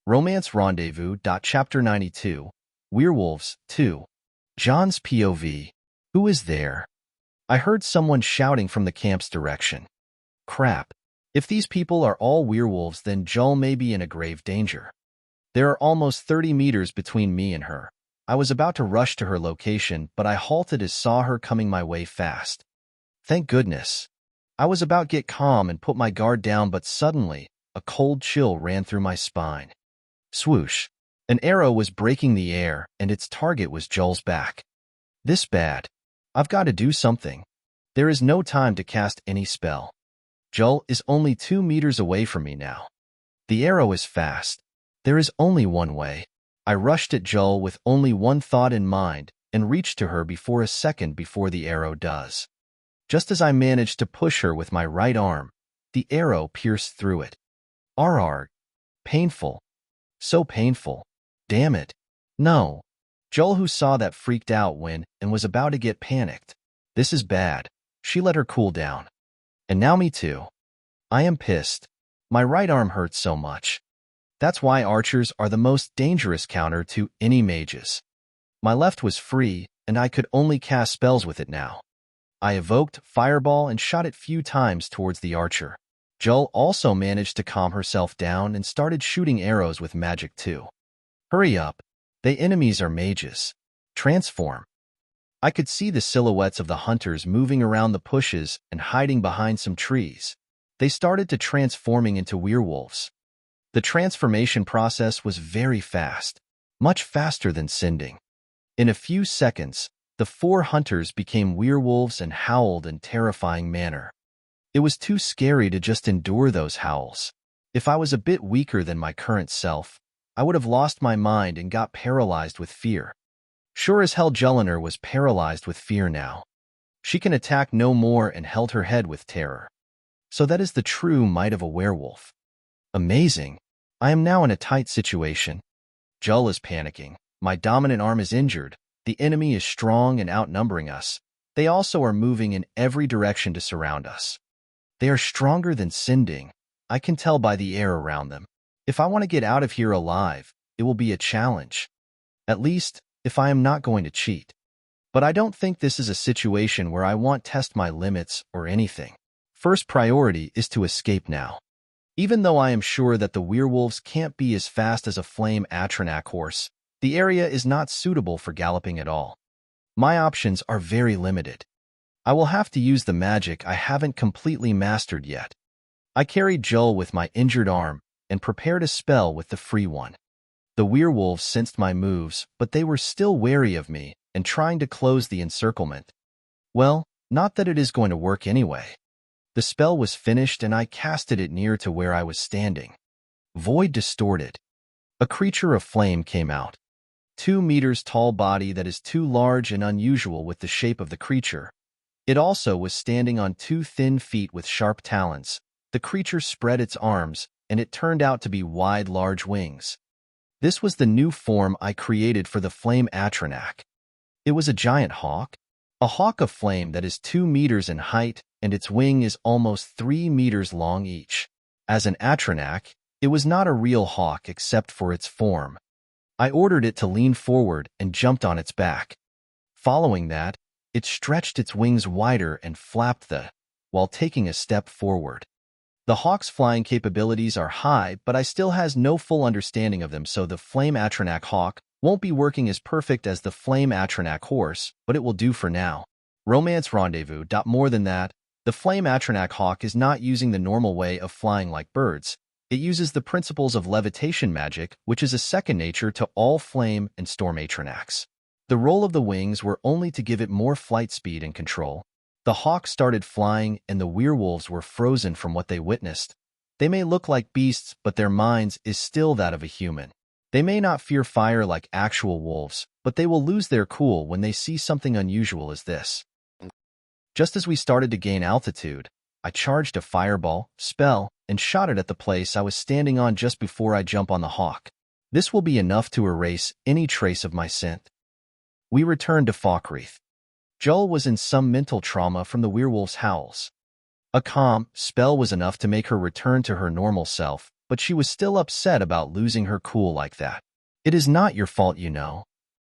Romance Rendezvous. Chapter 92. Werewolves 2. John's POV. Who is there? I heard someone shouting from the camp's direction. Crap. If these people are all werewolves, then Jull may be in a grave danger. There are almost 30 meters between me and her. I was about to rush to her location, but I halted as saw her coming my way fast. Thank goodness. I was about to get calm and put my guard down, but suddenly, a cold chill ran through my spine. Swoosh. An arrow was breaking the air, and its target was Jull's back. This bad. I've got to do something. There is no time to cast any spell. Jull is only 2 meters away from me now. The arrow is fast. There is only one way. I rushed at Jull with only one thought in mind and reached to her before a second before the arrow does. Just as I managed to push her with my right arm, the arrow pierced through it. Arrgh. Painful. So painful. Damn it. No. Jull, who saw that, freaked out when and was about to get panicked. This is bad. She let her cool down. And now me too. I am pissed. My right arm hurts so much. That's why archers are the most dangerous counter to any mages. My left was free, and I could only cast spells with it now. I evoked Fireball and shot it few times towards the archer. Jull also managed to calm herself down and started shooting arrows with magic too. Hurry up. They enemies are mages. Transform. I could see the silhouettes of the hunters moving around the bushes and hiding behind some trees. They started to transforming into werewolves. The transformation process was very fast, much faster than sending. In a few seconds, the 4 hunters became werewolves and howled in terrifying manner. It was too scary to just endure those howls. If I was a bit weaker than my current self, I would have lost my mind and got paralyzed with fear. Sure as hell Julliner was paralyzed with fear now. She can attack no more and held her head with terror. So that is the true might of a werewolf. Amazing. I am now in a tight situation. Jull is panicking. My dominant arm is injured. The enemy is strong and outnumbering us. They also are moving in every direction to surround us. They are stronger than sending. I can tell by the air around them. If I want to get out of here alive, it will be a challenge. At least, if I am not going to cheat. But I don't think this is a situation where I want to test my limits or anything. First priority is to escape now. Even though I am sure that the werewolves can't be as fast as a flame Paarthurnax horse, the area is not suitable for galloping at all. My options are very limited. I will have to use the magic I haven't completely mastered yet. I carried Jull with my injured arm and prepared a spell with the free one. The werewolves sensed my moves, but they were still wary of me and trying to close the encirclement. Well, not that it is going to work anyway. The spell was finished and I casted it near to where I was standing. Void distorted. A creature of flame came out. 2 meters tall body that is too large and unusual with the shape of the creature. It also was standing on 2 thin feet with sharp talons. The creature spread its arms, and it turned out to be wide, large wings. This was the new form I created for the flame Paarthurnax. It was a giant hawk. A hawk of flame that is 2 meters in height, and its wing is almost 3 meters long each. As an Paarthurnax, it was not a real hawk except for its form. I ordered it to lean forward and jumped on its back. Following that, it stretched its wings wider and flapped while taking a step forward. The hawk's flying capabilities are high, but I still has no full understanding of them, so the flame Paarthurnax hawk won't be working as perfect as the flame Paarthurnax horse, but it will do for now. Romance Rendezvous. More than that, the flame Paarthurnax hawk is not using the normal way of flying like birds. It uses the principles of levitation magic, which is a second nature to all flame and storm Paarthurnax. The roll of the wings were only to give it more flight speed and control. The hawk started flying, and the werewolves were frozen from what they witnessed. They may look like beasts, but their minds is still that of a human. They may not fear fire like actual wolves, but they will lose their cool when they see something unusual as this. Just as we started to gain altitude, I charged a fireball spell and shot it at the place I was standing on just before I jump on the hawk. This will be enough to erase any trace of my scent. We returned to Falkreath. Jull was in some mental trauma from the werewolf's howls. A calm spell was enough to make her return to her normal self, but she was still upset about losing her cool like that. It is not your fault, you know.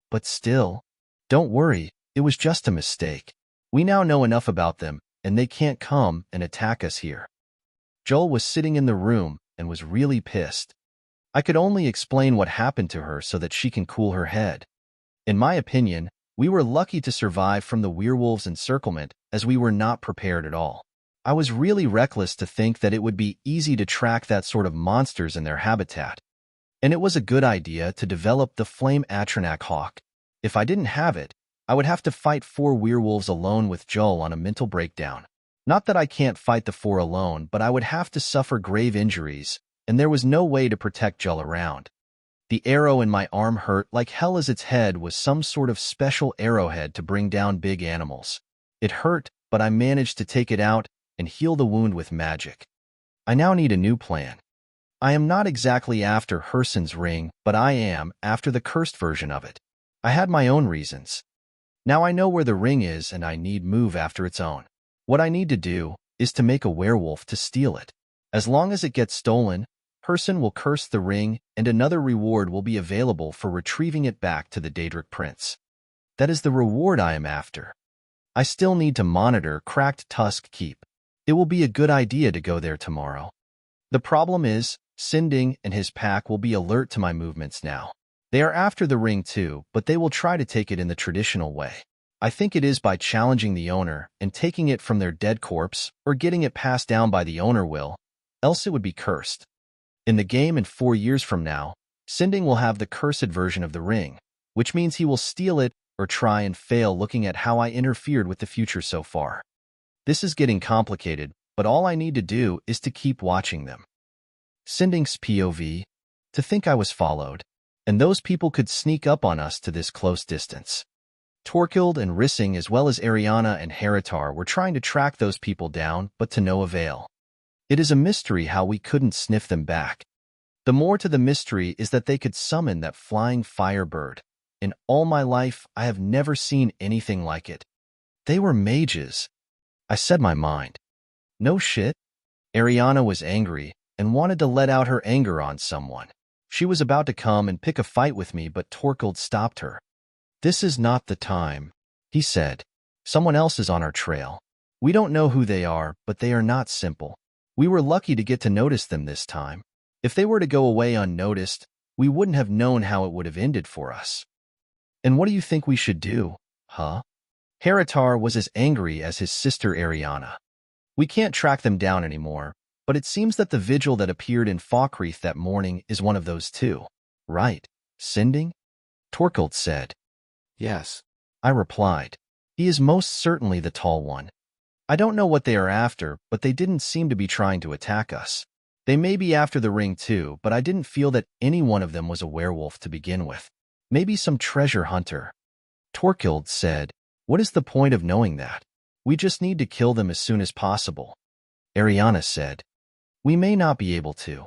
But still, don't worry, it was just a mistake. We now know enough about them, and they can't come and attack us here. Jull was sitting in the room and was really pissed. I could only explain what happened to her so that she can cool her head. In my opinion, we were lucky to survive from the werewolves' encirclement, as we were not prepared at all. I was really reckless to think that it would be easy to track that sort of monsters in their habitat. And it was a good idea to develop the flame Paarthurnax hawk. If I didn't have it, I would have to fight 4 werewolves alone with Jull on a mental breakdown. Not that I can't fight the 4 alone, but I would have to suffer grave injuries, and there was no way to protect Jull around. The arrow in my arm hurt like hell, as its head was some sort of special arrowhead to bring down big animals. It hurt, but I managed to take it out and heal the wound with magic. I now need a new plan. I am not exactly after Hersen's ring, but I am after the cursed version of it. I had my own reasons. Now I know where the ring is, and I need move after its own. What I need to do is to make a werewolf to steal it. As long as it gets stolen, Hersen will curse the ring, and another reward will be available for retrieving it back to the Daedric Prince. That is the reward I am after. I still need to monitor cracked Tusk Keep. It will be a good idea to go there tomorrow. The problem is, Sinding and his pack will be alert to my movements now. They are after the ring too, but they will try to take it in the traditional way. I think it is by challenging the owner and taking it from their dead corpse, or getting it passed down by the owner will, else it would be cursed. In the game and 4 years from now, Sinding will have the cursed version of the ring, which means he will steal it or try and fail, looking at how I interfered with the future so far. This is getting complicated, but all I need to do is to keep watching them. Sinding's POV, to think I was followed, and those people could sneak up on us to this close distance. Torkild and Rissing, as well as Ariana and Heritar, were trying to track those people down, but to no avail. It is a mystery how we couldn't sniff them back. The more to the mystery is that they could summon that flying firebird. In all my life, I have never seen anything like it. They were mages. I said my mind. No shit. Ariana was angry and wanted to let out her anger on someone. She was about to come and pick a fight with me, but Torkild stopped her. This is not the time, he said. Someone else is on our trail. We don't know who they are, but they are not simple. We were lucky to get to notice them this time. If they were to go away unnoticed, we wouldn't have known how it would have ended for us. And what do you think we should do, huh? Heritar was as angry as his sister Ariana. We can't track them down anymore, but it seems that the vigil that appeared in Falkreath that morning is one of those too. Right, Sinding? Torkild said. Yes. I replied. He is most certainly the tall one. I don't know what they are after, but they didn't seem to be trying to attack us. They may be after the ring too, but I didn't feel that any one of them was a werewolf to begin with. Maybe some treasure hunter. Torkild said, what is the point of knowing that? We just need to kill them as soon as possible. Ariana said, we may not be able to.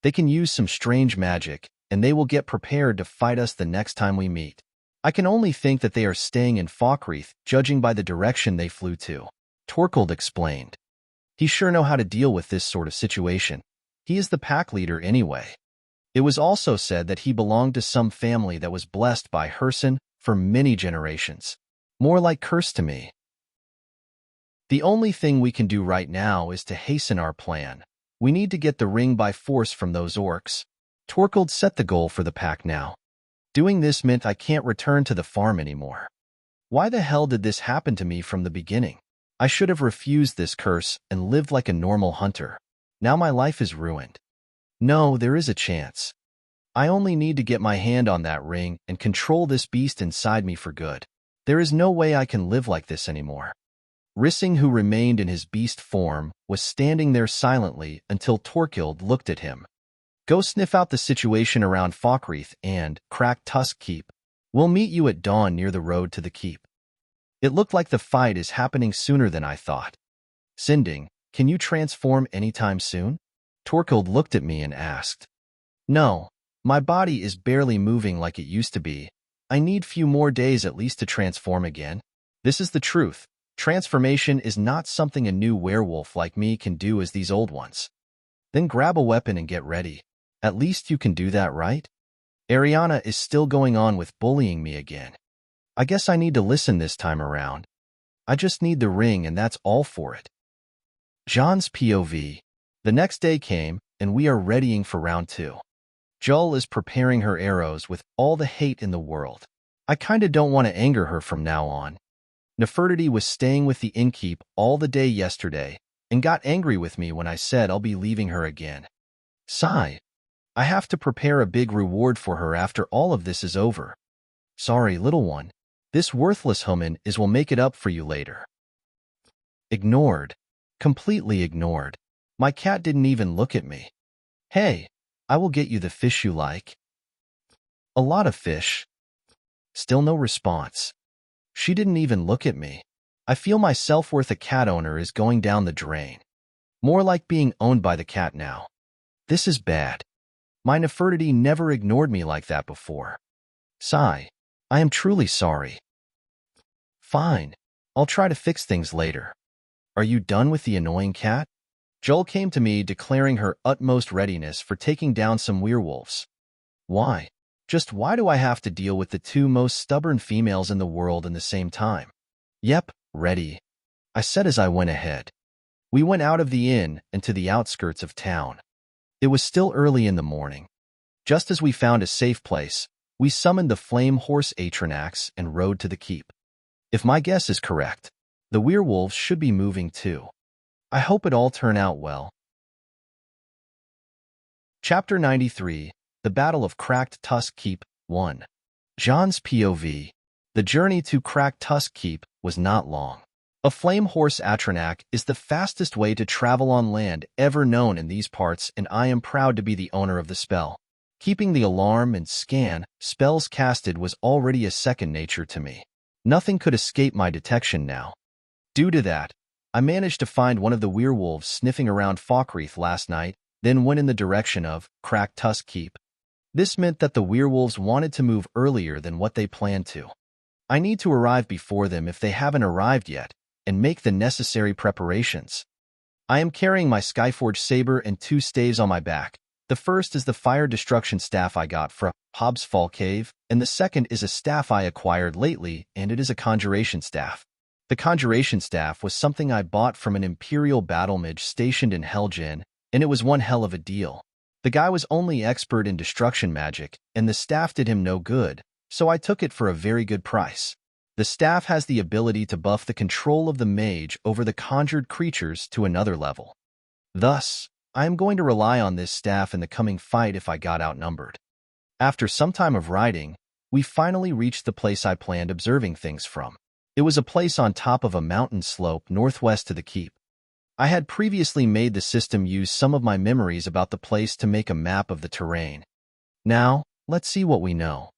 They can use some strange magic, and they will get prepared to fight us the next time we meet. I can only think that they are staying in Falkreath, judging by the direction they flew to. Torkild explained. He sure know how to deal with this sort of situation. He is the pack leader anyway. It was also said that he belonged to some family that was blessed by Hersen for many generations. More like cursed to me. The only thing we can do right now is to hasten our plan. We need to get the ring by force from those orcs. Torkild set the goal for the pack now. Doing this meant I can't return to the farm anymore. Why the hell did this happen to me from the beginning? I should have refused this curse and lived like a normal hunter. Now my life is ruined. No, there is a chance. I only need to get my hand on that ring and control this beast inside me for good. There is no way I can live like this anymore. Rissing, who remained in his beast form, was standing there silently until Torkild looked at him. Go sniff out the situation around Falkreath and crack Tusk Keep. We'll meet you at dawn near the road to the keep. It looked like the fight is happening sooner than I thought. Sinding, can you transform anytime soon? Torkild looked at me and asked. No, my body is barely moving like it used to be. I need few more days at least to transform again. This is the truth. Transformation is not something a new werewolf like me can do as these old ones. Then grab a weapon and get ready. At least you can do that, right? Ariana is still going on with bullying me again. I guess I need to listen this time around. I just need the ring and that's all for it. Jean's POV. The next day came, and we are readying for round 2. Jull is preparing her arrows with all the hate in the world. I kinda don't want to anger her from now on. Nefertiti was staying with the innkeep all the day yesterday and got angry with me when I said I'll be leaving her again. Sigh. I have to prepare a big reward for her after all of this is over. Sorry, little one. This worthless human will make it up for you later. Ignored. Completely ignored. My cat didn't even look at me. Hey, I will get you the fish you like. A lot of fish. Still no response. She didn't even look at me. I feel my self-worth as a cat owner is going down the drain. More like being owned by the cat now. This is bad. My Nefertiti never ignored me like that before. Sigh. I am truly sorry. Fine. I'll try to fix things later. Are you done with the annoying cat? Jull came to me declaring her utmost readiness for taking down some werewolves. Why? Just why do I have to deal with the 2 most stubborn females in the world in the same time? Yep, ready. I said as I went ahead. We went out of the inn and to the outskirts of town. It was still early in the morning. Just as we found a safe place, we summoned the flame horse Paarthurnax and rode to the keep. If my guess is correct, the werewolves should be moving too. I hope it all turn out well. Chapter 93, The Battle of Cracked Tusk Keep, 1. Jean's POV. The journey to Cracked Tusk Keep was not long. A flame horse Paarthurnax is the fastest way to travel on land ever known in these parts, and I am proud to be the owner of the spell. Keeping the alarm and scan spells casted was already a second nature to me. Nothing could escape my detection now. Due to that, I managed to find one of the werewolves sniffing around Valkyries last night, then went in the direction of Cracked Tusk Keep. This meant that the werewolves wanted to move earlier than what they planned to. I need to arrive before them if they haven't arrived yet, and make the necessary preparations. I am carrying my Skyforge saber and 2 staves on my back. The first is the fire destruction staff I got from Hobbs Fall Cave, and the second is a staff I acquired lately, and it is a conjuration staff. The conjuration staff was something I bought from an Imperial battle mage stationed in Helgen, and it was one hell of a deal. The guy was only expert in destruction magic, and the staff did him no good, so I took it for a very good price. The staff has the ability to buff the control of the mage over the conjured creatures to another level. Thus, I am going to rely on this staff in the coming fight if I got outnumbered. After some time of riding, we finally reached the place I planned observing things from. It was a place on top of a mountain slope northwest to the keep. I had previously made the system use some of my memories about the place to make a map of the terrain. Now, let's see what we know.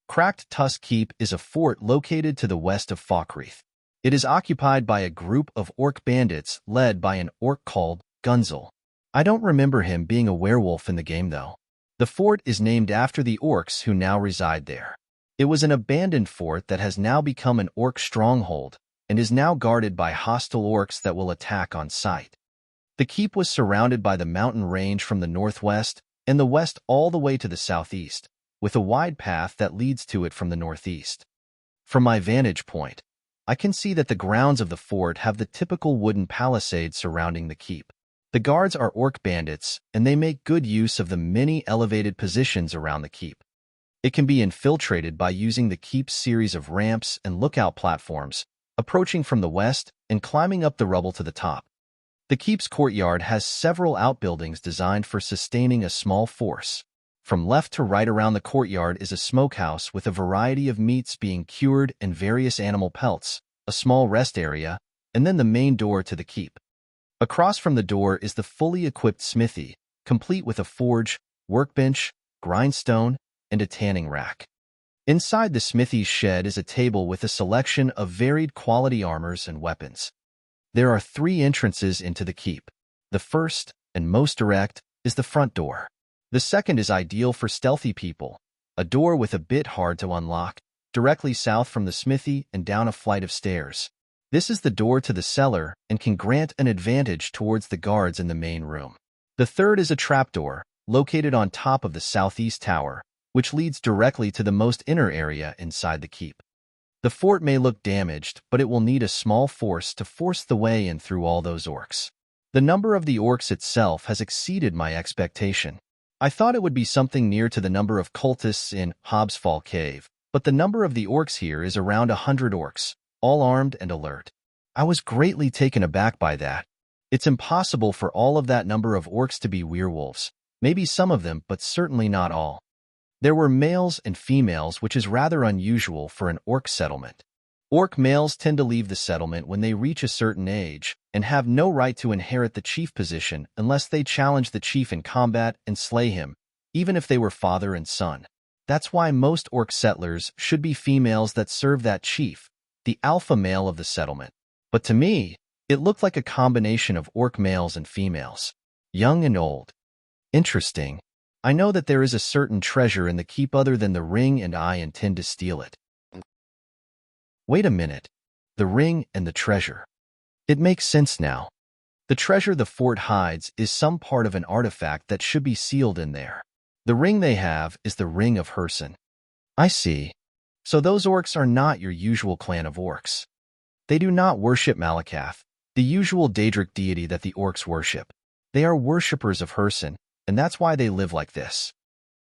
Cracked Tusk Keep is a fort located to the west of Valkyries. It is occupied by a group of orc bandits led by an orc called Gunzel. I don't remember him being a werewolf in the game though. The fort is named after the orcs who now reside there. It was an abandoned fort that has now become an orc stronghold and is now guarded by hostile orcs that will attack on sight. The keep was surrounded by the mountain range from the northwest and the west all the way to the southeast, with a wide path that leads to it from the northeast. From my vantage point, I can see that the grounds of the fort have the typical wooden palisades surrounding the keep. The guards are orc bandits, and they make good use of the many elevated positions around the keep. It can be infiltrated by using the keep's series of ramps and lookout platforms, approaching from the west and climbing up the rubble to the top. The keep's courtyard has several outbuildings designed for sustaining a small force. From left to right around the courtyard is a smokehouse with a variety of meats being cured and various animal pelts, a small rest area, and then the main door to the keep. Across from the door is the fully equipped smithy, complete with a forge, workbench, grindstone, and a tanning rack. Inside the smithy's shed is a table with a selection of varied quality armors and weapons. There are 3 entrances into the keep. The first, and most direct, is the front door. The second is ideal for stealthy people, a door with a bit hard to unlock, directly south from the smithy and down a flight of stairs. This is the door to the cellar and can grant an advantage towards the guards in the main room. The third is a trapdoor, located on top of the southeast tower, which leads directly to the most inner area inside the keep. The fort may look damaged, but it will need a small force to force the way in through all those orcs. The number of the orcs itself has exceeded my expectation. I thought it would be something near to the number of cultists in Hobbsfall Cave, but the number of the orcs here is around 100 orcs, all armed and alert. I was greatly taken aback by that. It's impossible for all of that number of orcs to be werewolves. Maybe some of them, but certainly not all. There were males and females, which is rather unusual for an orc settlement. Orc males tend to leave the settlement when they reach a certain age and have no right to inherit the chief position unless they challenge the chief in combat and slay him, even if they were father and son. That's why most orc settlers should be females that serve that chief, the alpha male of the settlement. But to me, it looked like a combination of orc males and females, young and old. Interesting. I know that there is a certain treasure in the keep other than the ring, and I intend to steal it. Wait a minute. The ring and the treasure. It makes sense now. The treasure the fort hides is some part of an artifact that should be sealed in there. The ring they have is the Ring of Herson. I see. So those orcs are not your usual clan of orcs. They do not worship Malakath, the usual Daedric deity that the orcs worship. They are worshippers of Herson, and that's why they live like this.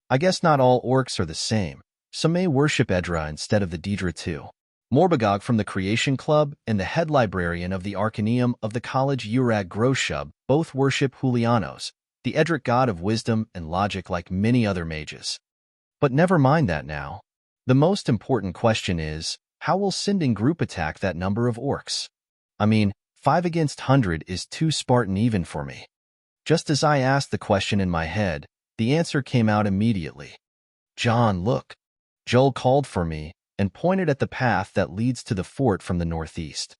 I guess not all orcs are the same. Some may worship Edra instead of the Daedra too. Morbagog from the Creation Club and the head librarian of the Arcaneum of the College Urag Groshub both worship Julianos, the Edric god of wisdom and logic, like many other mages. But never mind that now. The most important question is, how will Sinding group attack that number of orcs? I mean, 5 against 100 is too Spartan even for me. Just as I asked the question in my head, the answer came out immediately. John, look. Jull called for me and pointed at the path that leads to the fort from the northeast.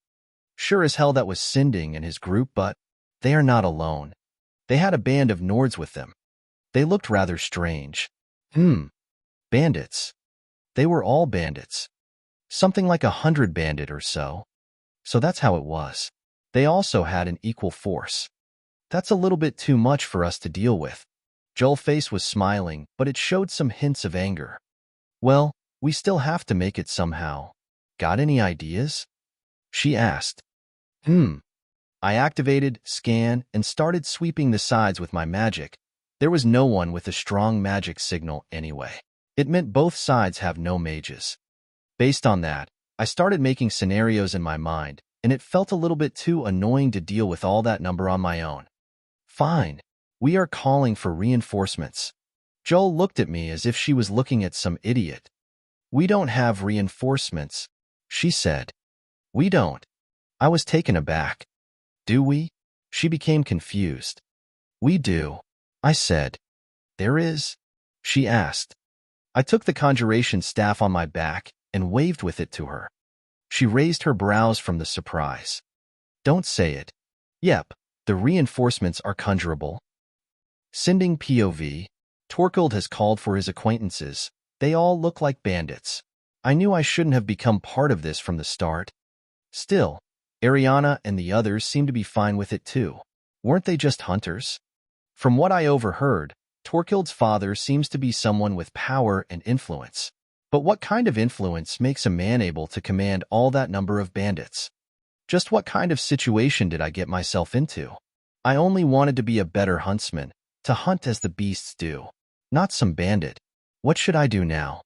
Sure as hell that was Sinding and his group, but they are not alone. They had a band of Nords with them. They looked rather strange. Bandits. They were all bandits. Something like 100 bandit or so. So that's how it was. They also had an equal force. That's a little bit too much for us to deal with. Jull's face was smiling, but it showed some hints of anger. Well, we still have to make it somehow. Got any ideas? She asked. I activated, scan, and started sweeping the sides with my magic. There was no one with a strong magic signal anyway. It meant both sides have no mages. Based on that, I started making scenarios in my mind, and it felt a little bit too annoying to deal with all that number on my own. Fine. We are calling for reinforcements. Jull looked at me as if she was looking at some idiot. We don't have reinforcements, she said. We don't. I was taken aback. Do we? She became confused. We do, I said. There is? She asked. I took the conjuration staff on my back and waved with it to her. She raised her brows from the surprise. Don't say it. Yep, the reinforcements are conjurable. Sending POV. Torkild has called for his acquaintances. They all look like bandits. I knew I shouldn't have become part of this from the start. Still, Ariana and the others seemed to be fine with it too. Weren't they just hunters? From what I overheard, Torkild's father seems to be someone with power and influence. But what kind of influence makes a man able to command all that number of bandits? Just what kind of situation did I get myself into? I only wanted to be a better huntsman, to hunt as the beasts do, not some bandit. What should I do now?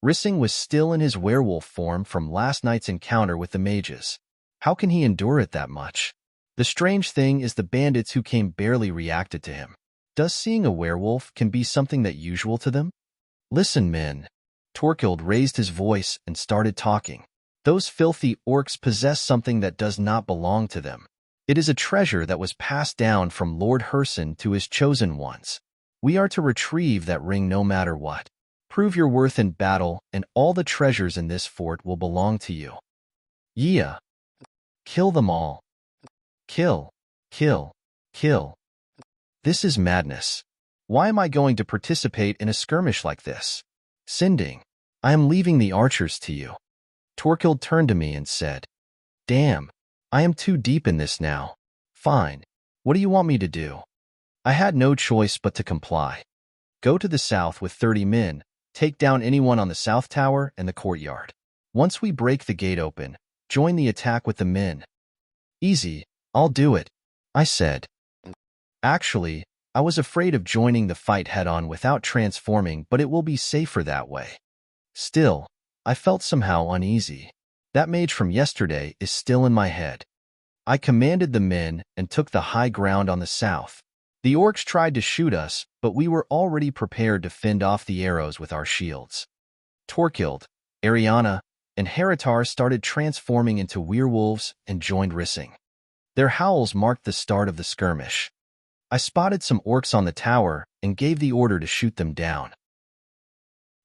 Rissing was still in his werewolf form from last night's encounter with the mages. How can he endure it that much? The strange thing is the bandits who came barely reacted to him. Does seeing a werewolf can be something that usual to them? Listen, men. Torkild raised his voice and started talking. Those filthy orcs possess something that does not belong to them. It is a treasure that was passed down from Lord Herson to his chosen ones. We are to retrieve that ring no matter what. Prove your worth in battle, and all the treasures in this fort will belong to you. Yeah. Kill them all. Kill. Kill. Kill. This is madness. Why am I going to participate in a skirmish like this? Sinding, I am leaving the archers to you. Torkild turned to me and said, Damn, I am too deep in this now. Fine. What do you want me to do? I had no choice but to comply. Go to the south with 30 men, take down anyone on the south tower and the courtyard. Once we break the gate open, join the attack with the men. Easy, I'll do it, I said. Actually, I was afraid of joining the fight head-on without transforming, but it will be safer that way. Still, I felt somehow uneasy. That mage from yesterday is still in my head. I commanded the men and took the high ground on the south. The orcs tried to shoot us, but we were already prepared to fend off the arrows with our shields. Torkild, Ariana, and Heritar started transforming into werewolves and joined Rissing. Their howls marked the start of the skirmish. I spotted some orcs on the tower and gave the order to shoot them down.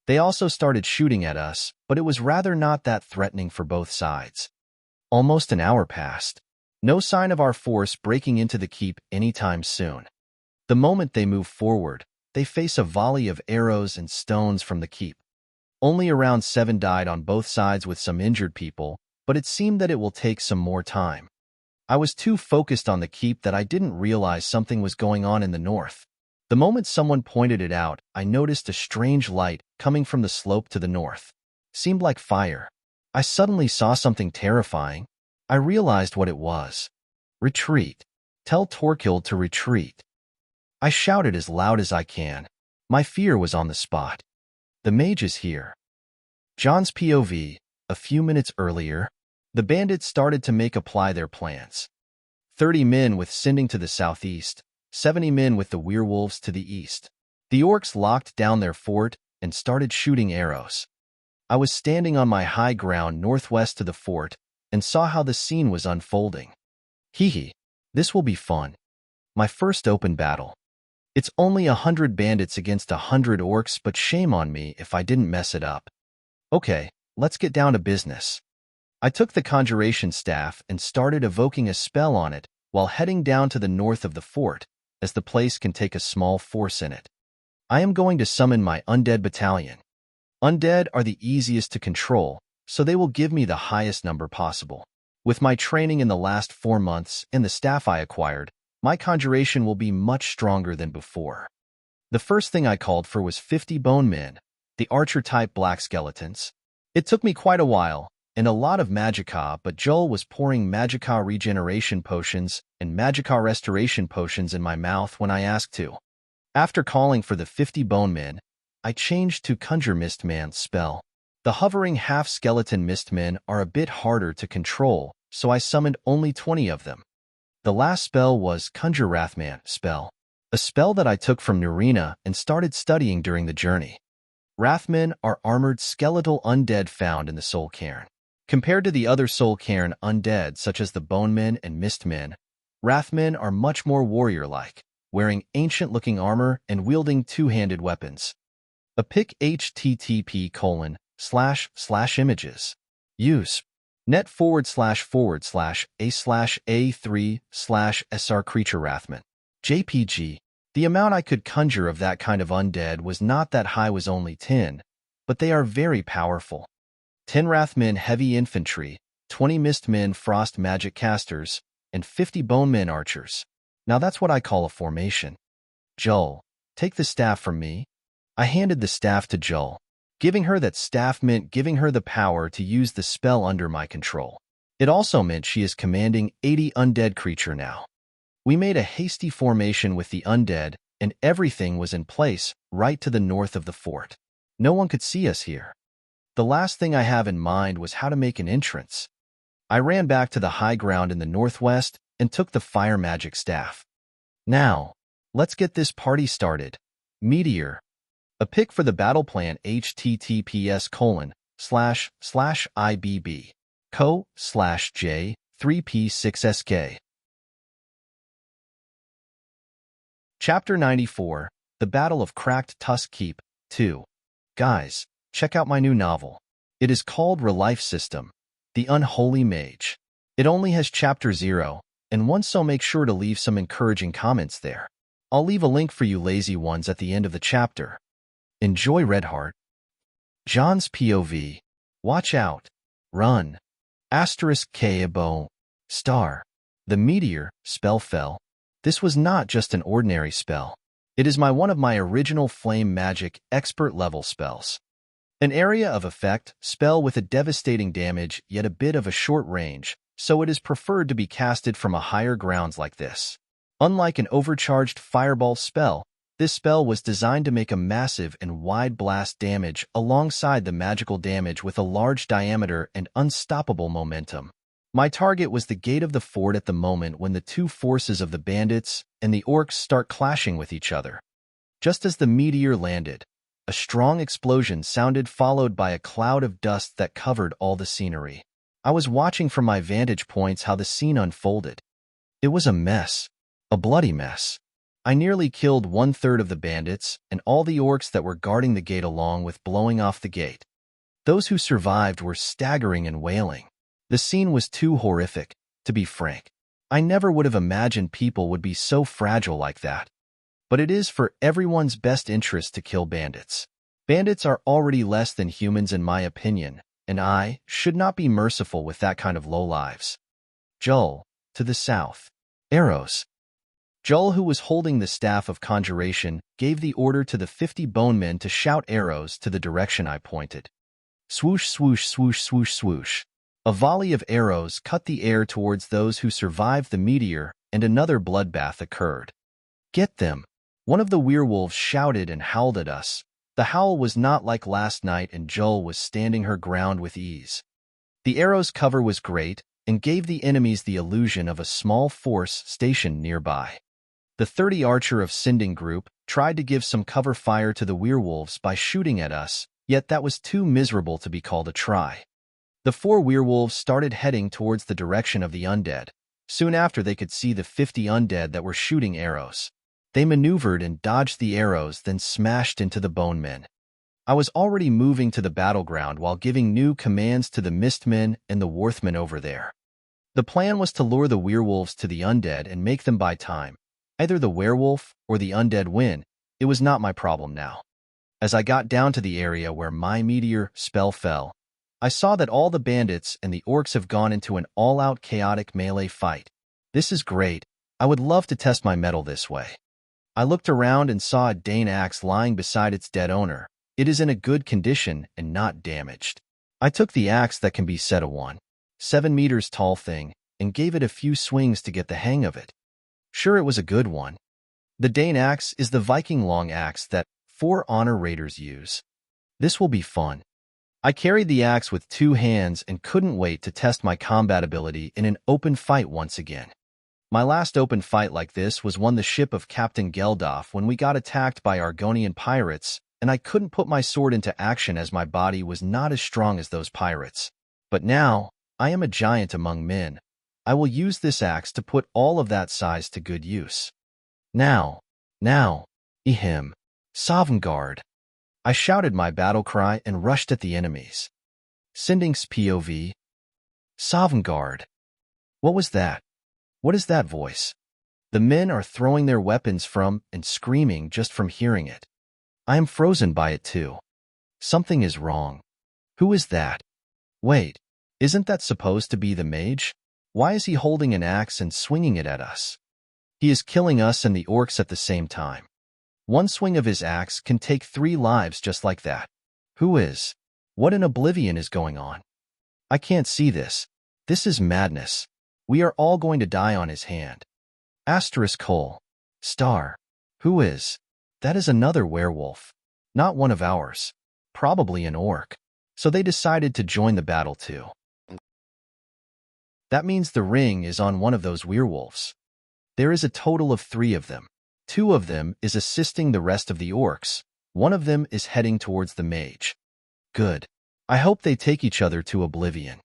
They also started shooting at us, but it was rather not that threatening for both sides. Almost an hour passed. No sign of our force breaking into the keep anytime soon. The moment they move forward, they face a volley of arrows and stones from the keep. Only around 7 died on both sides with some injured people, but it seemed that it will take some more time. I was too focused on the keep that I didn't realize something was going on in the north. The moment someone pointed it out, I noticed a strange light coming from the slope to the north. Seemed like fire. I suddenly saw something terrifying. I realized what it was. Retreat. Tell Torkild to retreat. I shouted as loud as I can. My fear was on the spot. The mage is here. John's POV. A few minutes earlier, the bandits started to apply their plans. 30 men with Sinding to the southeast, 70 men with the werewolves to the east. The orcs locked down their fort and started shooting arrows. I was standing on my high ground northwest of the fort and saw how the scene was unfolding. Hee, this will be fun. My first open battle. It's only 100 bandits against 100 orcs, but shame on me if I didn't mess it up. Okay, let's get down to business. I took the conjuration staff and started evoking a spell on it while heading down to the north of the fort, as the place can take a small force in it. I am going to summon my undead battalion. Undead are the easiest to control, so they will give me the highest number possible. With my training in the last 4 months and the staff I acquired, my conjuration will be much stronger than before. The first thing I called for was 50 bone men, the archer-type black skeletons. It took me quite a while, and a lot of magicka, but Jull was pouring magicka regeneration potions and magicka restoration potions in my mouth when I asked to. After calling for the 50 bone men, I changed to Conjure Mistman spell. The hovering half-skeleton mistmen are a bit harder to control, so I summoned only 20 of them. The last spell was Conjure Wrathman spell, a spell that I took from Nerina and started studying during the journey. Wrathmen are armored skeletal undead found in the Soul Cairn. Compared to the other Soul Cairn undead such as the Bone Men and Mistmen, Wrathmen are much more warrior-like, wearing ancient-looking armor and wielding two-handed weapons. A pick http://images. Use net//a/a3/sr creature Wrathman. JPG. The amount I could conjure of that kind of undead was not that high, was only 10, but they are very powerful. 10 Wrathmen heavy infantry, 20 Mistmen frost magic casters, and 50 Bone Men archers. Now that's what I call a formation. Jull, take the staff from me. I handed the staff to Jull. Giving her that staff meant giving her the power to use the spell under my control. It also meant she is commanding 80 undead creature now. We made a hasty formation with the undead, and everything was in place right to the north of the fort. No one could see us here. The last thing I have in mind was how to make an entrance. I ran back to the high ground in the northwest and took the fire magic staff. Now, let's get this party started. Meteor. A pick for the battle plan https://ibb co/j3p6sk. Chapter 94, The Battle of Cracked Tusk Keep, 2. Guys, check out my new novel. It is called Relife System, The Unholy Mage. It only has Chapter 0 and 1, so make sure to leave some encouraging comments there. I'll leave a link for you lazy ones at the end of the chapter. Enjoy, Redheart. John's POV. Watch out. Run. *Kabo. Star. The meteor spell fell. This was not just an ordinary spell. It is one of my original flame magic expert level spells. An area of effect spell with a devastating damage yet a bit of a short range, so it is preferred to be casted from a higher grounds like this. Unlike an overcharged fireball spell, this spell was designed to make a massive and wide blast damage alongside the magical damage with a large diameter and unstoppable momentum. My target was the gate of the fort at the moment when the two forces of the bandits and the orcs start clashing with each other. Just as the meteor landed, a strong explosion sounded followed by a cloud of dust that covered all the scenery. I was watching from my vantage points how the scene unfolded. It was a mess, a bloody mess. I nearly killed 1/3 of the bandits and all the orcs that were guarding the gate along with blowing off the gate. Those who survived were staggering and wailing. The scene was too horrific, to be frank. I never would have imagined people would be so fragile like that. But it is for everyone's best interest to kill bandits. Bandits are already less than humans in my opinion, and I should not be merciful with that kind of low lives. Jull, to the south. Arrows. Jull, who was holding the staff of conjuration, gave the order to the 50 bone men to shout arrows to the direction I pointed. Swoosh, swoosh, swoosh, swoosh, swoosh. A volley of arrows cut the air towards those who survived the meteor, and another bloodbath occurred. Get them! One of the werewolves shouted and howled at us. The howl was not like last night, and Jull was standing her ground with ease. The arrow's cover was great and gave the enemies the illusion of a small force stationed nearby. The 30 archer of Sinding group tried to give some cover fire to the werewolves by shooting at us, yet that was too miserable to be called a try. The 4 werewolves started heading towards the direction of the undead. Soon after, they could see the 50 undead that were shooting arrows. They maneuvered and dodged the arrows, then smashed into the bone men. I was already moving to the battleground while giving new commands to the mistmen and the warthmen over there. The plan was to lure the werewolves to the undead and make them buy time. Either the werewolf or the undead win. It was not my problem now. As I got down to the area where my meteor spell fell, I saw that all the bandits and the orcs have gone into an all-out chaotic melee fight. This is great. I would love to test my mettle this way. I looked around and saw a Dane axe lying beside its dead owner. It is in a good condition and not damaged. I took the axe that can be set a 1.7 meters tall thing and gave it a few swings to get the hang of it. Sure, it was a good one. The Dane axe is the Viking long axe that 4 honor raiders use. This will be fun. I carried the axe with 2 hands and couldn't wait to test my combat ability in an open fight once again. My last open fight like this was on the ship of Captain Geldof when we got attacked by Argonian pirates, and I couldn't put my sword into action as my body was not as strong as those pirates. But now, I am a giant among men. I will use this axe to put all of that size to good use. Now, Ehem, Sovngarde. I shouted my battle cry and rushed at the enemies. Sinding's POV. Sovngarde. What was that? What is that voice? The men are throwing their weapons from and screaming just from hearing it. I am frozen by it too. Something is wrong. Who is that? Wait, isn't that supposed to be the mage? Why is he holding an axe and swinging it at us? He is killing us and the orcs at the same time. One swing of his axe can take 3 lives just like that. Who is? What in oblivion is going on? I can't see this. This is madness. We are all going to die on his hand. *: Star. Who is? That is another werewolf. Not one of ours. Probably an orc. So they decided to join the battle too. That means the ring is on one of those werewolves. There is a total of 3 of them. 2 of them is assisting the rest of the orcs. 1 of them is heading towards the mage. Good. I hope they take each other to oblivion.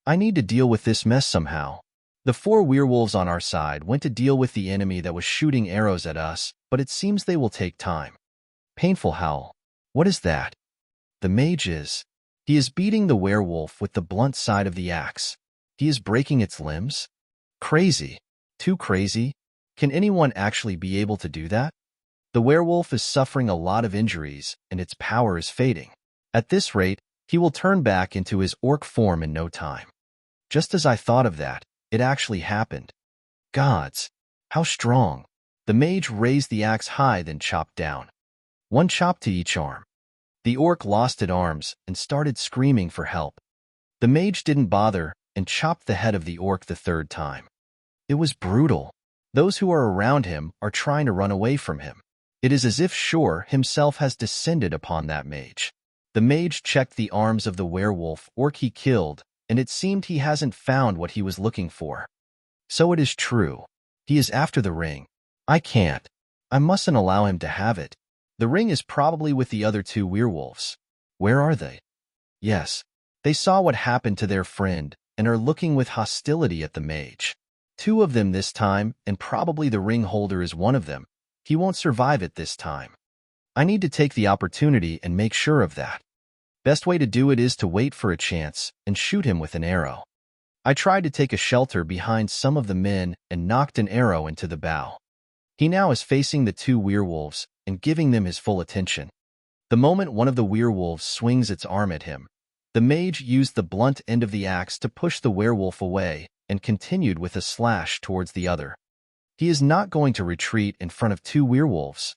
I need to deal with this mess somehow. The 4 werewolves on our side went to deal with the enemy that was shooting arrows at us, but it seems they will take time. Painful howl. What is that? The mage is. He is beating the werewolf with the blunt side of the axe. He is breaking its limbs? Crazy. Too crazy? Can anyone actually be able to do that? The werewolf is suffering a lot of injuries, and its power is fading. At this rate, he will turn back into his orc form in no time. Just as I thought of that, it actually happened. Gods! How strong! The mage raised the axe high, then chopped down. One chop to each arm. The orc lost its arms and started screaming for help. The mage didn't bother and chopped the head of the orc the third time. It was brutal. Those who are around him are trying to run away from him. It is as if Shor himself has descended upon that mage. The mage checked the arms of the werewolf orc he killed, and it seemed he hasn't found what he was looking for. So it is true. He is after the ring. I can't. I mustn't allow him to have it. The ring is probably with the other two werewolves. Where are they? Yes. They saw what happened to their friend and are looking with hostility at the mage. Two of them this time, and probably the ring holder is one of them. He won't survive it this time. I need to take the opportunity and make sure of that. Best way to do it is to wait for a chance and shoot him with an arrow. I tried to take a shelter behind some of the men and knocked an arrow into the bow. He now is facing the two werewolves and giving them his full attention. The moment one of the werewolves swings its arm at him, the mage used the blunt end of the axe to push the werewolf away and continued with a slash towards the other. He is not going to retreat in front of two werewolves.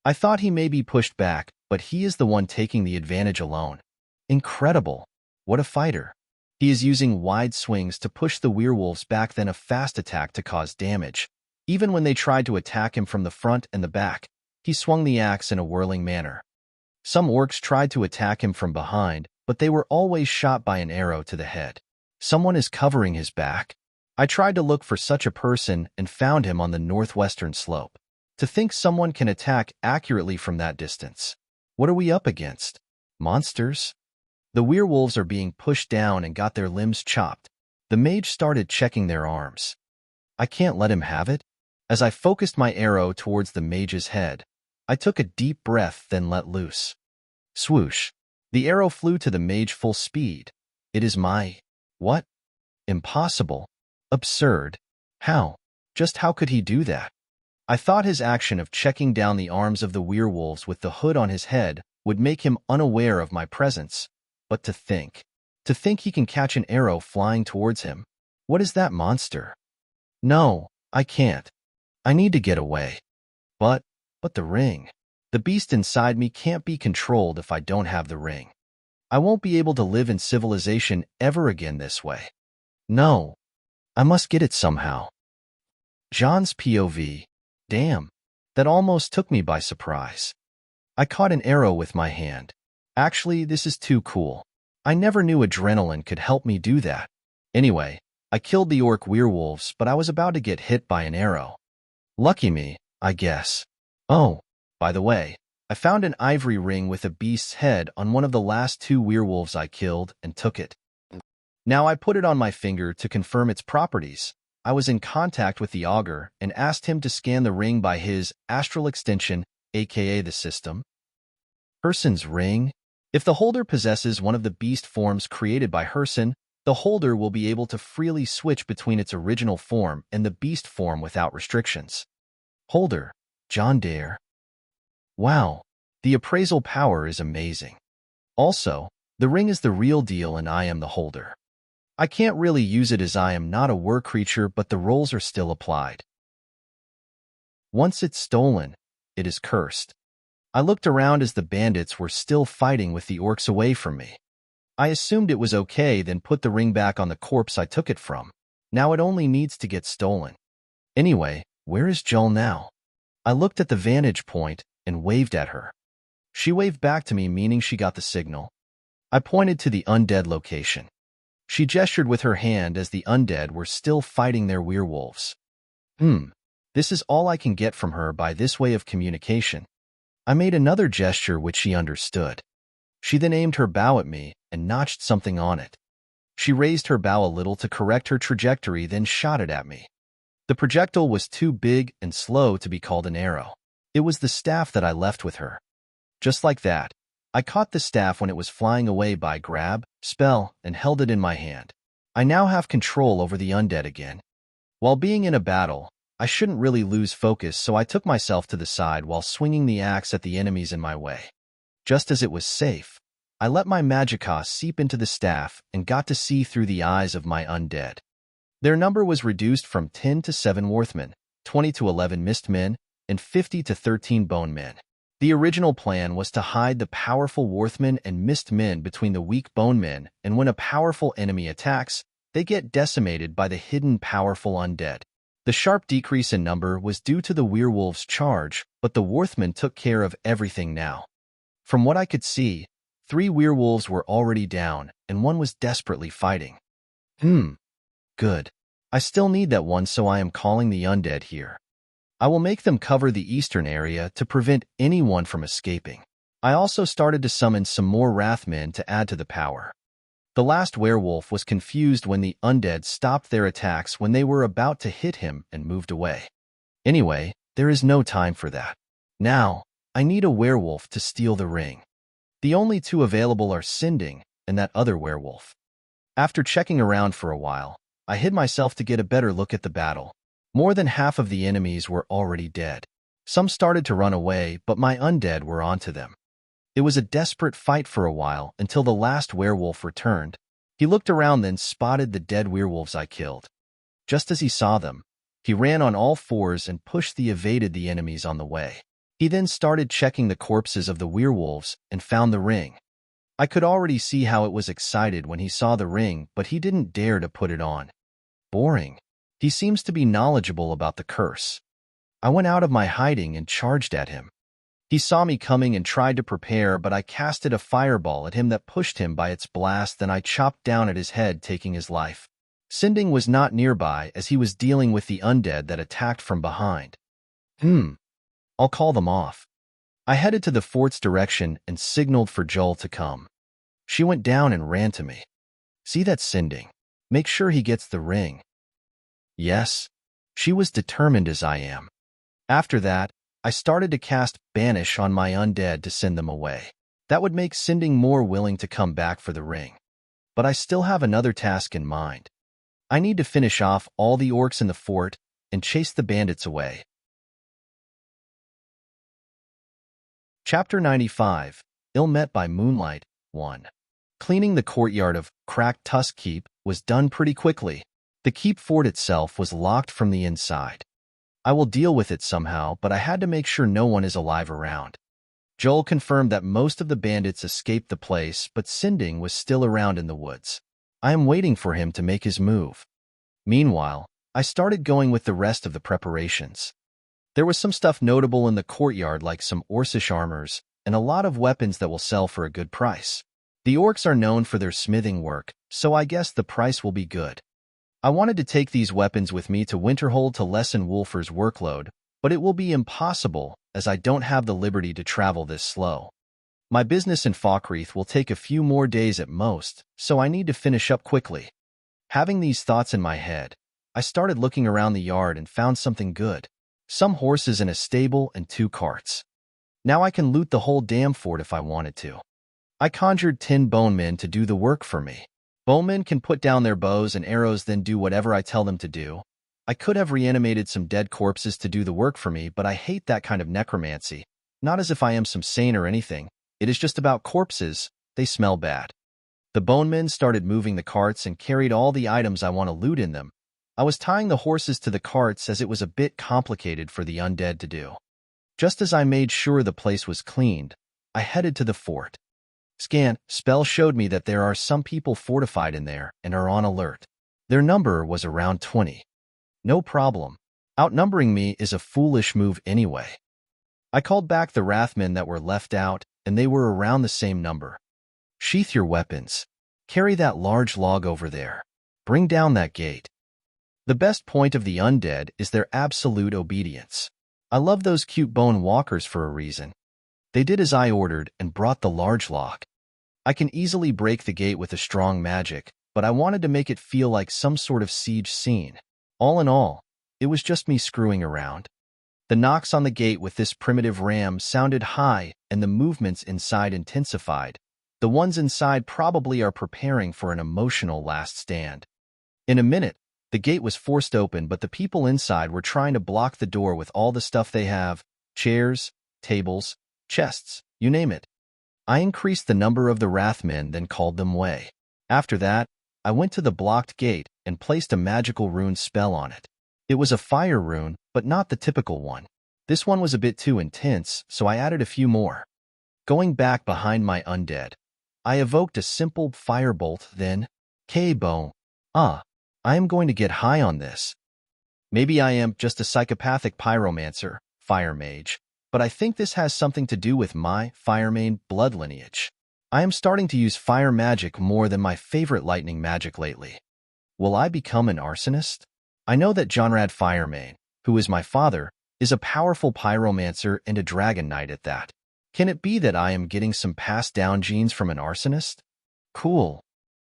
I thought he may be pushed back, but he is the one taking the advantage alone. Incredible. What a fighter. He is using wide swings to push the werewolves back, then a fast attack to cause damage. Even when they tried to attack him from the front and the back, he swung the axe in a whirling manner. Some orcs tried to attack him from behind, but they were always shot by an arrow to the head. Someone is covering his back. I tried to look for such a person and found him on the northwestern slope. To think someone can attack accurately from that distance. What are we up against? Monsters? The werewolves are being pushed down and got their limbs chopped. The mage started checking their arms. I can't let him have it. As I focused my arrow towards the mage's head, I took a deep breath, then let loose. Swoosh. The arrow flew to the mage full speed. It is my... What? Impossible. Absurd. How? Just how could he do that? I thought his action of checking down the arms of the werewolves with the hood on his head would make him unaware of my presence. But to think he can catch an arrow flying towards him. What is that monster? No, I can't. I need to get away. But the ring. The beast inside me can't be controlled if I don't have the ring. I won't be able to live in civilization ever again this way. No. I must get it somehow. Jean's POV. Damn. That almost took me by surprise. I caught an arrow with my hand. Actually, this is too cool. I never knew adrenaline could help me do that. Anyway, I killed the orc werewolves, but I was about to get hit by an arrow. Lucky me, I guess. Oh, by the way, I found an ivory ring with a beast's head on one of the last two werewolves I killed and took it. Now I put it on my finger to confirm its properties. I was in contact with the augur and asked him to scan the ring by his astral extension, aka the system. Hersen's ring? If the holder possesses one of the beast forms created by Hersen, the holder will be able to freely switch between its original form and the beast form without restrictions. Holder, John Dare. Wow, the appraisal power is amazing. Also, the ring is the real deal and I am the holder. I can't really use it as I am not a were creature, but the roles are still applied. Once it's stolen, it is cursed. I looked around as the bandits were still fighting with the orcs away from me. I assumed it was okay, then put the ring back on the corpse I took it from. Now it only needs to get stolen. Anyway, where is Jull now? I looked at the vantage point and waved at her. She waved back to me, meaning she got the signal. I pointed to the undead location. She gestured with her hand as the undead were still fighting their werewolves. This is all I can get from her by this way of communication. I made another gesture which she understood. She then aimed her bow at me and notched something on it. She raised her bow a little to correct her trajectory, then shot it at me. The projectile was too big and slow to be called an arrow. It was the staff that I left with her. Just like that, I caught the staff when it was flying away by grab, spell, and held it in my hand. I now have control over the undead again. While being in a battle, I shouldn't really lose focus, so I took myself to the side while swinging the axe at the enemies in my way. Just as it was safe, I let my magicka seep into the staff and got to see through the eyes of my undead. Their number was reduced from 10 to 7 Worthmen. 20 to 11 mist men, and 50 to 13 bone men. The original plan was to hide the powerful Warthmen and mist men between the weak bone men, and when a powerful enemy attacks, they get decimated by the hidden powerful undead. The sharp decrease in number was due to the werewolves' charge, but the Warthmen took care of everything now. From what I could see, 3 werewolves were already down, and 1 was desperately fighting. Good. I still need that one, so I am calling the undead here. I will make them cover the eastern area to prevent anyone from escaping. I also started to summon some more Wrathmen to add to the power. The last werewolf was confused when the undead stopped their attacks when they were about to hit him and moved away. Anyway, there is no time for that. Now, I need a werewolf to steal the ring. The only 2 available are Sinding and that other werewolf. After checking around for a while, I hid myself to get a better look at the battle. More than half of the enemies were already dead. Some started to run away, but my undead were onto them. It was a desperate fight for a while until the last werewolf returned. He looked around, then spotted the dead werewolves I killed. Just as he saw them, he ran on all 4s and pushed the evaded the enemies on the way. He then started checking the corpses of the werewolves and found the ring. I could already see how it was excited when he saw the ring, but he didn't dare to put it on. Boring. He seems to be knowledgeable about the curse. I went out of my hiding and charged at him. He saw me coming and tried to prepare, but I casted a fireball at him that pushed him by its blast, then I chopped down at his head, taking his life. Sinding was not nearby as he was dealing with the undead that attacked from behind. I'll call them off. I headed to the fort's direction and signaled for Jull to come. She went down and ran to me. See that Sinding? Make sure he gets the ring. Yes. She was determined as I am. After that, I started to cast Banish on my undead to send them away. That would make Sinding more willing to come back for the ring. But I still have another task in mind. I need to finish off all the orcs in the fort and chase the bandits away. Chapter 95, Met By Moonlight, 1. Cleaning the courtyard of cracked Tusk Keep was done pretty quickly. The keep fort itself was locked from the inside. I will deal with it somehow, but I had to make sure no one is alive around. Jull confirmed that most of the bandits escaped the place, but Sinding was still around in the woods. I am waiting for him to make his move. Meanwhile, I started going with the rest of the preparations. There was some stuff notable in the courtyard, like some Orcish armors and a lot of weapons that will sell for a good price. The orcs are known for their smithing work, so I guess the price will be good. I wanted to take these weapons with me to Winterhold to lessen Wulfr's workload, but it will be impossible as I don't have the liberty to travel this slow. My business in Falkreath will take a few more days at most, so I need to finish up quickly. Having these thoughts in my head, I started looking around the yard and found something good. Some horses in a stable and 2 carts. Now I can loot the whole damn fort if I wanted to. I conjured 10 bone men to do the work for me. Bowmen can put down their bows and arrows, then do whatever I tell them to do. I could have reanimated some dead corpses to do the work for me, but I hate that kind of necromancy. Not as if I am some saint or anything. It is just about corpses. They smell bad. The bonemen started moving the carts and carried all the items I want to loot in them. I was tying the horses to the carts as it was a bit complicated for the undead to do. Just as I made sure the place was cleaned, I headed to the fort. Spell showed me that there are some people fortified in there and are on alert. Their number was around 20. No problem. Outnumbering me is a foolish move anyway. I called back the Wrathmen that were left out, and they were around the same number. Sheath your weapons. Carry that large log over there. Bring down that gate. The best point of the undead is their absolute obedience. I love those cute bone walkers for a reason. They did as I ordered and brought the large lock. I can easily break the gate with a strong magic, but I wanted to make it feel like some sort of siege scene. All in all, it was just me screwing around. The knocks on the gate with this primitive ram sounded high, and the movements inside intensified. The ones inside probably are preparing for an emotional last stand. In a minute, the gate was forced open, but the people inside were trying to block the door with all the stuff they have: chairs, tables, chests, you name it. I increased the number of the Wrathmen, then called them away. After that, I went to the blocked gate and placed a magical rune spell on it. It was a fire rune, but not the typical one. This one was a bit too intense, so I added a few more. Going back behind my undead, I evoked a simple firebolt, then, K-bone. I am going to get high on this. Maybe I am just a psychopathic pyromancer, fire mage, but I think this has something to do with my firemain blood lineage. I am starting to use fire magic more than my favorite lightning magic lately. Will I become an arsonist? I know that Jonrad Firemain, who is my father, is a powerful pyromancer and a dragon knight at that. Can it be that I am getting some passed-down genes from an arsonist? Cool.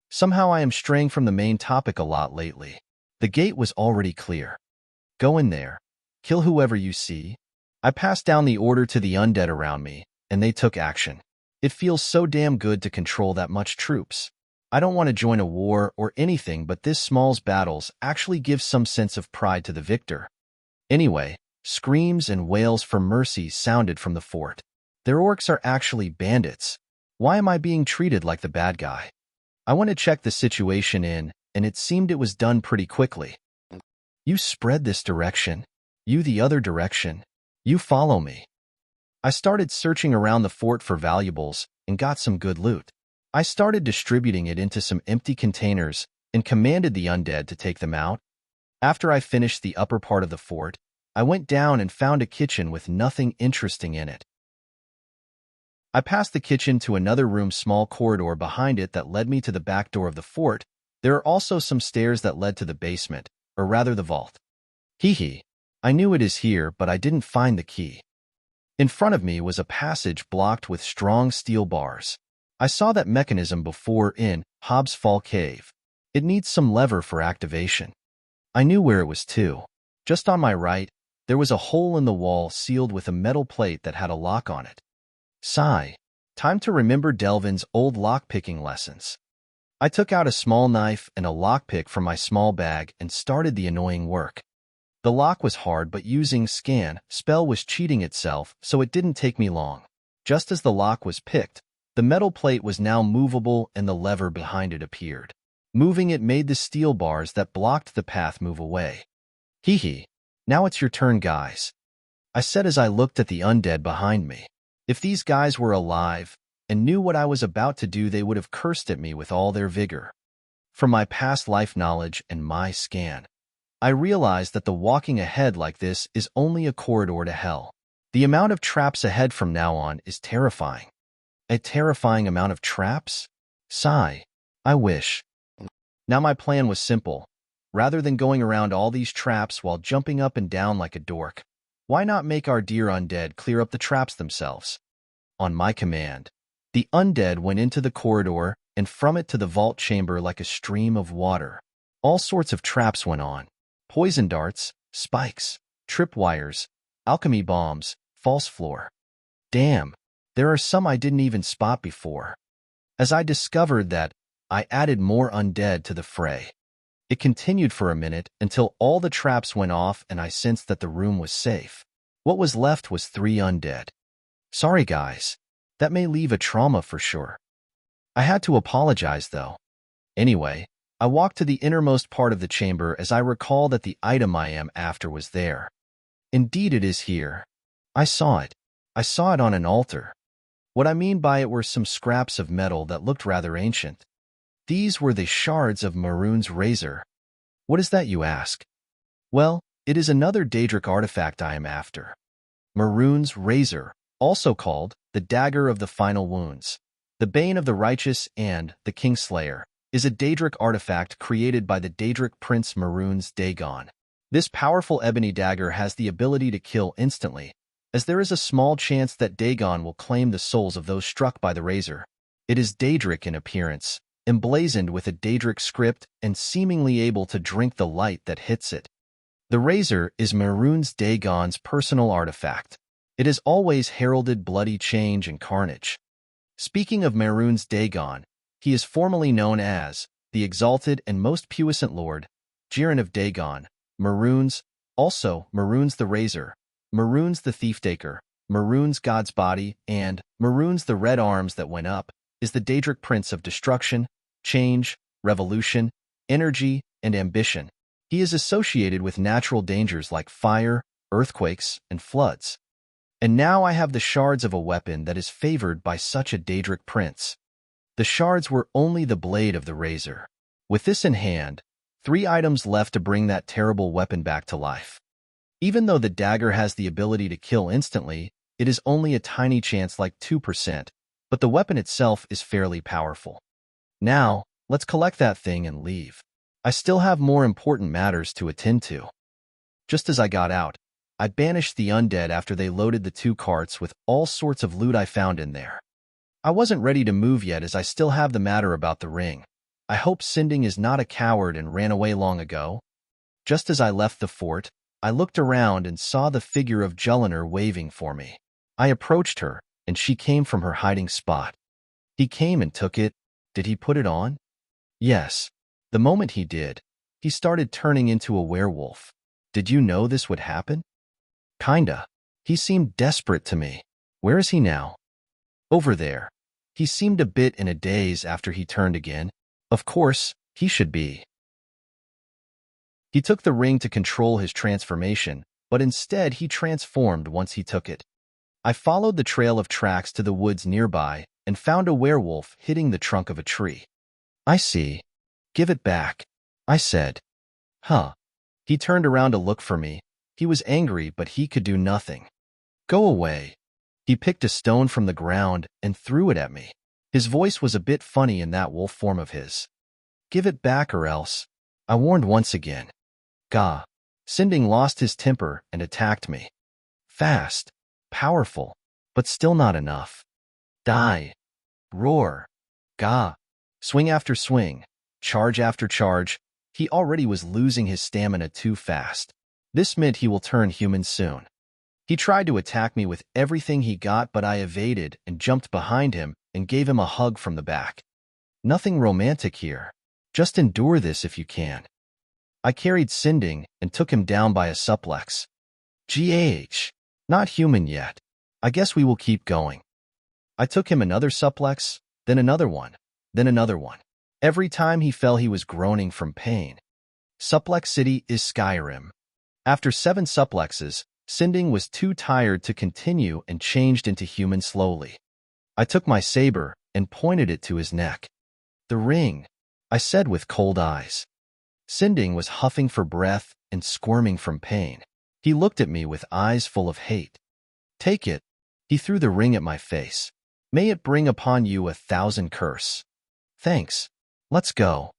Somehow I am straying from the main topic a lot lately. The gate was already clear. Go in there. Kill whoever you see. I passed down the order to the undead around me, and they took action. It feels so damn good to control that much troops. I don't want to join a war or anything, but this small's battles actually gives some sense of pride to the victor. Anyway, screams and wails for mercy sounded from the fort. Their orcs are actually bandits. Why am I being treated like the bad guy? I went to check the situation in, and it seemed it was done pretty quickly. You spread this direction. You the other direction. You follow me. I started searching around the fort for valuables and got some good loot. I started distributing it into some empty containers and commanded the undead to take them out. After I finished the upper part of the fort, I went down and found a kitchen with nothing interesting in it. I passed the kitchen to another room, small corridor behind it that led me to the back door of the fort. There are also some stairs that led to the basement, or rather the vault. Hee. I knew it is here, but I didn't find the key. In front of me was a passage blocked with strong steel bars. I saw that mechanism before in Hobbs Fall Cave. It needs some lever for activation. I knew where it was too. Just on my right, there was a hole in the wall sealed with a metal plate that had a lock on it. Sigh. Time to remember Delvin's old lockpicking lessons. I took out a small knife and a lockpick from my small bag and started the annoying work. The lock was hard, but using scan spell was cheating itself, so it didn't take me long. Just as the lock was picked, the metal plate was now movable and the lever behind it appeared. Moving it made the steel bars that blocked the path move away. Hee. Now it's your turn, guys. I said as I looked at the undead behind me. If these guys were alive and knew what I was about to do, they would have cursed at me with all their vigor. From my past life knowledge and my scan, I realized that the walking ahead like this is only a corridor to hell. The amount of traps ahead from now on is terrifying. A terrifying amount of traps? Sigh. I wish. Now my plan was simple. Rather than going around all these traps while jumping up and down like a dork, why not make our dear undead clear up the traps themselves? On my command, the undead went into the corridor and from it to the vault chamber like a stream of water. All sorts of traps went on. Poison darts, spikes, tripwires, alchemy bombs, false floor. Damn, there are some I didn't even spot before. As I discovered that, I added more undead to the fray. It continued for a minute until all the traps went off and I sensed that the room was safe. What was left was 3 undead. Sorry guys, that may leave a trauma for sure. I had to apologize though. Anyway, I walked to the innermost part of the chamber as I recall that the item I am after was there. Indeed it is here. I saw it. I saw it on an altar. What I mean by it were some scraps of metal that looked rather ancient. These were the shards of Maroon's razor. What is that, you ask? Well, it is another Daedric artifact I am after. Maroon's razor, also called the Dagger of the Final Wounds, the Bane of the Righteous, and the Kingslayer, is a Daedric artifact created by the Daedric prince Maroon's Dagon. This powerful ebony dagger has the ability to kill instantly, as there is a small chance that Dagon will claim the souls of those struck by the razor. It is Daedric in appearance, emblazoned with a Daedric script and seemingly able to drink the light that hits it. The razor is Maroon's Dagon's personal artifact. It has always heralded bloody change and carnage. Speaking of Maroon's Dagon, he is formally known as the Exalted and Most Puissant Lord, Jiren of Dagon, Maroon's, also Maroon's the Razor, Maroon's the Thieftaker, Maroon's God's Body, and Maroon's the Red Arms that went up, is the Daedric Prince of Destruction, Change, Revolution, Energy, and Ambition. He is associated with natural dangers like fire, earthquakes, and floods. And now I have the shards of a weapon that is favored by such a Daedric prince. The shards were only the blade of the razor. With this in hand, 3 items left to bring that terrible weapon back to life. Even though the dagger has the ability to kill instantly, it is only a tiny chance, like 2%, but the weapon itself is fairly powerful. Now, let's collect that thing and leave. I still have more important matters to attend to. Just as I got out, I banished the undead after they loaded the 2 carts with all sorts of loot I found in there. I wasn't ready to move yet as I still have the matter about the ring. I hope Sinding is not a coward and ran away long ago. Just as I left the fort, I looked around and saw the figure of Julliner waving for me. I approached her, and she came from her hiding spot. He came and took it. Did he put it on? Yes. The moment he did, he started turning into a werewolf. Did you know this would happen? Kinda. He seemed desperate to me. Where is he now? Over there. He seemed a bit in a daze after he turned again. Of course, he should be. He took the ring to control his transformation, but instead he transformed once he took it. I followed the trail of tracks to the woods nearby and found a werewolf hitting the trunk of a tree. I see. Give it back, I said. Huh. He turned around to look for me. He was angry, but he could do nothing. Go away. He picked a stone from the ground and threw it at me. His voice was a bit funny in that wolf form of his. Give it back or else. I warned once again. Gah. Sinding lost his temper and attacked me. Fast, powerful, but still not enough. Die. Roar. Gah. Swing after swing, charge after charge. He already was losing his stamina too fast. This meant he will turn human soon. He tried to attack me with everything he got, but I evaded and jumped behind him and gave him a hug from the back. Nothing romantic here. Just endure this if you can. I carried Sinding and took him down by a suplex. GH. Not human yet. I guess we will keep going. I took him another suplex, then another one, then another one. Every time he fell, he was groaning from pain. Suplex City is Skyrim. After 7 suplexes, Sinding was too tired to continue and changed into human slowly. I took my saber and pointed it to his neck. The ring, I said with cold eyes. Sinding was huffing for breath and squirming from pain. He looked at me with eyes full of hate. Take it. He threw the ring at my face. May it bring upon you 1,000 curse. Thanks. Let's go.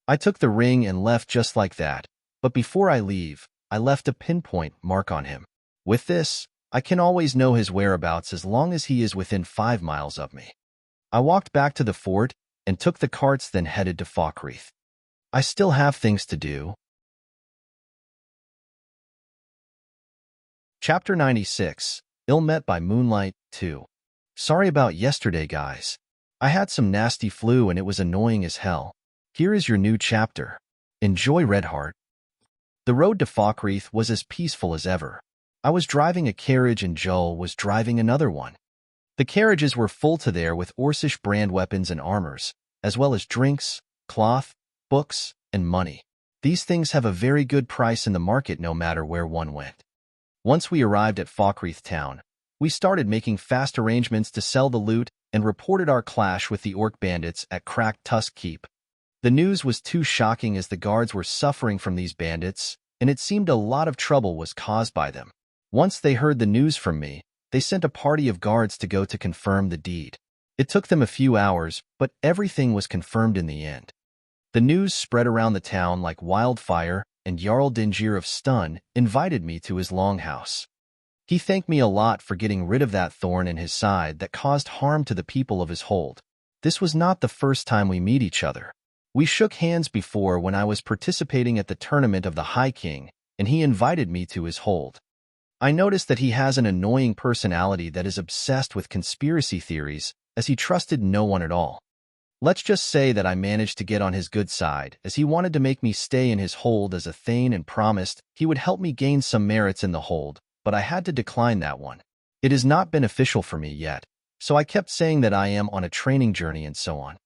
I took the ring and left just like that, but before I leave, I left a pinpoint mark on him. With this, I can always know his whereabouts as long as he is within 5 miles of me. I walked back to the fort and took the carts, then headed to Falkreath. I still have things to do. Chapter 96, Met By Moonlight 2. Sorry about yesterday, guys. I had some nasty flu and it was annoying as hell. Here is your new chapter. Enjoy, Redheart. The road to Falkreath was as peaceful as ever. I was driving a carriage and Jull was driving another one. The carriages were full to there with Orcish brand weapons and armors, as well as drinks, cloth, books, and money. These things have a very good price in the market no matter where one went. Once we arrived at Falkreath town, we started making fast arrangements to sell the loot and reported our clash with the orc bandits at cracked Tusk Keep. The news was too shocking as the guards were suffering from these bandits, and it seemed a lot of trouble was caused by them. Once they heard the news from me, they sent a party of guards to go to confirm the deed. It took them a few hours, but everything was confirmed in the end. The news spread around the town like wildfire, and Jarl Dingir of Stun invited me to his longhouse. He thanked me a lot for getting rid of that thorn in his side that caused harm to the people of his hold. This was not the first time we meet each other. We shook hands before when I was participating at the tournament of the High King, and he invited me to his hold. I noticed that he has an annoying personality that is obsessed with conspiracy theories, as he trusted no one at all. Let's just say that I managed to get on his good side, as he wanted to make me stay in his hold as a thane and promised he would help me gain some merits in the hold, but I had to decline that one. It is not beneficial for me yet, so I kept saying that I am on a training journey and so on.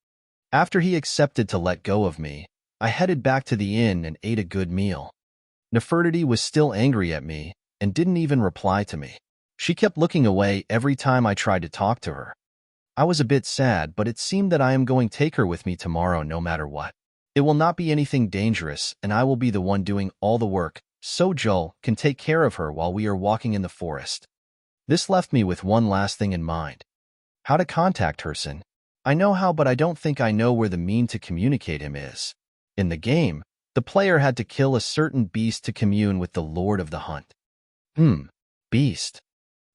After he accepted to let go of me, I headed back to the inn and ate a good meal. Nefertiti was still angry at me, and didn't even reply to me. She kept looking away every time I tried to talk to her. I was a bit sad, but it seemed that I am going to take her with me tomorrow no matter what. It will not be anything dangerous, and I will be the one doing all the work, so Jull can take care of her while we are walking in the forest. This left me with one last thing in mind. How to contact Herson. I know how, but I don't think I know where the mean to communicate him is. In the game, the player had to kill a certain beast to commune with the Lord of the Hunt. Beast.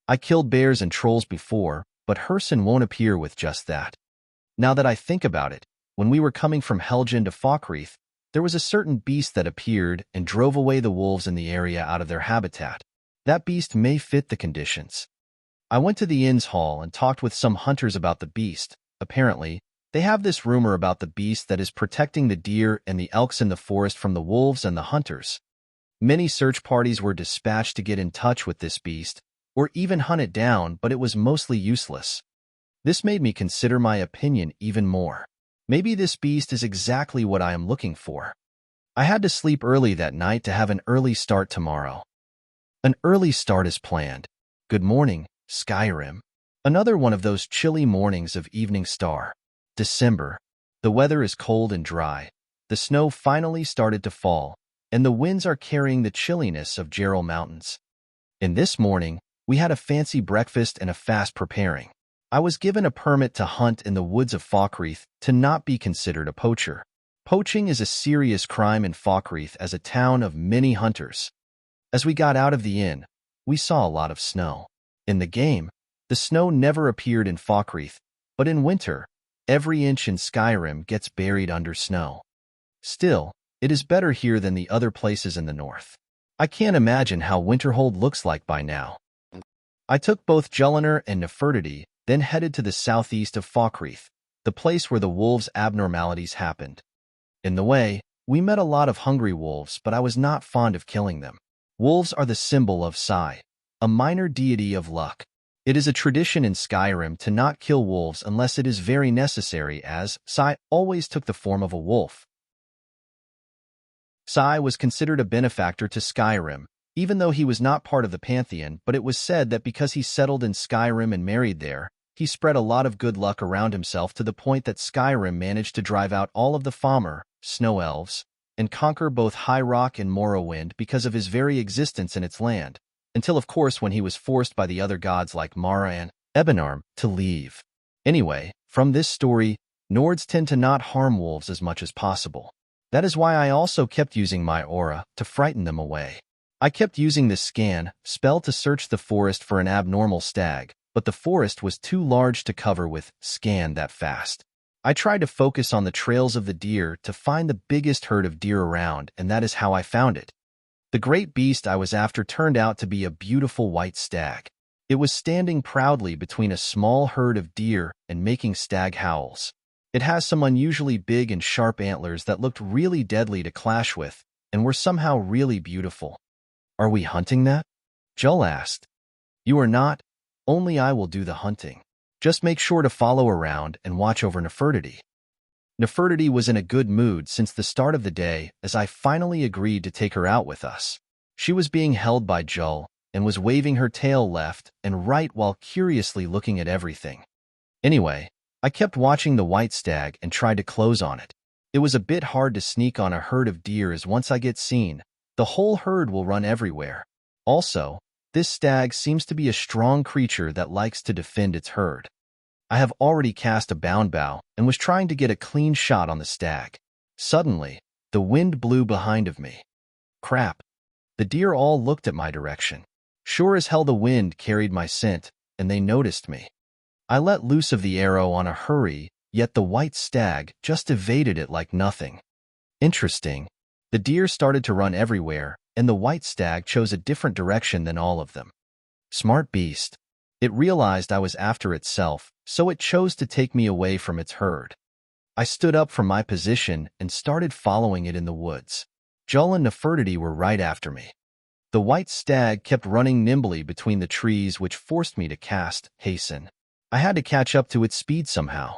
I killed bears and trolls before, but Herson won't appear with just that. Now that I think about it, when we were coming from Helgen to Falkreath, there was a certain beast that appeared and drove away the wolves in the area out of their habitat. That beast may fit the conditions. I went to the inn's hall and talked with some hunters about the beast. Apparently, they have this rumor about the beast that is protecting the deer and the elks in the forest from the wolves and the hunters. Many search parties were dispatched to get in touch with this beast, or even hunt it down, but it was mostly useless. This made me consider my opinion even more. Maybe this beast is exactly what I am looking for. I had to sleep early that night to have an early start tomorrow. An early start is planned. Good morning, Skyrim. Another one of those chilly mornings of Evening Star. December. The weather is cold and dry. The snow finally started to fall, and the winds are carrying the chilliness of Jull Mountains. In this morning, we had a fancy breakfast and a fast preparing. I was given a permit to hunt in the woods of Falkreath to not be considered a poacher. Poaching is a serious crime in Falkreath as a town of many hunters. As we got out of the inn, we saw a lot of snow. In the game, the snow never appeared in Falkreath, but in winter, every inch in Skyrim gets buried under snow. Still, it is better here than the other places in the north. I can't imagine how Winterhold looks like by now. I took both Julliner and Nefertiti, then headed to the southeast of Falkreath, the place where the wolves' abnormalities happened. In the way, we met a lot of hungry wolves, but I was not fond of killing them. Wolves are the symbol of Sai, a minor deity of luck. It is a tradition in Skyrim to not kill wolves unless it is very necessary, as Sai always took the form of a wolf. Sai was considered a benefactor to Skyrim, even though he was not part of the pantheon, but it was said that because he settled in Skyrim and married there, he spread a lot of good luck around himself to the point that Skyrim managed to drive out all of the Falmer, snow elves, and conquer both High Rock and Morrowind because of his very existence in its land, until of course when he was forced by the other gods like Mara and Ebenarm to leave. Anyway, from this story, Nords tend to not harm wolves as much as possible. That is why I also kept using my aura to frighten them away. I kept using this scan spell to search the forest for an abnormal stag, but the forest was too large to cover with scan that fast. I tried to focus on the trails of the deer to find the biggest herd of deer around, and that is how I found it. The great beast I was after turned out to be a beautiful white stag. It was standing proudly between a small herd of deer and making stag howls. It has some unusually big and sharp antlers that looked really deadly to clash with, and were somehow really beautiful. Are we hunting that? Jull asked. You are not. Only I will do the hunting. Just make sure to follow around and watch over Nefertiti. Nefertiti was in a good mood since the start of the day as I finally agreed to take her out with us. She was being held by Jull and was waving her tail left and right while curiously looking at everything. Anyway, I kept watching the white stag and tried to close on it. It was a bit hard to sneak on a herd of deer as once I get seen, the whole herd will run everywhere. Also, this stag seems to be a strong creature that likes to defend its herd. I have already cast a bound bow and was trying to get a clean shot on the stag. Suddenly, the wind blew behind of me. Crap. The deer all looked at my direction. Sure as hell the wind carried my scent, and they noticed me. I let loose of the arrow on a hurry, yet the white stag just evaded it like nothing. Interesting. The deer started to run everywhere, and the white stag chose a different direction than all of them. Smart beast. It realized I was after itself, so it chose to take me away from its herd. I stood up from my position and started following it in the woods. Jull and Nefertiti were right after me. The white stag kept running nimbly between the trees, which forced me to cast hasten. I had to catch up to its speed somehow.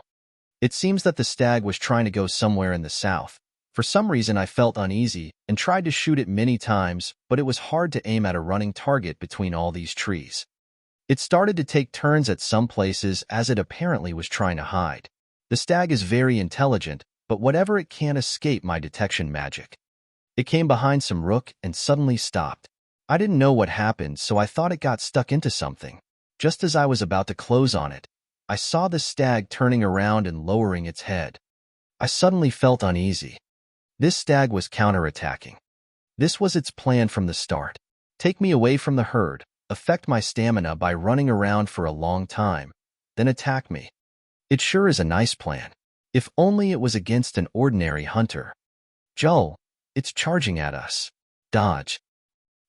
It seems that the stag was trying to go somewhere in the south, For some reason, I felt uneasy and tried to shoot it many times, but it was hard to aim at a running target between all these trees. It started to take turns at some places as it apparently was trying to hide. The stag is very intelligent, but whatever it can't escape my detection magic. It came behind some rook and suddenly stopped. I didn't know what happened, so I thought it got stuck into something. Just as I was about to close on it, I saw the stag turning around and lowering its head. I suddenly felt uneasy. This stag was counterattacking. This was its plan from the start. Take me away from the herd, affect my stamina by running around for a long time, then attack me. It sure is a nice plan. If only it was against an ordinary hunter. Jull, it's charging at us. Dodge.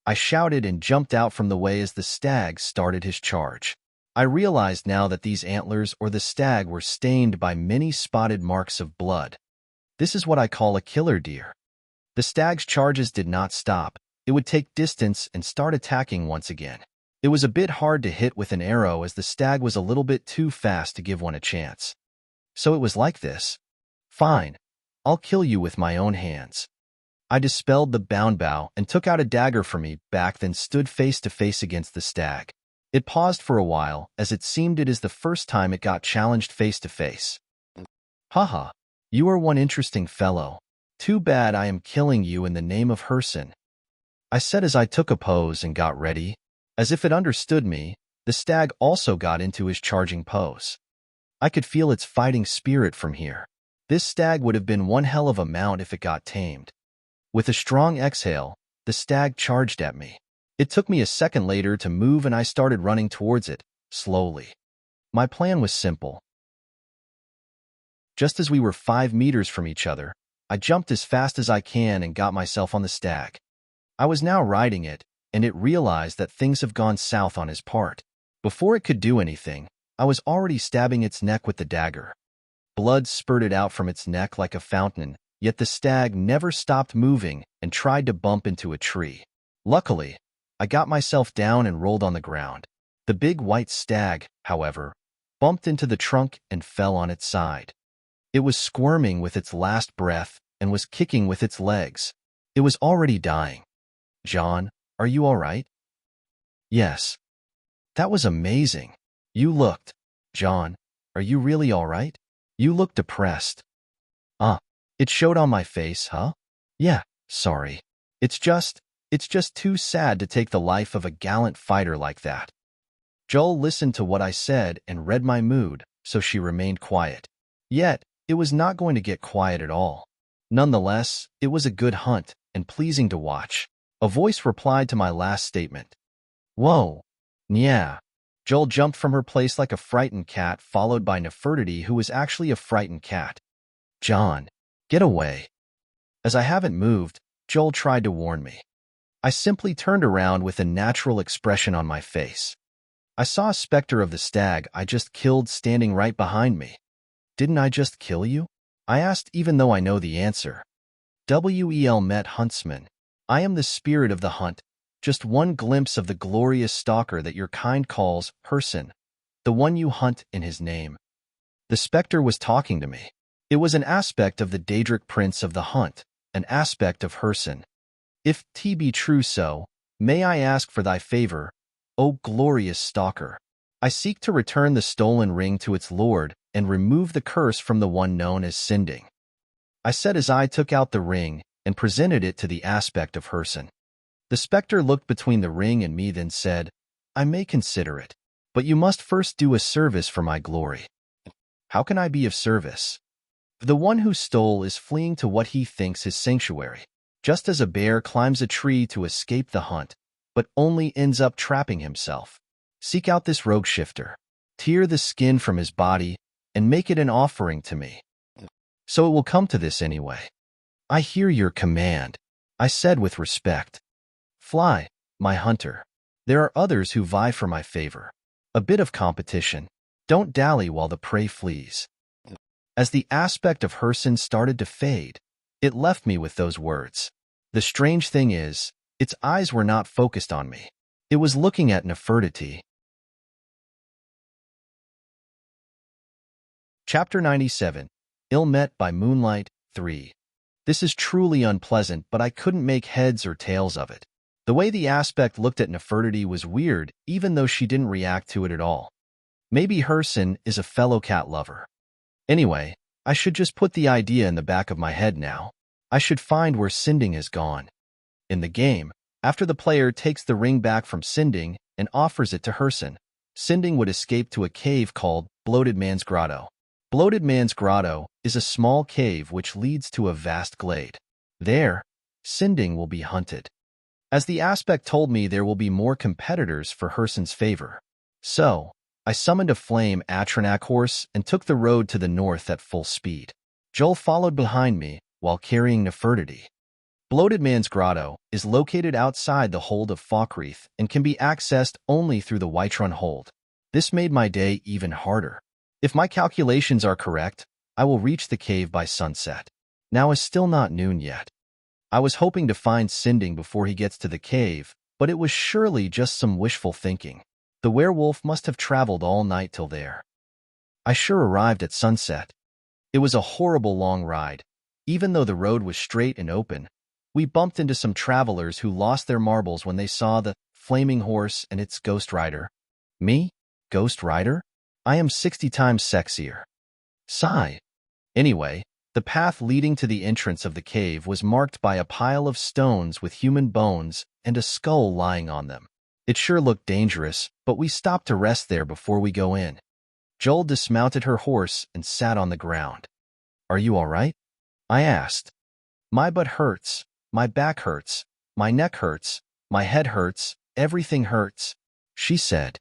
I shouted and jumped out from the way as the stag started his charge. I realized now that these antlers or the stag were stained by many spotted marks of blood. This is what I call a killer deer. The stag's charges did not stop. It would take distance and start attacking once again. It was a bit hard to hit with an arrow as the stag was a little bit too fast to give one a chance. So it was like this. Fine. I'll kill you with my own hands. I dispelled the bound bow and took out a dagger from me back, then stood face to face against the stag. It paused for a while, as it seemed it is the first time it got challenged face to face. Haha, you are one interesting fellow. Too bad I am killing you in the name of Herson. I said as I took a pose and got ready. As if it understood me, the stag also got into his charging pose. I could feel its fighting spirit from here. This stag would have been one hell of a mount if it got tamed. With a strong exhale, the stag charged at me. It took me a second later to move and I started running towards it, slowly. My plan was simple. Just as we were 5 meters from each other, I jumped as fast as I can and got myself on the stag. I was now riding it, and it realized that things have gone south on his part. Before it could do anything, I was already stabbing its neck with the dagger. Blood spurted out from its neck like a fountain, yet the stag never stopped moving and tried to bump into a tree. Luckily, I got myself down and rolled on the ground. The big white stag, however, bumped into the trunk and fell on its side. It was squirming with its last breath and was kicking with its legs. It was already dying. John, are you all right? Yes. That was amazing. You looked. John, are you really all right? You look depressed. It showed on my face, huh? Yeah, sorry. It's just too sad to take the life of a gallant fighter like that. Jull listened to what I said and read my mood, so she remained quiet. Yet, it was not going to get quiet at all. Nonetheless, it was a good hunt and pleasing to watch. A voice replied to my last statement. Whoa. Yeah. Jull jumped from her place like a frightened cat, followed by Nefertiti, who was actually a frightened cat. John, get away. As I haven't moved, Jull tried to warn me. I simply turned around with a natural expression on my face. I saw a specter of the stag I just killed standing right behind me. Didn't I just kill you? I asked, even though I know the answer. Wel Met Huntsman. I am the spirit of the hunt, just one glimpse of the glorious stalker that your kind calls Herson, the one you hunt in his name. The specter was talking to me. It was an aspect of the Daedric prince of the hunt, an aspect of Herson. If 't be true so, may I ask for thy favor, O glorious stalker. I seek to return the stolen ring to its lord and remove the curse from the one known as Sinding. I said as I took out the ring and presented it to the aspect of Herson. The specter looked between the ring and me, then said, I may consider it, but you must first do a service for my glory. How can I be of service? The one who stole is fleeing to what he thinks his sanctuary, just as a bear climbs a tree to escape the hunt, but only ends up trapping himself. Seek out this rogue shifter, tear the skin from his body, and make it an offering to me. So it will come to this anyway. I hear your command, I said with respect. Fly, my hunter. There are others who vie for my favor. A bit of competition. Don't dally while the prey flees. As the aspect of Herson started to fade, it left me with those words. The strange thing is, its eyes were not focused on me. It was looking at Nefertiti. Chapter 97. Met by Moonlight 3. This is truly unpleasant, but I couldn't make heads or tails of it. The way the aspect looked at Nefertiti was weird, even though she didn't react to it at all. Maybe Herson is a fellow cat lover. Anyway, I should just put the idea in the back of my head now. I should find where Sinding has gone. In the game, after the player takes the ring back from Sinding and offers it to Herson, Sinding would escape to a cave called Bloated Man's Grotto. Bloated Man's Grotto is a small cave which leads to a vast glade. There, Sinding will be hunted. As the aspect told me, there will be more competitors for Herson's favor. So, I summoned a flame Paarthurnax horse and took the road to the north at full speed. Jull followed behind me while carrying Nefertiti. Bloated Man's Grotto is located outside the hold of Falkreath and can be accessed only through the Whiterun hold. This made my day even harder. If my calculations are correct, I will reach the cave by sunset. Now is still not noon yet. I was hoping to find Sinding before he gets to the cave, but it was surely just some wishful thinking. The werewolf must have traveled all night till there. I sure arrived at sunset. It was a horrible long ride. Even though the road was straight and open, we bumped into some travelers who lost their marbles when they saw the flaming horse and its ghost rider. Me? Ghost rider? I am 60 times sexier. Sigh. Anyway, the path leading to the entrance of the cave was marked by a pile of stones with human bones and a skull lying on them. It sure looked dangerous, but we stopped to rest there before we go in. Jull dismounted her horse and sat on the ground. Are you all right? I asked. My butt hurts, my back hurts, my neck hurts, my head hurts, everything hurts, she said.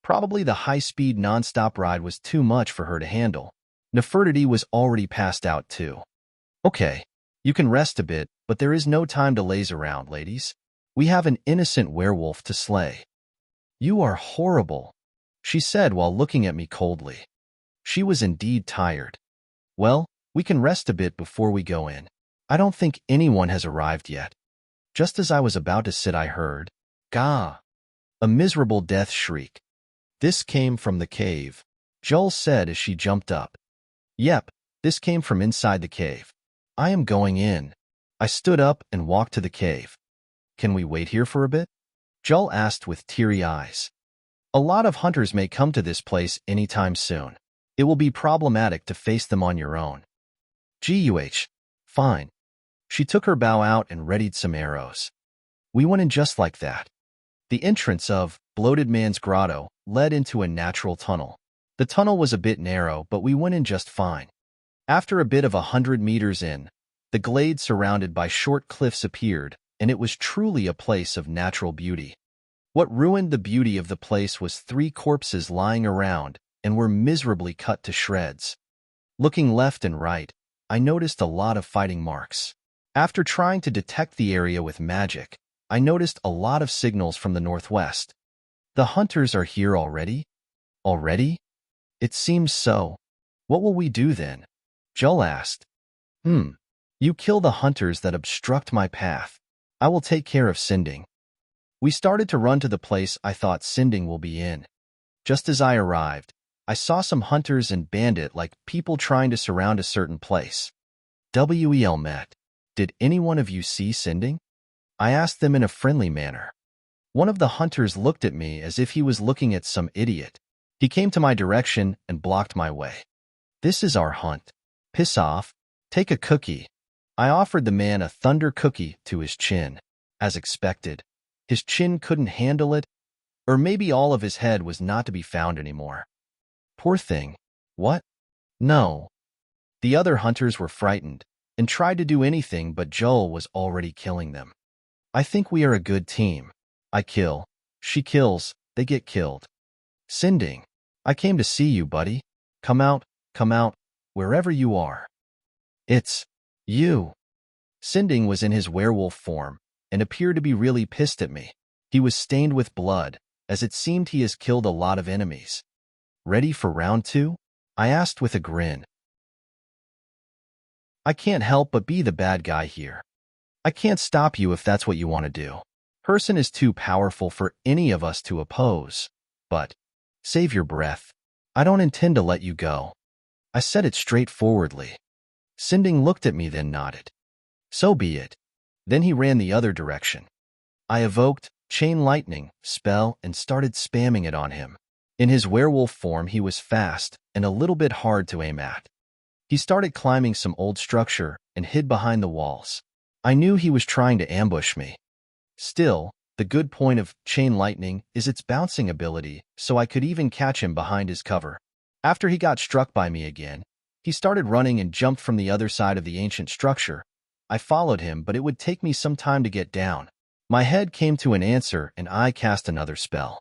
Probably the high-speed non-stop ride was too much for her to handle. Nefertiti was already passed out too. Okay, you can rest a bit, but there is no time to laze around, ladies. We have an innocent werewolf to slay. You are horrible, she said while looking at me coldly. She was indeed tired. Well, we can rest a bit before we go in. I don't think anyone has arrived yet. Just as I was about to sit, I heard, "Gah!" A miserable death shriek. This came from the cave, Jull said as she jumped up. Yep, this came from inside the cave. I am going in. I stood up and walked to the cave. Can we wait here for a bit? Jull asked with teary eyes. A lot of hunters may come to this place anytime soon. It will be problematic to face them on your own. Guh, fine. She took her bow out and readied some arrows. We went in just like that. The entrance of Bloated Man's Grotto led into a natural tunnel. The tunnel was a bit narrow, but we went in just fine. After a bit of 100 meters in, the glade surrounded by short cliffs appeared, and it was truly a place of natural beauty. What ruined the beauty of the place was 3 corpses lying around and were miserably cut to shreds. Looking left and right, I noticed a lot of fighting marks. After trying to detect the area with magic, I noticed a lot of signals from the northwest. The hunters are here already? Already? It seems so. What will we do then? Jull asked. You kill the hunters that obstruct my path. I will take care of Sinding. We started to run to the place I thought Sinding will be in. Just as I arrived, I saw some hunters and bandit-like people trying to surround a certain place. Wel met. Did any one of you see Sinding? I asked them in a friendly manner. One of the hunters looked at me as if he was looking at some idiot. He came to my direction and blocked my way. This is our hunt. Piss off. Take a cookie. I offered the man a thunder cookie to his chin. As expected, his chin couldn't handle it, or maybe all of his head was not to be found anymore. Poor thing. What? No. The other hunters were frightened and tried to do anything, but Jull was already killing them. I think we are a good team. I kill. She kills. They get killed. Sinding, I came to see you, buddy. Come out, wherever you are. It's you. Sinding was in his werewolf form and appeared to be really pissed at me. He was stained with blood, as it seemed he has killed a lot of enemies. Ready for round 2? I asked with a grin. I can't help but be the bad guy here. I can't stop you if that's what you want to do. Herson is too powerful for any of us to oppose. But, save your breath. I don't intend to let you go. I said it straightforwardly. Sinding looked at me then nodded. So be it. Then he ran the other direction. I evoked Chain Lightning spell and started spamming it on him. In his werewolf form, he was fast and a little bit hard to aim at. He started climbing some old structure and hid behind the walls. I knew he was trying to ambush me. Still, the good point of Chain Lightning is its bouncing ability, so I could even catch him behind his cover. After he got struck by me again, he started running and jumped from the other side of the ancient structure. I followed him, but it would take me some time to get down. My head came to an answer, and I cast another spell.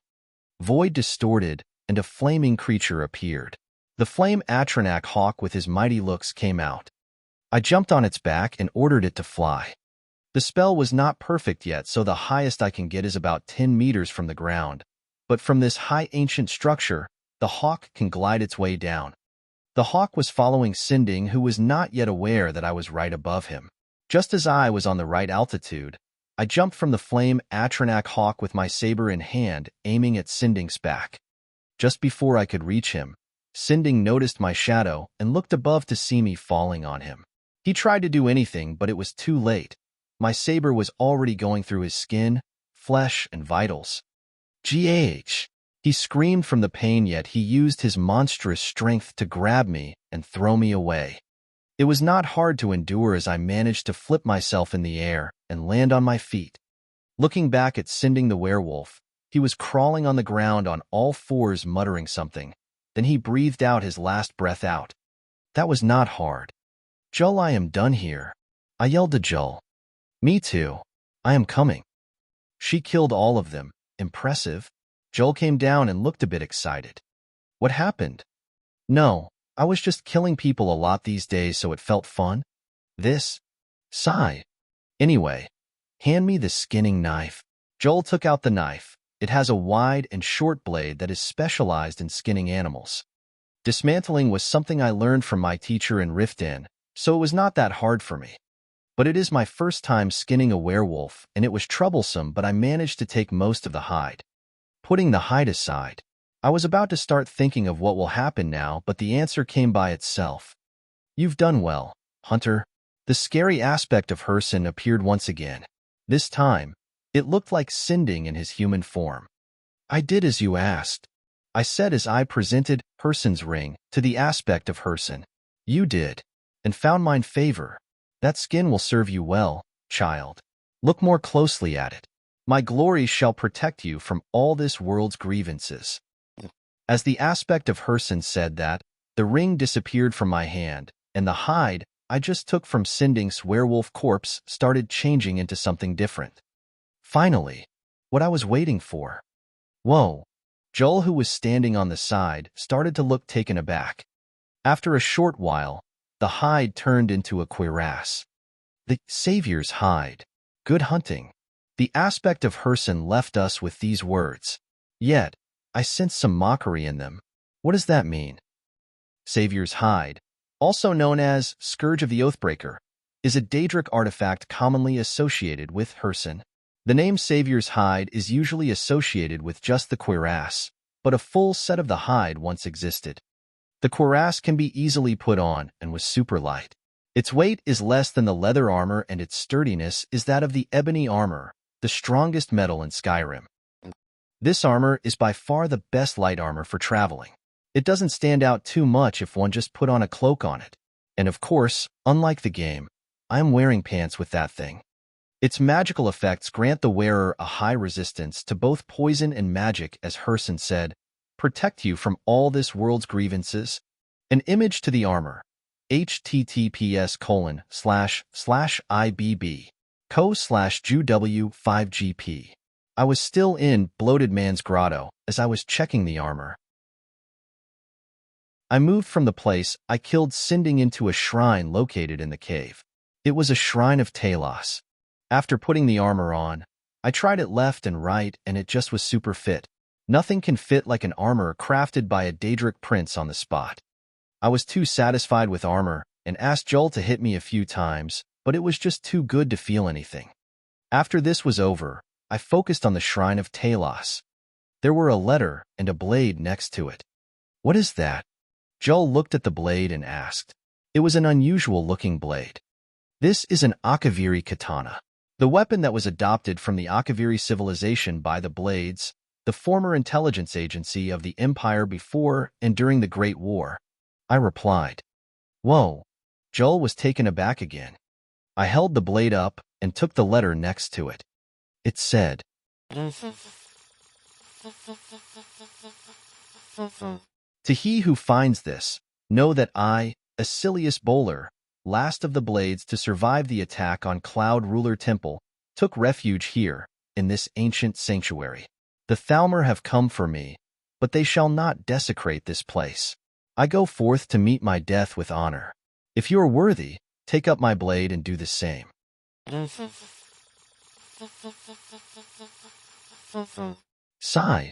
Void distorted, and a flaming creature appeared. The flame Paarthurnax hawk with his mighty looks came out. I jumped on its back and ordered it to fly. The spell was not perfect yet, so the highest I can get is about 10 meters from the ground. But from this high ancient structure, the hawk can glide its way down. The hawk was following Sinding, who was not yet aware that I was right above him. Just as I was on the right altitude, I jumped from the flame Paarthurnax hawk with my saber in hand, aiming at Sinding's back. Just before I could reach him, Sinding noticed my shadow and looked above to see me falling on him. He tried to do anything, but it was too late. My saber was already going through his skin, flesh, and vitals. Gah! He screamed from the pain, yet he used his monstrous strength to grab me and throw me away. It was not hard to endure as I managed to flip myself in the air and land on my feet. Looking back at Sinding the werewolf, he was crawling on the ground on all fours, muttering something. Then he breathed out his last breath out. That was not hard. Jull, I am done here. I yelled to Jull. Me too. I am coming. She killed all of them. Impressive. Jull came down and looked a bit excited. What happened? No, I was just killing people a lot these days, so it felt fun. This? Sigh. Anyway, hand me the skinning knife. Jull took out the knife. It has a wide and short blade that is specialized in skinning animals. Dismantling was something I learned from my teacher in Riften, so it was not that hard for me. But it is my first time skinning a werewolf, and it was troublesome, but I managed to take most of the hide. Putting the hide aside, I was about to start thinking of what will happen now, but the answer came by itself. You've done well, Hunter. The scary aspect of Herson appeared once again. This time, it looked like Sinding in his human form. I did as you asked, I said as I presented Herson's ring to the aspect of Herson. You did, and found mine favor. That skin will serve you well, child. Look more closely at it. My glory shall protect you from all this world's grievances. As the aspect of Herson said that, the ring disappeared from my hand, and the hide I just took from Sinding's werewolf corpse started changing into something different. Finally, what I was waiting for. Whoa. Jull, who was standing on the side, started to look taken aback. After a short while, the hide turned into a cuirass. The Savior's hide. Good hunting. The aspect of Herson left us with these words. Yet, I sensed some mockery in them. What does that mean? Savior's hide, also known as Scourge of the Oathbreaker, is a Daedric artifact commonly associated with Herson. The name Savior's hide is usually associated with just the cuirass, but a full set of the hide once existed. The cuirass can be easily put on and was super light. Its weight is less than the leather armor, and its sturdiness is that of the ebony armor, the strongest metal in Skyrim. This armor is by far the best light armor for traveling. It doesn't stand out too much if one just put on a cloak on it. And of course, unlike the game, I'm wearing pants with that thing. Its magical effects grant the wearer a high resistance to both poison and magic, as Herson said, protect you from all this world's grievances. An image to the armor. https://ibb.co/JUW5GP. I was still in Bloated Man's Grotto as I was checking the armor. I moved from the place I killed Sinding into a shrine located in the cave. It was a shrine of Talos. After putting the armor on, I tried it left and right, and it just was super fit. Nothing can fit like an armor crafted by a Daedric prince on the spot. I was too satisfied with armor and asked Jull to hit me a few times, but it was just too good to feel anything. After this was over, I focused on the shrine of Talos. There were a letter and a blade next to it. What is that? Jull looked at the blade and asked. It was an unusual-looking blade. This is an Akaviri katana, the weapon that was adopted from the Akaviri civilization by the Blades, the former intelligence agency of the Empire before and during the Great War. I replied. Whoa. Jull was taken aback again. I held the blade up and took the letter next to it. It said, To he who finds this, know that I, Acilius Bowler, last of the Blades to survive the attack on Cloud Ruler Temple, took refuge here, in this ancient sanctuary. The Thalmor have come for me, but they shall not desecrate this place. I go forth to meet my death with honor. If you are worthy, take up my blade and do the same. Sigh.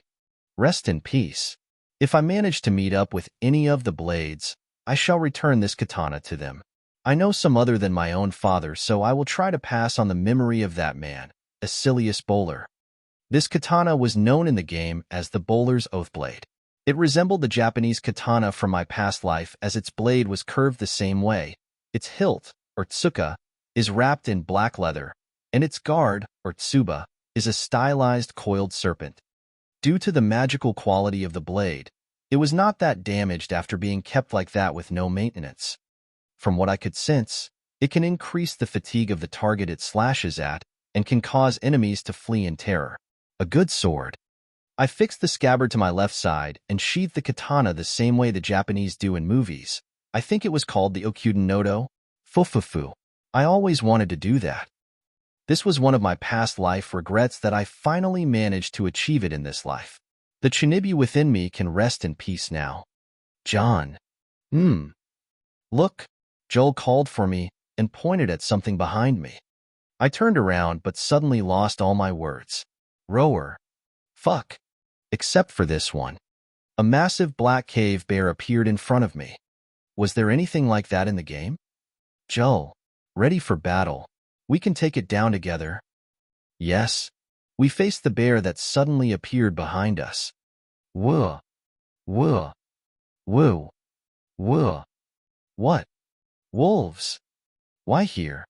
Rest in peace. If I manage to meet up with any of the Blades, I shall return this katana to them. I know some other than my own father, so I will try to pass on the memory of that man, Acilius Bowler. This katana was known in the game as the Bowler's Oathblade. It resembled the Japanese katana from my past life as its blade was curved the same way. Its hilt, or tsuka, is wrapped in black leather, and its guard, or tsuba, is a stylized coiled serpent. Due to the magical quality of the blade, it was not that damaged after being kept like that with no maintenance. From what I could sense, it can increase the fatigue of the target it slashes at and can cause enemies to flee in terror. A good sword. I fixed the scabbard to my left side and sheathed the katana the same way the Japanese do in movies. I think it was called the Okuden Nodo. Fufufu. I always wanted to do that. This was one of my past life regrets that I finally managed to achieve it in this life. The Chinibi within me can rest in peace now. John. Look. Jull called for me and pointed at something behind me. I turned around but suddenly lost all my words. Rower. Fuck. Except for this one. A massive black cave bear appeared in front of me. Was there anything like that in the game? Jull. Ready for battle. We can take it down together. Yes. We faced the bear that suddenly appeared behind us. Whoa. Whoa. Whoa. Whoa. What? Wolves. Why here?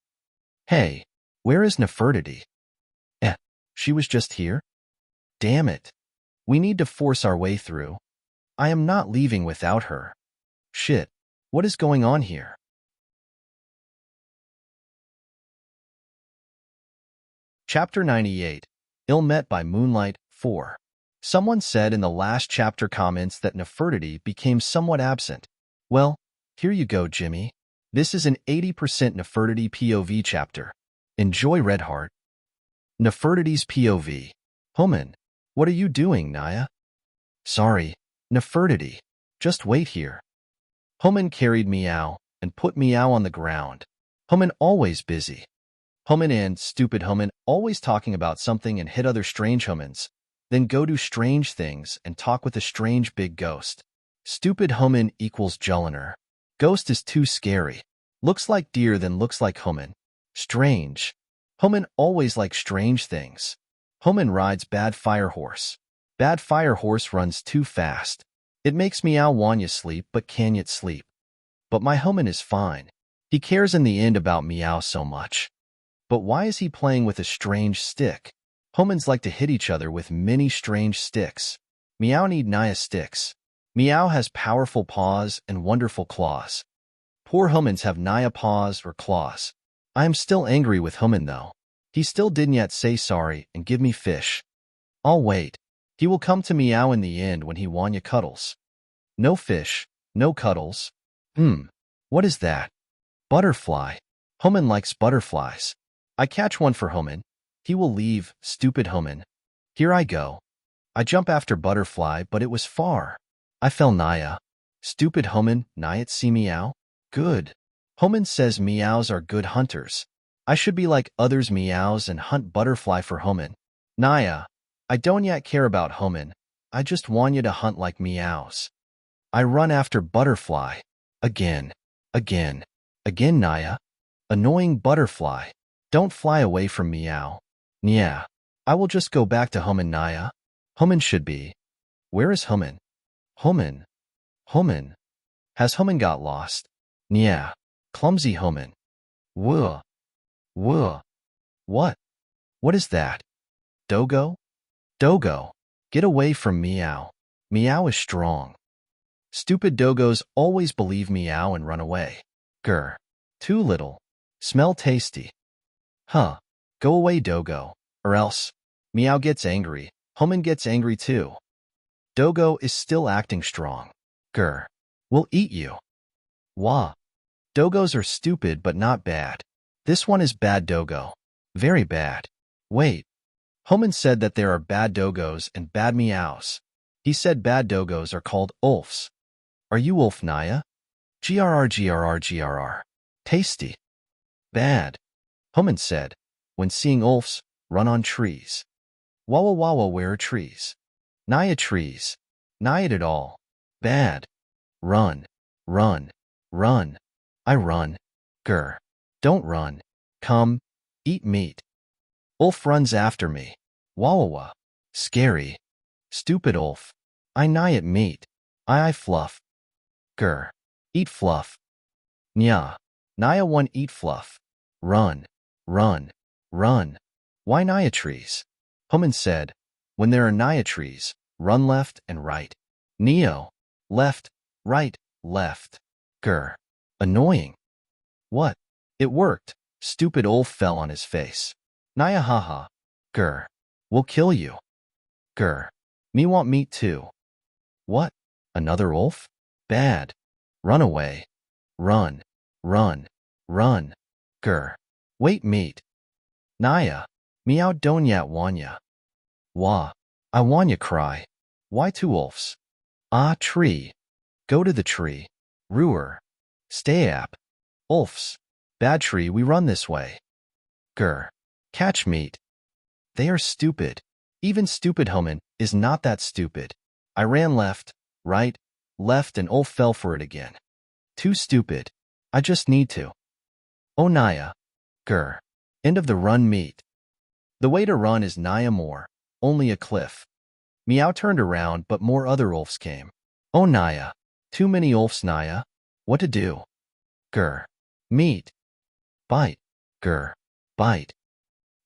Hey, where is Nefertiti? She was just here? Damn it. We need to force our way through. I am not leaving without her. Shit. What is going on here? Chapter 98. Met by Moonlight 4. Someone said in the last chapter comments that Nefertiti became somewhat absent. Well, here you go, Jimmy. This is an 80% Nefertiti POV chapter. Enjoy, Redheart. Nefertiti's POV. Human. What are you doing, Naya? Sorry, Nefertiti. Just wait here. Human carried Meow and put Meow on the ground. Human always busy. Human and stupid Human always talking about something and hit other strange Humans, then go do strange things and talk with a strange big ghost. Stupid Human equals Julliner. Ghost is too scary. Looks like deer then looks like Human. Strange. Human always likes strange things. Human rides Bad Fire Horse. Bad Fire Horse runs too fast. It makes Meow wanya sleep but can yet sleep. But my Human is fine. He cares in the end about Meow so much. But why is he playing with a strange stick? Humans like to hit each other with many strange sticks. Meow need Naya sticks. Meow has powerful paws and wonderful claws. Poor Humans have Naya paws or claws. I am still angry with Human though. He still didn't yet say sorry and give me fish. I'll wait. He will come to Meow in the end when he wanya cuddles. No fish, no cuddles. What is that? Butterfly. Human likes butterflies. I catch one for Human. He will leave, stupid Human. Here I go. I jump after butterfly, but it was far. I fell Naya. Stupid Human, Nayat see Meow? Good. Human says Meows are good hunters. I should be like others Meows and hunt butterfly for Human. Naya, I don't yet care about Human. I just want you to hunt like Meows. I run after butterfly. Again. Naya. Annoying butterfly. Don't fly away from Meow. Yeah. I will just go back to Human Naya. Human should be. Where is Human? Human. Has Human got lost? Yeah. Clumsy Human. Wuh. Wuh. What? What is that? Dogo? Dogo. Get away from Meow. Meow is strong. Stupid dogos always believe Meow and run away. Grr. Too little. Smell tasty. Huh. Go away, Dogo. Or else. Meow gets angry. Human gets angry too. Dogo is still acting strong. Grr. We'll eat you. Wah. Dogos are stupid but not bad. This one is bad Dogo. Very bad. Wait. Human said that there are bad dogos and bad meows. He said bad dogos are called ulfs. Are you Ulf Naya? Grr. Tasty. Bad. Human said, when seeing ulfs, run on trees. Wawa wawa, where are trees? Naya trees. Naya it all. Bad. Run. Run. Run. I run. Grr. Don't run. Come. Eat meat. Ulf runs after me. Wawa. Scary. Stupid Ulf. I Naya meat. I fluff. Grr. Eat fluff. Nya. Naya one eat fluff. Run. Run. Run. Why Naya trees? Human said, when there are Naya trees, run left and right. Neo. Left. Right. Left. Grr. Annoying. What? It worked. Stupid Ulf fell on his face. Naya haha. Grr. We'll kill you. Grr. Me want meat too. What? Another Ulf? Bad. Run away. Run. Run. Run. Grr. Wait meat. Naya. Meow donyat wanya. Wah. I wanya cry. Why two Ulfs? Ah tree. Go to the tree. Ruer. Stay up. Ulfs. Bad tree we run this way. Grr. Catch meat. They are stupid. Even stupid Human is not that stupid. I ran left, right, left and Ulf fell for it again. Too stupid. I just need to. Oh Naya. Grr. End of the run meat. The way to run is Naya more. Only a cliff. Meow turned around but more other Ulfs came. Oh Naya. Too many Ulfs Naya. What to do? Grr. Meat. Bite. Grr. Bite.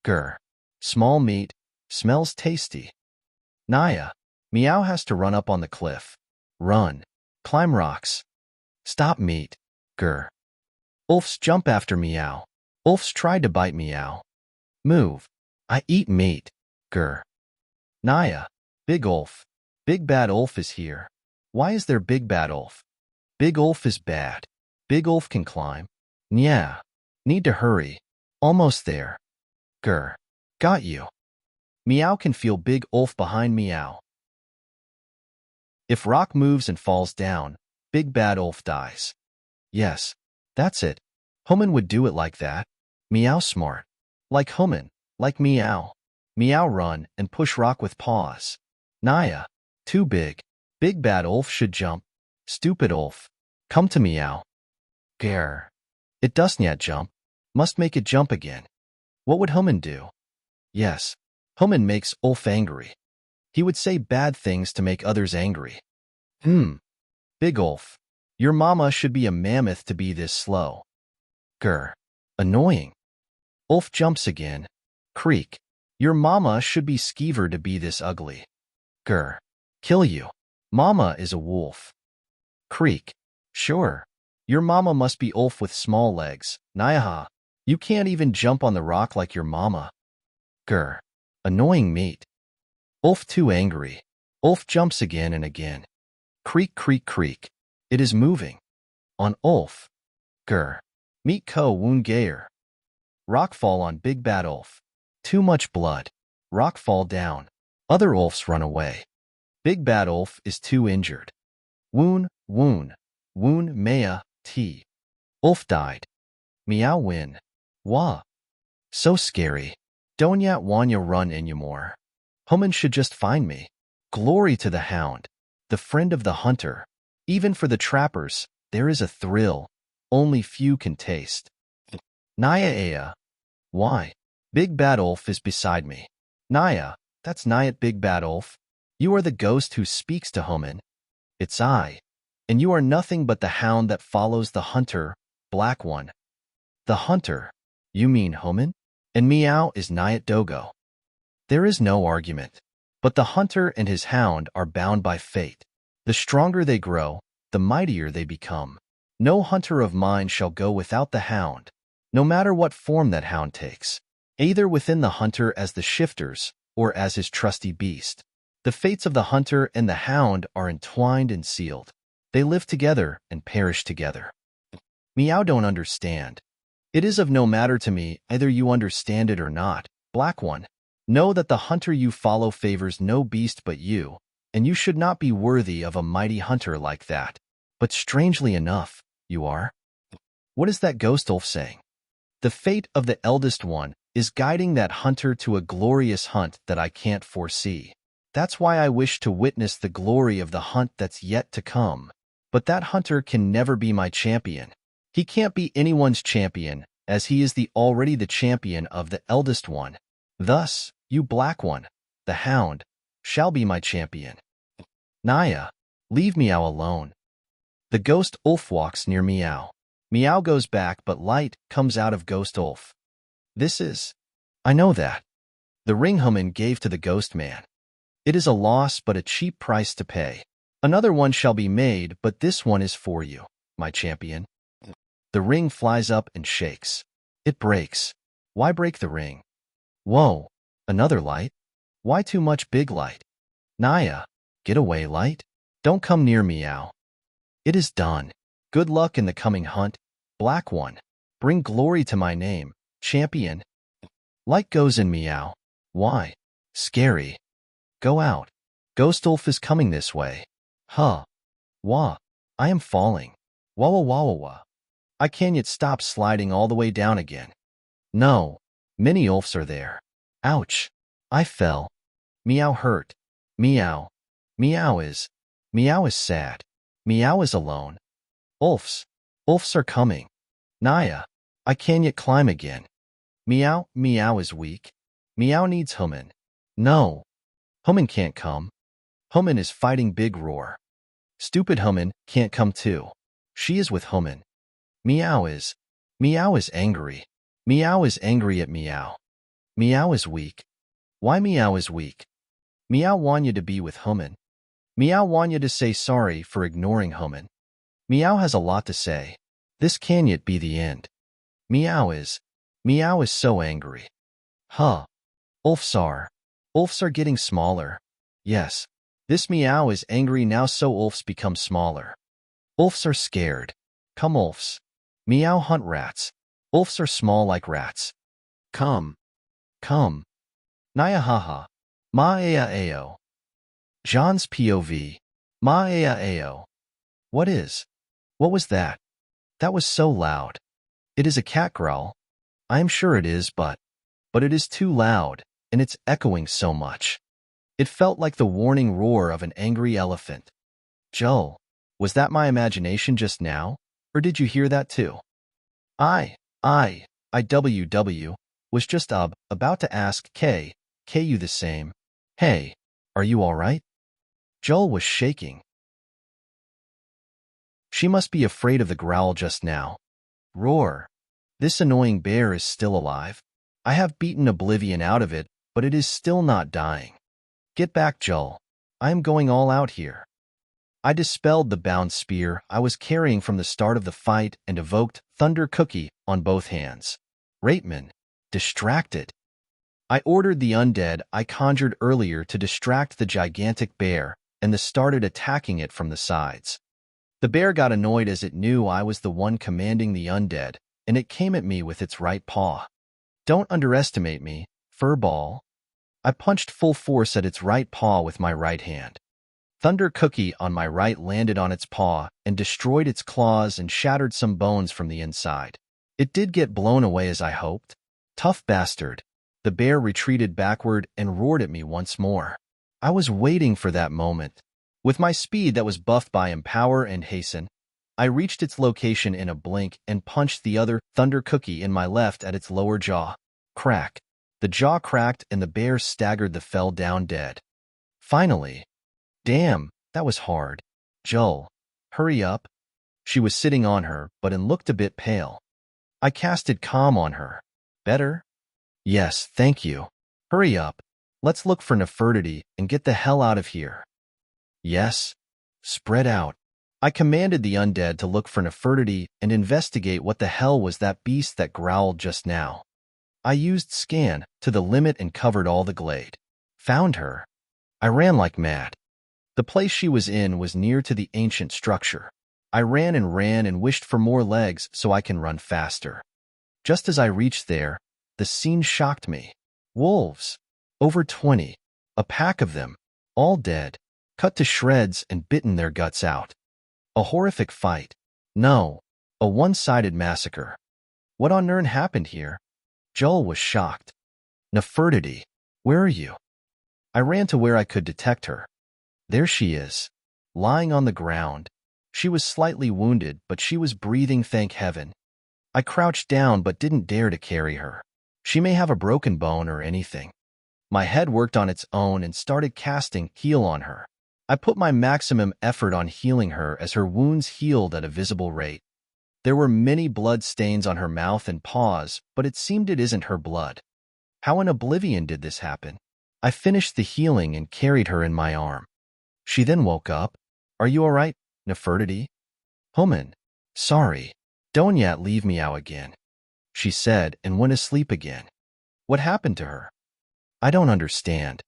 Grr. Small meat. Smells tasty. Naya. Meow has to run up on the cliff. Run. Climb rocks. Stop meat. Grr. Ulfs jump after Meow. Ulfs tried to bite Meow. Move. I eat meat. Grr. Naya. Big Ulf. Big bad Ulf is here. Why is there big bad Ulf? Big Ulf is bad. Big Ulf can climb. Nya. Need to hurry. Almost there. Grr. Got you. Meow can feel big Ulf behind Meow. If rock moves and falls down, big bad Ulf dies. Yes, that's it. Human would do it like that. Meow smart. Like Human, like Meow. Meow run and push rock with paws. Naya. Too big. Big bad Ulf should jump. Stupid Ulf. Come to Meow. Grr. It doesn't yet jump. Must make it jump again. What would Human do? Yes. Human makes Ulf angry. He would say bad things to make others angry. Big Ulf. Your mama should be a mammoth to be this slow. Grr. Annoying. Ulf jumps again. Creak. Your mama should be skeever to be this ugly. Grr. Kill you. Mama is a wolf. Creak. Sure. Your mama must be Ulf with small legs. Nyaha. You can't even jump on the rock like your mama. Grr. Annoying meat. Ulf too angry. Ulf jumps again and again. Creak, creak, creak. It is moving. On Ulf. Grr. Meat ko wound gayer. Rock fall on big bad Ulf. Too much blood. Rock fall down. Other Ulfs run away. Big bad Ulf is too injured. Woon, woon. Woon mea, t. Ulf died. Meow win. Wah. So scary. Donyat wanya run anymore. Human should just find me. Glory to the hound. The friend of the hunter. Even for the trappers, there is a thrill. Only few can taste. Naya ea. Why? Big bad Ulf is beside me. Naya, that's Nyat big bad Ulf. You are the ghost who speaks to Human. It's I. And you are nothing but the hound that follows the hunter, black one. The hunter. You mean Homan? And Meow is Nyat Dogo. There is no argument. But the hunter and his hound are bound by fate. The stronger they grow, the mightier they become. No hunter of mine shall go without the hound, no matter what form that hound takes, either within the hunter as the shifters or as his trusty beast. The fates of the hunter and the hound are entwined and sealed. They live together and perish together. Meow don't understand. It is of no matter to me, either you understand it or not. Black One, know that the hunter you follow favors no beast but you, and you should not be worthy of a mighty hunter like that. But strangely enough, you are. What is that ghost elf saying? The fate of the eldest one is guiding that hunter to a glorious hunt that I can't foresee. That's why I wish to witness the glory of the hunt that's yet to come. But that hunter can never be my champion. He can't be anyone's champion, as he is already the champion of the eldest one. Thus, you Black One, the hound, shall be my champion. Naya, leave Meow alone. The ghost Ulf walks near Meow. Meow goes back, but light comes out of ghost Ulf. This is... I know that. The ring Homan gave to the ghost man. It is a loss, but a cheap price to pay. Another one shall be made, but this one is for you, my champion. The ring flies up and shakes. It breaks. Why break the ring? Whoa, another light? Why too much big light? Naya, get away, light. Don't come near Meow. It is done. Good luck in the coming hunt, Black One. Bring glory to my name, champion. Light goes in Meow. Why? Scary. Go out. Ghost Ulf is coming this way. Huh. Wah. I am falling. Wah wah wah wah wah. I can't yet stop sliding all the way down again. No. Many Ulfs are there. Ouch. I fell. Meow hurt. Meow. Meow is sad. Meow is alone. Ulfs are coming. Naya, I can't yet climb again. Meow is weak. Meow needs Homan. No. Homan can't come. Homan is fighting Big Roar. Stupid Homan can't come too. She is with Homan. Meow is angry. Meow is angry at Meow. Meow is weak. Why Meow is weak? Meow want you to be with Homan. Meow want you to say sorry for ignoring Homan. Meow has a lot to say. This can yet be the end. Meow is so angry. Huh. Ulfs are getting smaller. Yes. This Meow is angry now, so Ulfs become smaller. Ulfs are scared. Come Ulfs. Meow hunt rats. Ulfs are small like rats. Come. Naya haha. Ma ea ao. Jean's POV. Ma ea ao. What was that? That was so loud. It is a cat growl. I am sure it is, but it is too loud, and it's echoing so much. It felt like the warning roar of an angry elephant. Jull, was that my imagination just now, or did you hear that too? IWW was just about to ask KU the same. Hey, are you all right? Jull was shaking. She must be afraid of the growl just now. Roar. This annoying bear is still alive. I have beaten oblivion out of it, but it is still not dying. Get back, Jull. I am going all out here. I dispelled the bound spear I was carrying from the start of the fight and evoked Thunder Cookie on both hands. Rateman, distracted. I ordered the undead I conjured earlier to distract the gigantic bear, and started attacking it from the sides. The bear got annoyed as it knew I was the one commanding the undead, and it came at me with its right paw. Don't underestimate me, furball. I punched full force at its right paw with my right hand. Thunder Cookie on my right landed on its paw and destroyed its claws and shattered some bones from the inside. It did get blown away as I hoped. Tough bastard. The bear retreated backward and roared at me once more. I was waiting for that moment. With my speed that was buffed by Empower and Hasten, I reached its location in a blink and punched the other Thunder Cookie in my left at its lower jaw. Crack. The jaw cracked and the bear staggered and fell down dead. Finally. Damn, that was hard. Jull, hurry up. She was sitting on her, but looked a bit pale. I casted calm on her. Better? Yes, thank you. Hurry up. Let's look for Nefertiti and get the hell out of here. Yes. Spread out. I commanded the undead to look for Nefertiti and investigate what the hell was that beast that growled just now. I used scan to the limit and covered all the glade. Found her. I ran like mad. The place she was in was near to the ancient structure. I ran and wished for more legs so I can run faster. Just as I reached there, the scene shocked me. Wolves. Over 20. A pack of them. All dead. Cut to shreds and bitten their guts out. A horrific fight. No. A one-sided massacre. What on earth happened here? Jull was shocked. Nefertiti, where are you? I ran to where I could detect her. There she is, lying on the ground. She was slightly wounded, but she was breathing, thank heaven. I crouched down but didn't dare to carry her. She may have a broken bone or anything. My head worked on its own and started casting heal on her. I put my maximum effort on healing her as her wounds healed at a visible rate. There were many blood stains on her mouth and paws, but it seemed it isn't her blood. How in oblivion did this happen? I finished the healing and carried her in my arm. She then woke up. Are you all right, Nefertiti? Human. Sorry. Don't yet leave me out again, she said and went asleep again. What happened to her? I don't understand.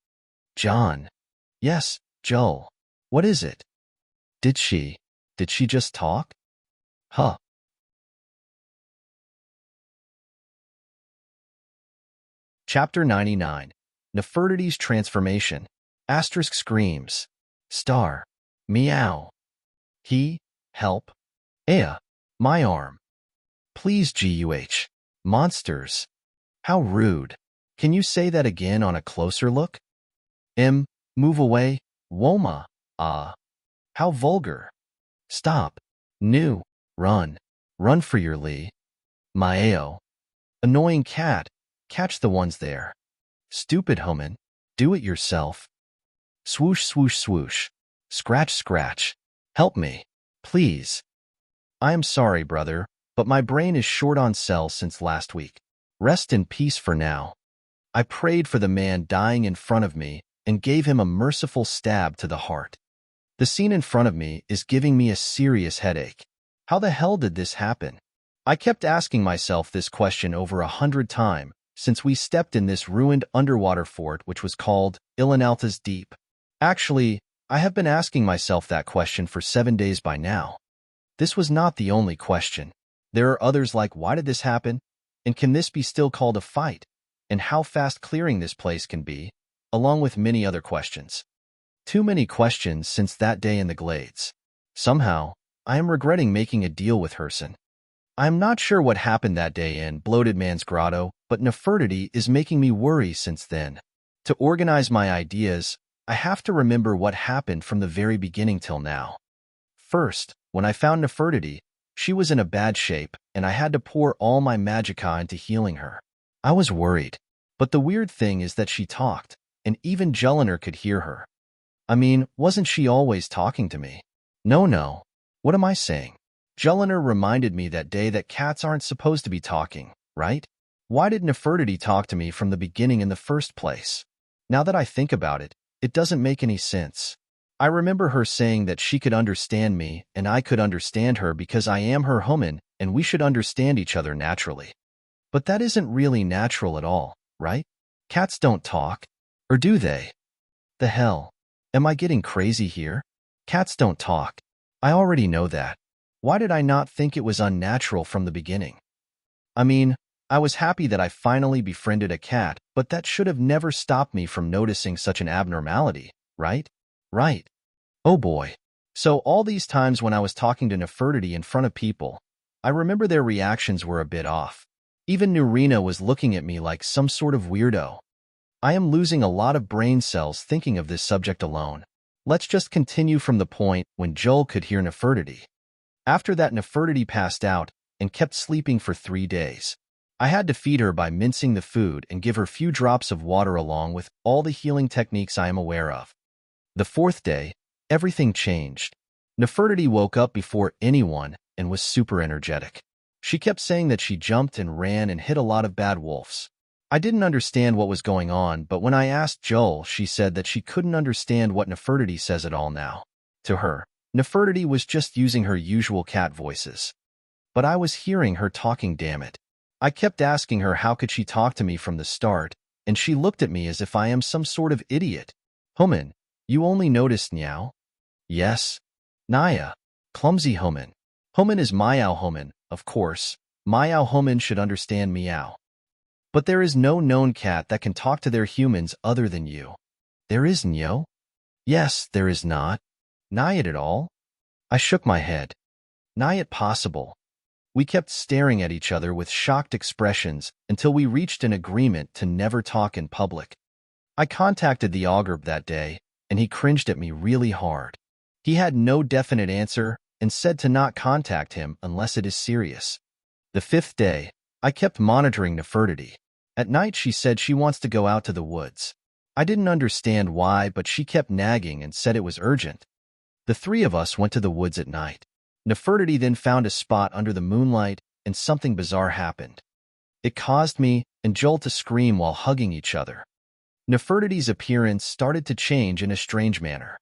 John. Yes, Jull. What is it? Did she just talk? Huh. Chapter 99. Nefertiti's Transformation. Asterisk screams. Star. Meow. He. Help. Ea. My arm. Please GUH. Monsters. How rude. Can you say that again on a closer look? Move away. Woma. How vulgar. Stop. New. Run. Run for your Lee. Maeo. Annoying cat. Catch the ones there. Stupid human. Do it yourself. Swoosh, swoosh, swoosh. Scratch, scratch. Help me. Please. I am sorry, brother, but my brain is short on cells since last week. Rest in peace for now. I prayed for the man dying in front of me and gave him a merciful stab to the heart. The scene in front of me is giving me a serious headache. How the hell did this happen? I kept asking myself this question over 100 times since we stepped in this ruined underwater fort which was called Ilinalta's Deep. Actually, I have been asking myself that question for 7 days by now. This was not the only question. There are others like why did this happen? And can this be still called a fight? And how fast clearing this place can be, along with many other questions. Too many questions since that day in the glades. Somehow, I am regretting making a deal with Herson. I am not sure what happened that day in Bloated Man's Grotto, but Nefertiti is making me worry since then. To organize my ideas, I have to remember what happened from the very beginning till now. First, when I found Nefertiti, she was in a bad shape, and I had to pour all my magicka into healing her. I was worried, but the weird thing is that she talked, and even Julliner could hear her. I mean, wasn't she always talking to me? No. What am I saying? Julliner reminded me that day that cats aren't supposed to be talking, right? Why did Nefertiti talk to me from the beginning in the first place? Now that I think about it, it doesn't make any sense. I remember her saying that she could understand me and I could understand her because I am her human and we should understand each other naturally. But that isn't really natural at all, right? Cats don't talk. Or do they? The hell? Am I getting crazy here? Cats don't talk. I already know that. Why did I not think it was unnatural from the beginning? I mean, I was happy that I finally befriended a cat, but that should have never stopped me from noticing such an abnormality, right? Right. Oh boy. So all these times when I was talking to Nefertiti in front of people, I remember their reactions were a bit off. Even Nurina was looking at me like some sort of weirdo. I am losing a lot of brain cells thinking of this subject alone. Let's just continue from the point when Jull could hear Nefertiti. After that, Nefertiti passed out and kept sleeping for 3 days. I had to feed her by mincing the food and give her few drops of water along with all the healing techniques I am aware of. The 4th day, everything changed. Nefertiti woke up before anyone and was super energetic. She kept saying that she jumped and ran and hit a lot of bad wolves. I didn't understand what was going on, but when I asked Jull, she said that she couldn't understand what Nefertiti says at all now. To her, Nefertiti was just using her usual cat voices. But I was hearing her talking, damn it. I kept asking her how could she talk to me from the start, and she looked at me as if I am some sort of idiot. Human, you only noticed Niao? Yes. Naya. Clumsy Human. Human is Miao Human, of course. Miao Human should understand Meow. But there is no known cat that can talk to their humans other than you. There is Nyo? Yes, there is not. Nyat at all? I shook my head. Nyat possible. We kept staring at each other with shocked expressions until we reached an agreement to never talk in public. I contacted the augur that day, and he cringed at me really hard. He had no definite answer and said to not contact him unless it is serious. The 5th day, I kept monitoring Nefertiti. At night she said she wants to go out to the woods. I didn't understand why, but she kept nagging and said it was urgent. The 3 of us went to the woods at night. Nefertiti then found a spot under the moonlight, and something bizarre happened. It caused me and Jull to scream while hugging each other. Nefertiti's appearance started to change in a strange manner.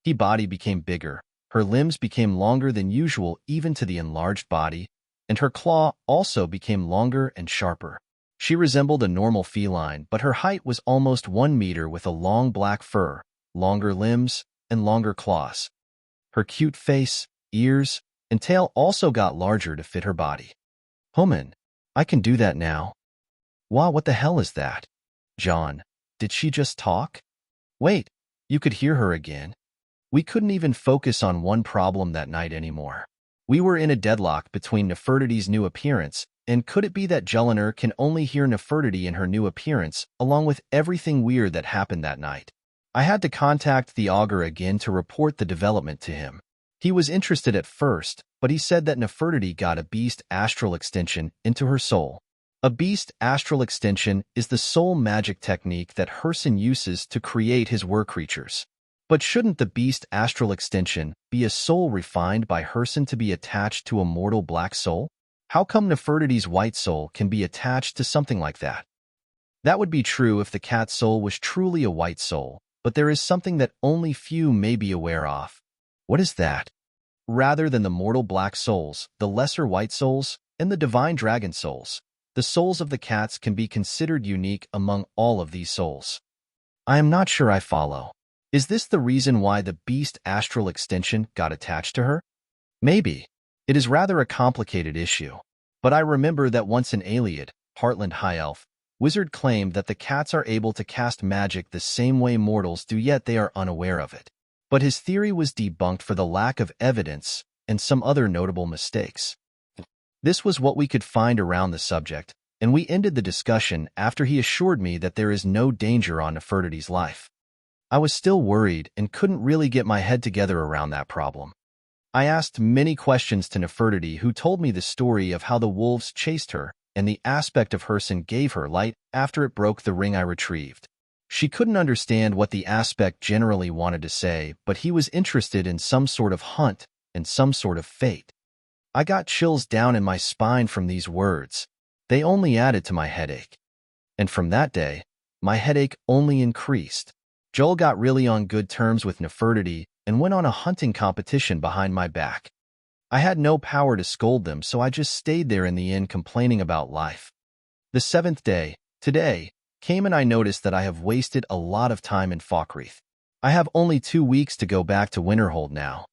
Her body became bigger, her limbs became longer than usual even to the enlarged body, and her claw also became longer and sharper. She resembled a normal feline, but her height was almost 1 meter with a long black fur, longer limbs, and longer claws. Her cute face, ears, and tail also got larger to fit her body. Human, I can do that now. Wow, what the hell is that? John, did she just talk? Wait, you could hear her again. We couldn't even focus on one problem that night anymore. We were in a deadlock between Nefertiti's new appearance, and could it be that Julliner can only hear Nefertiti in her new appearance, along with everything weird that happened that night? I had to contact the augur again to report the development to him. He was interested at first, but he said that Nefertiti got a beast astral extension into her soul. A beast astral extension is the soul magic technique that Herson uses to create his were-creatures. But shouldn't the beast astral extension be a soul refined by Herson to be attached to a mortal black soul? How come Nefertiti's white soul can be attached to something like that? That would be true if the cat soul was truly a white soul, but there is something that only few may be aware of. What is that? Rather than the mortal black souls, the lesser white souls, and the divine dragon souls, the souls of the cats can be considered unique among all of these souls. I am not sure I follow. Is this the reason why the beast astral extension got attached to her? Maybe. It is rather a complicated issue. But I remember that once an Iliad, Heartland High Elf, wizard claimed that the cats are able to cast magic the same way mortals do, yet they are unaware of it. But his theory was debunked for the lack of evidence and some other notable mistakes. This was what we could find around the subject, and we ended the discussion after he assured me that there is no danger on Nefertiti's life. I was still worried and couldn't really get my head together around that problem. I asked many questions to Nefertiti, who told me the story of how the wolves chased her and the aspect of Herson gave her light after it broke the ring I retrieved. She couldn't understand what the aspect generally wanted to say, but he was interested in some sort of hunt and some sort of fate. I got chills down in my spine from these words. They only added to my headache. And from that day, my headache only increased. Jull got really on good terms with Nefertiti and went on a hunting competition behind my back. I had no power to scold them, so I just stayed there in the inn complaining about life. The 7th day, today, came and I noticed that I have wasted a lot of time in Falkreath. I have only 2 weeks to go back to Winterhold now.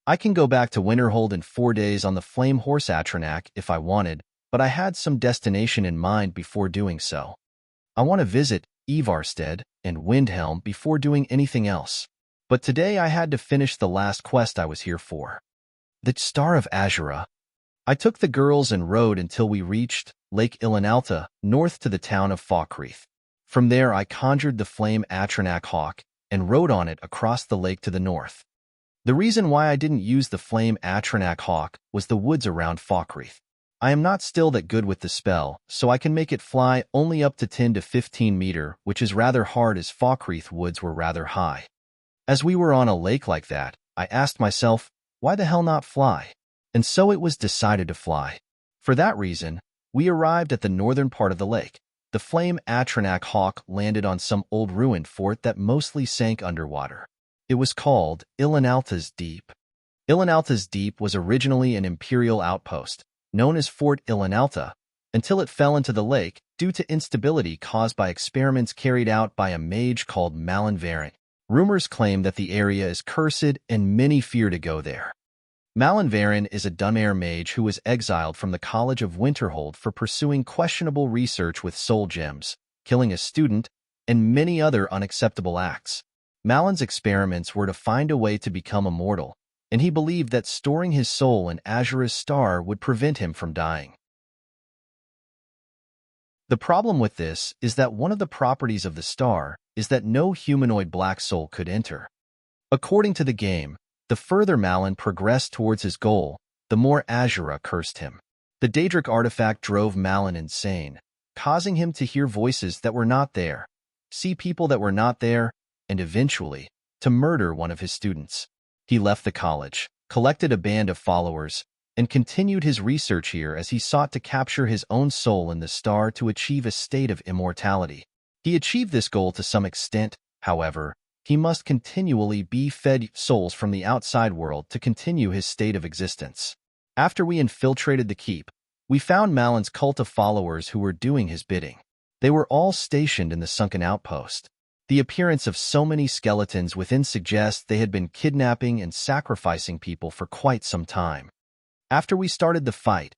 I can go back to Winterhold in 4 days on the Flame Horse Paarthurnax if I wanted, but I had some destination in mind before doing so. I want to visit Ivarstead and Windhelm before doing anything else. But today I had to finish the last quest I was here for. The Star of Azura. I took the girls and rode until we reached Lake Ilinalta, north to the town of Falkreath. From there I conjured the Flame Paarthurnax hawk and rode on it across the lake to the north. The reason why I didn't use the Flame Paarthurnax hawk was the woods around Falkreath. I am not still that good with the spell, so I can make it fly only up to 10 to 15 meter, which is rather hard as Falkreath woods were rather high. As we were on a lake like that, I asked myself, why the hell not fly? and so it was decided to fly. For that reason, we arrived at the northern part of the lake. The flame Paarthurnax hawk landed on some old ruined fort that mostly sank underwater. It was called Ilinalta's Deep. Ilinalta's Deep was originally an imperial outpost, known as Fort Ilinalta, until it fell into the lake due to instability caused by experiments carried out by a mage called Malinvarin. Rumors claim that the area is cursed and many fear to go there. Malinvarin is a Dunmare mage who was exiled from the College of Winterhold for pursuing questionable research with soul gems, killing a student, and many other unacceptable acts. Malin's experiments were to find a way to become immortal, and he believed that storing his soul in Azura's star would prevent him from dying. The problem with this is that one of the properties of the star is that no humanoid black soul could enter. According to the game, the further Malin progressed towards his goal, the more Azura cursed him. The Daedric artifact drove Malin insane, causing him to hear voices that were not there, see people that were not there, and eventually, to murder one of his students. He left the college, collected a band of followers, and continued his research here as he sought to capture his own soul in the star to achieve a state of immortality. He achieved this goal to some extent, however. He must continually be fed souls from the outside world to continue his state of existence. After we infiltrated the keep, we found Malin's cult of followers who were doing his bidding. They were all stationed in the sunken outpost. The appearance of so many skeletons within suggests they had been kidnapping and sacrificing people for quite some time. After we started the fight,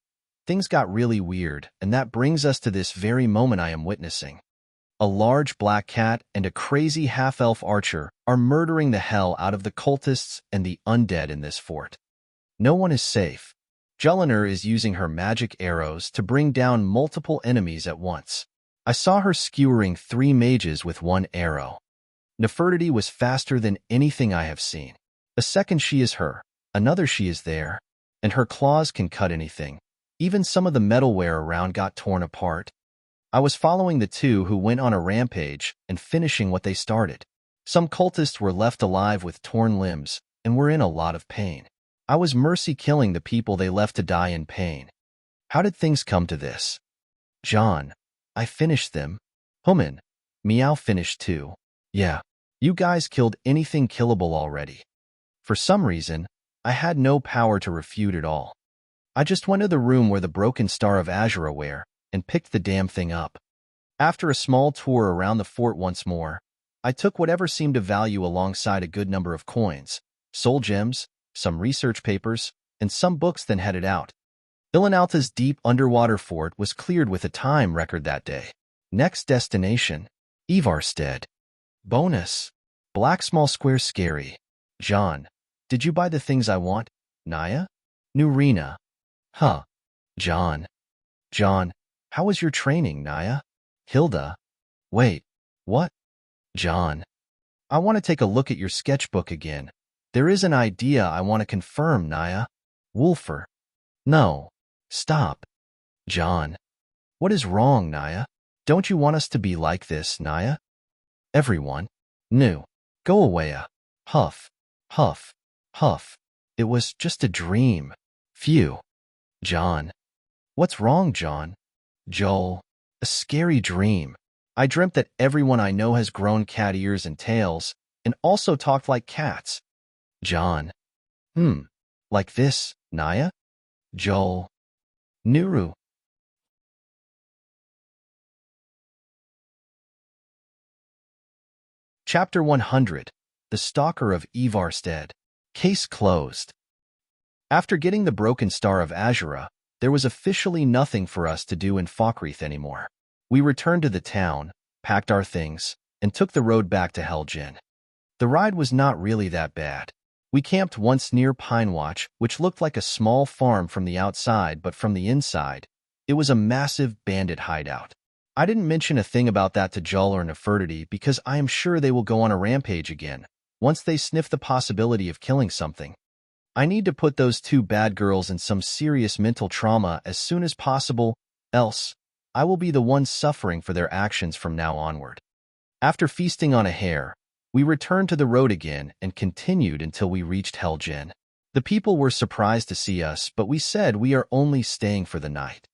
things got really weird, and that brings us to this very moment I am witnessing. A large black cat and a crazy half-elf archer are murdering the hell out of the cultists and the undead in this fort. No one is safe. Julliner is using her magic arrows to bring down multiple enemies at once. I saw her skewering 3 mages with 1 arrow. Nefertiti was faster than anything I have seen. A second she is her, another she is there, and her claws can cut anything. Even some of the metalware around got torn apart. I was following the 2 who went on a rampage and finishing what they started. Some cultists were left alive with torn limbs and were in a lot of pain. I was mercy killing the people they left to die in pain. How did things come to this? John, I finished them. Human, Meow finished too. Yeah, you guys killed anything killable already. For some reason, I had no power to refute it all. I just went to the room where the broken star of Azura were and picked the damn thing up. After a small tour around the fort once more, I took whatever seemed of value alongside a good number of coins, soul gems, some research papers, and some books, then headed out. Ilinalta's deep underwater fort was cleared with a time record that day. Next destination, Ivarstead. Bonus, black small square scary. John, did you buy the things I want? Naya? Nurina. Huh. John, how was your training, Naya? Hilda. Wait, what? John, I want to take a look at your sketchbook again. There is an idea I want to confirm, Naya. Wolfer. No. Stop. John. What is wrong, Naya? Don't you want us to be like this, Naya? Everyone. No. Go away. Huff. Huff. Huff. It was just a dream. Phew. John. What's wrong, John? Jull. A scary dream. I dreamt that everyone I know has grown cat ears and tails, and also talked like cats. John. Like this, Naya? Jull. Nuru. Chapter 100. The Stalker of Ivarstead. Case closed. After getting the broken star of Azura, there was officially nothing for us to do in Falkreath anymore. We returned to the town, packed our things, and took the road back to Helgen. The ride was not really that bad. We camped once near Pinewatch, which looked like a small farm from the outside, but from the inside, it was a massive bandit hideout. I didn't mention a thing about that to Jull or Nefertiti because I am sure they will go on a rampage again, once they sniff the possibility of killing something. I need to put those 2 bad girls in some serious mental trauma as soon as possible, else I will be the one suffering for their actions from now onward. After feasting on a hare, we returned to the road again and continued until we reached Helgen. The people were surprised to see us, but we said we are only staying for the night.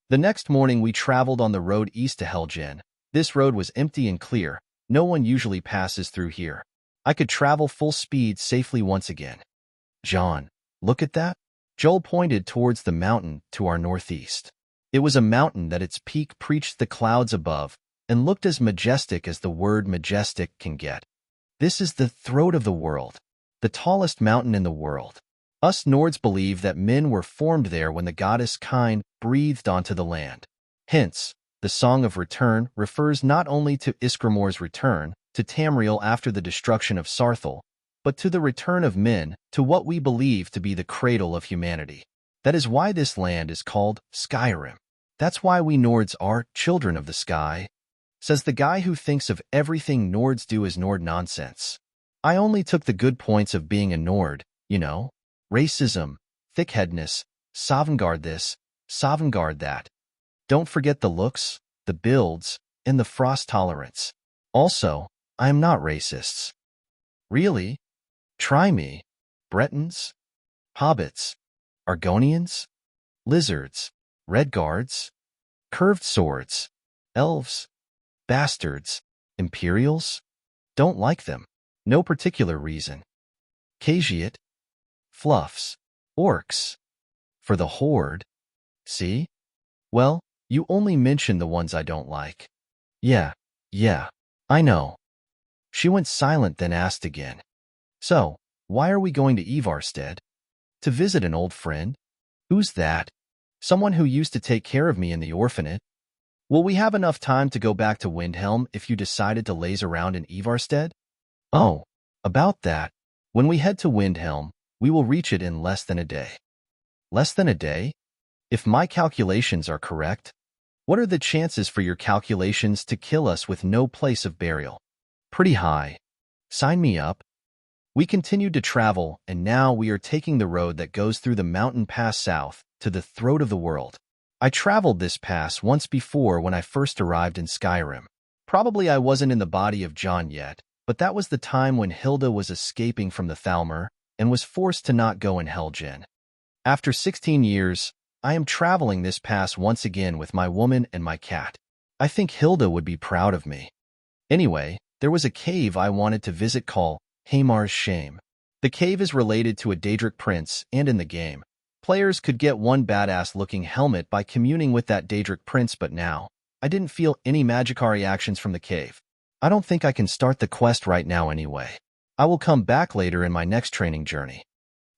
The next morning we traveled on the road east to Helgen. This road was empty and clear. No one usually passes through here. I could travel full speed safely once again. John, look at that. Jull pointed towards the mountain to our northeast. It was a mountain that its peak preached the clouds above and looked as majestic as the word majestic can get. This is the throat of the world, the tallest mountain in the world. Us Nords believe that men were formed there when the goddess Kine breathed onto the land. Hence, the Song of Return refers not only to Iskramor's return to Tamriel after the destruction of Sarthal, but to the return of men to what we believe to be the cradle of humanity. That is why this land is called Skyrim. That's why we Nords are children of the sky, says the guy who thinks of everything Nords do as Nord nonsense. I only took the good points of being a Nord, you know. Racism, thickheadness, Sovngarde this, Sovngarde that. Don't forget the looks, the builds, and the frost tolerance. Also, I am not racists. Really? Try me. Bretons? Hobbits? Argonians? Lizards? Redguards? Curved swords? Elves? Bastards? Imperials? Don't like them. No particular reason. Khajiit? Fluffs? Orcs? For the Horde? See? Well, you only mention the ones I don't like. Yeah, I know. She went silent, then asked again. So, why are we going to Ivarstead? To visit an old friend? Who's that? Someone who used to take care of me in the orphanage. Will we have enough time to go back to Windhelm if you decided to laze around in Ivarstead? Oh, about that. When we head to Windhelm, we will reach it in less than a day. Less than a day? If my calculations are correct, what are the chances for your calculations to kill us with no place of burial? Pretty high. Sign me up. We continued to travel, and now we are taking the road that goes through the mountain pass south to the throat of the world. I traveled this pass once before when I first arrived in Skyrim. Probably I wasn't in the body of John yet, but that was the time when Hilda was escaping from the Thalmor and was forced to not go in Helgen. After 16 years, I am traveling this pass once again with my woman and my cat. I think Hilda would be proud of me. Anyway, there was a cave I wanted to visit called Hamar's Shame. The cave is related to a Daedric prince, and in the game, players could get one badass-looking helmet by communing with that Daedric prince, but now, I didn't feel any magicar reactions from the cave. I don't think I can start the quest right now anyway. I will come back later in my next training journey.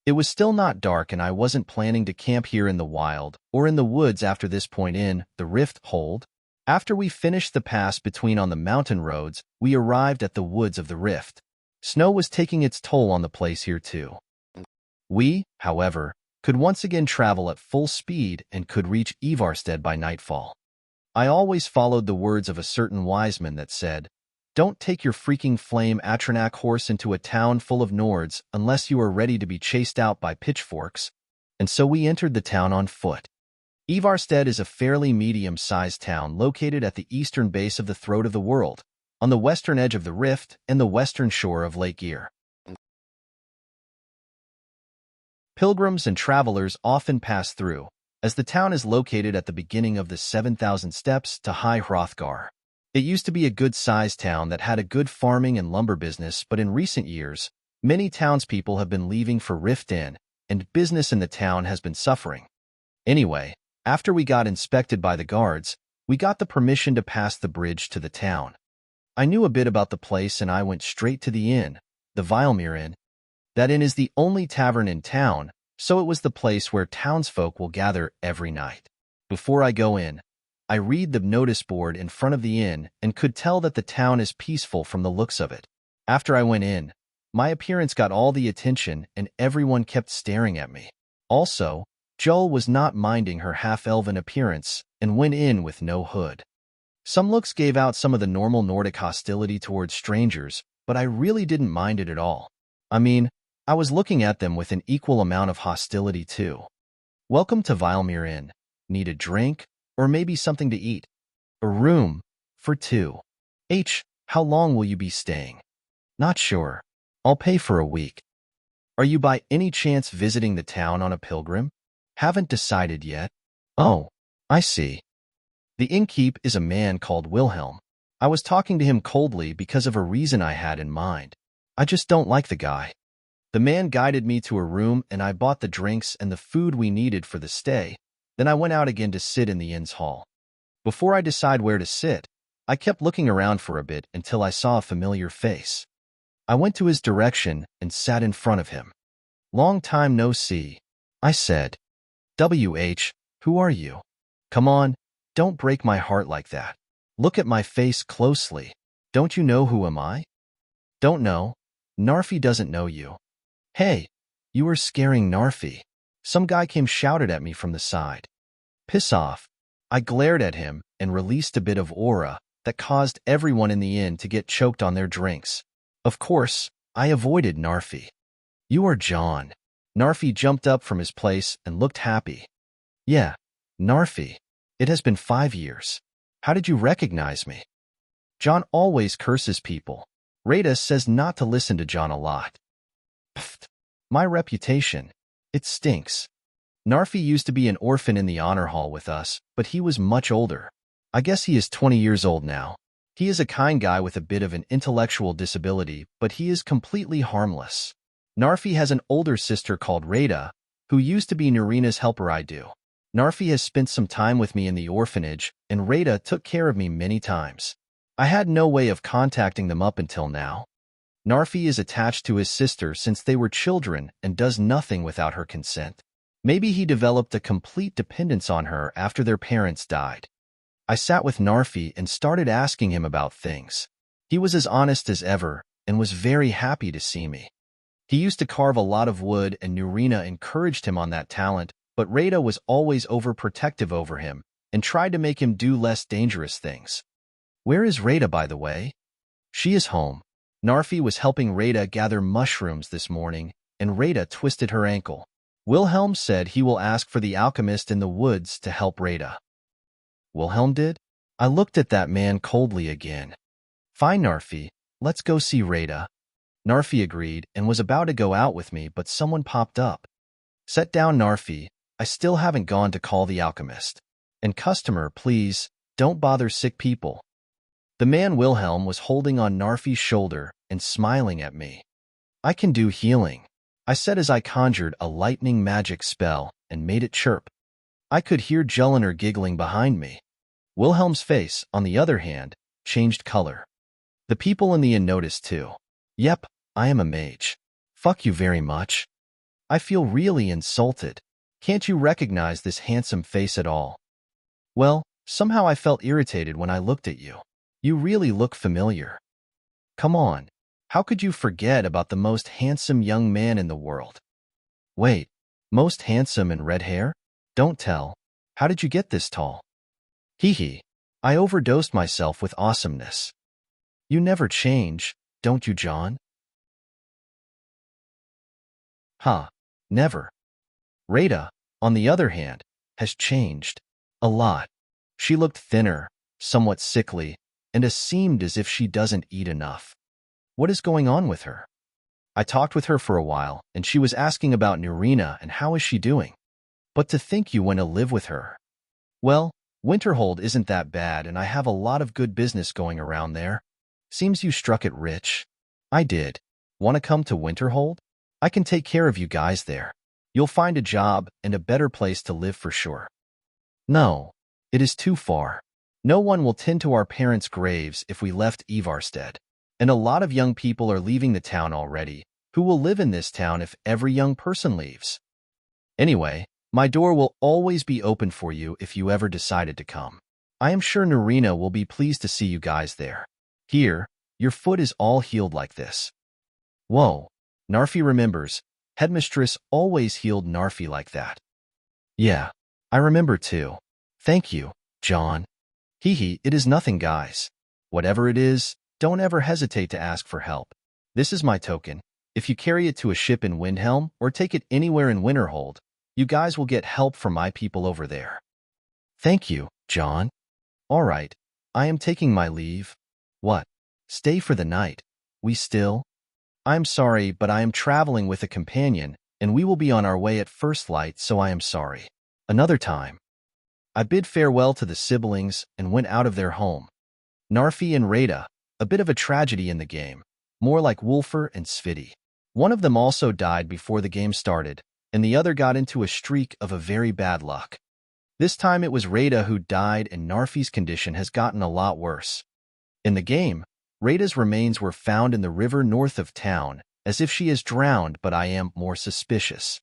It was still not dark, and I wasn't planning to camp here in the wild or in the woods after this point in the Rift Hold. After we finished the pass between on the mountain roads, we arrived at the woods of the Rift. Snow was taking its toll on the place here too. We, however, could once again travel at full speed and could reach Ivarstead by nightfall. I always followed the words of a certain wise man that said, "Don't take your freaking flame Atronach horse into a town full of Nords unless you are ready to be chased out by pitchforks," and so we entered the town on foot. Ivarstead is a fairly medium-sized town located at the eastern base of the throat of the world, on the western edge of the Rift and the western shore of Lake Eir. Pilgrims and travelers often pass through, as the town is located at the beginning of the 7,000 steps to High Hrothgar. It used to be a good-sized town that had a good farming and lumber business, but in recent years, many townspeople have been leaving for Rift Inn, and business in the town has been suffering. Anyway, after we got inspected by the guards, we got the permission to pass the bridge to the town. I knew a bit about the place, and I went straight to the inn, the Vilmir Inn. That inn is the only tavern in town, so it was the place where townsfolk will gather every night. Before I go in, I read the notice board in front of the inn and could tell that the town is peaceful from the looks of it. After I went in, my appearance got all the attention and everyone kept staring at me. Also, Jull was not minding her half-elven appearance and went in with no hood. Some looks gave out some of the normal Nordic hostility towards strangers, but I really didn't mind it at all. I mean, I was looking at them with an equal amount of hostility too. "Welcome to Vilmir Inn. Need a drink? Or maybe something to eat? A room for two. How long will you be staying? Not sure. I'll pay for a week. Are you by any chance visiting the town on a pilgrim? Haven't decided yet? Oh, I see. The innkeep is a man called Wilhelm. I was talking to him coldly because of a reason I had in mind. I just don't like the guy. The man guided me to a room and I bought the drinks and the food we needed for the stay. Then I went out again to sit in the inn's hall. Before I decide where to sit, I kept looking around for a bit until I saw a familiar face. I went to his direction and sat in front of him. Long time no see, I said. WH, who are you? Come on, don't break my heart like that. Look at my face closely. Don't you know who am I? Don't know. Narfi doesn't know you. Hey, you were scaring Narfi. Some guy came shouted at me from the side. Piss off. I glared at him and released a bit of aura that caused everyone in the inn to get choked on their drinks. Of course, I avoided Narfi. You are John. Narfi jumped up from his place and looked happy. Yeah, Narfi. It has been 5 years. How did you recognize me? John always curses people. Rada says not to listen to John a lot. Pfft. My reputation. It stinks. Narfi used to be an orphan in the honor hall with us, but he was much older. I guess he is 20 years old now. He is a kind guy with a bit of an intellectual disability, but he is completely harmless. Narfi has an older sister called Rada, who used to be Narina's helper. Narfi has spent some time with me in the orphanage, and Rada took care of me many times. I had no way of contacting them up until now. Narfi is attached to his sister since they were children and does nothing without her consent. Maybe he developed a complete dependence on her after their parents died. I sat with Narfi and started asking him about things. He was as honest as ever and was very happy to see me. He used to carve a lot of wood and Narina encouraged him on that talent, but Rada was always overprotective over him and tried to make him do less dangerous things. Where is Rada, by the way? She is home. Narfi was helping Rada gather mushrooms this morning, and Rada twisted her ankle. Wilhelm said he will ask for the alchemist in the woods to help Rada. Wilhelm did? I looked at that man coldly again. Fine, Narfi, let's go see Rada. Narfi agreed and was about to go out with me, but someone popped up. Set down, Narfi. I still haven't gone to call the alchemist. And customer, please, don't bother sick people. The man Wilhelm was holding on Narfi's shoulder and smiling at me. I can do healing, I said as I conjured a lightning magic spell and made it chirp. I could hear Julliner giggling behind me. Wilhelm's face, on the other hand, changed color. The people in the inn noticed too. Yep, I am a mage. Fuck you very much. I feel really insulted. Can't you recognize this handsome face at all? Well, somehow I felt irritated when I looked at you. You really look familiar. Come on, how could you forget about the most handsome young man in the world? Wait, most handsome and red hair? Don't tell. How did you get this tall? Hee hee. I overdosed myself with awesomeness. You never change, don't you, John? Huh, never. Rada, on the other hand, has changed. A lot. She looked thinner, somewhat sickly, and it seemed as if she doesn't eat enough. What is going on with her? I talked with her for a while, and she was asking about Narina and how is she doing. But to think you went to live with her. Well, Winterhold isn't that bad, and I have a lot of good business going around there. Seems you struck it rich. I did. Want to come to Winterhold? I can take care of you guys there. You'll find a job and a better place to live for sure. No, it is too far. No one will tend to our parents' graves if we left Ivarstead. And a lot of young people are leaving the town already, who will live in this town if every young person leaves. Anyway, my door will always be open for you if you ever decided to come. I am sure Narina will be pleased to see you guys there. Here, your foot is all healed like this. Whoa, Narfi remembers. Headmistress always healed Narfi like that. Yeah, I remember too. Thank you, John. Hee hee, it is nothing, guys. Whatever it is, don't ever hesitate to ask for help. This is my token. If you carry it to a ship in Windhelm or take it anywhere in Winterhold, you guys will get help from my people over there. Thank you, John. All right, I am taking my leave. What? Stay for the night. We still? I'm sorry, but I am traveling with a companion, and we will be on our way at first light, so I am sorry. Another time. I bid farewell to the siblings and went out of their home. Narfi and Rada, a bit of a tragedy in the game, more like Wulfer and Sviti. One of them also died before the game started, and the other got into a streak of a very bad luck. This time it was Rada who died, and Narfi's condition has gotten a lot worse. In the game, Rada's remains were found in the river north of town, as if she is drowned, but I am more suspicious.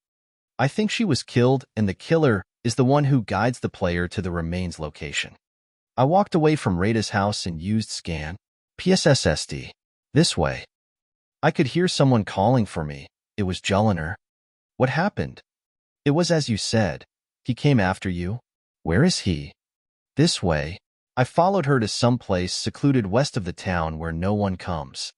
I think she was killed, and the killer is the one who guides the player to the remains location. I walked away from Rada's house and used scan. PSSSD. This way. I could hear someone calling for me. It was Julliner. What happened? It was as you said. He came after you? Where is he? This way. I followed her to some place secluded west of the town where no one comes.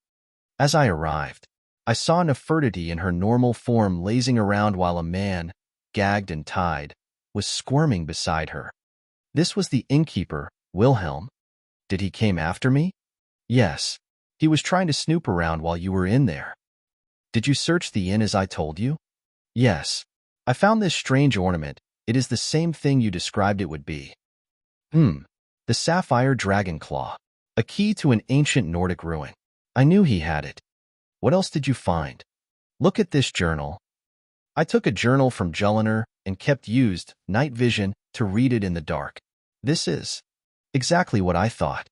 As I arrived, I saw Nefertiti in her normal form lazing around while a man, gagged and tied, was squirming beside her. This was the innkeeper, Wilhelm. Did he came after me? Yes. He was trying to snoop around while you were in there. Did you search the inn as I told you? Yes. I found this strange ornament. It is the same thing you described it would be. The sapphire dragon claw. A key to an ancient Nordic ruin. I knew he had it. What else did you find? Look at this journal. I took a journal from Julliner and kept used night vision to read it in the dark. This is exactly what I thought.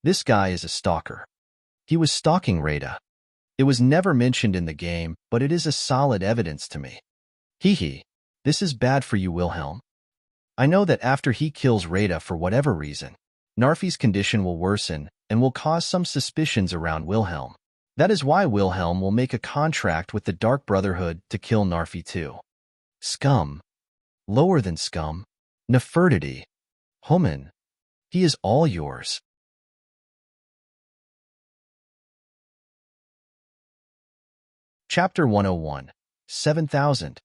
This guy is a stalker. He was stalking Rada. It was never mentioned in the game, but it is a solid evidence to me. Hee. This is bad for you, Wilhelm. I know that after he kills Rada for whatever reason, Narfi's condition will worsen and will cause some suspicions around Wilhelm. That is why Wilhelm will make a contract with the Dark Brotherhood to kill Narfi too. Scum. Lower than scum. Nefertiti. Human. He is all yours. Chapter 101. 7,000.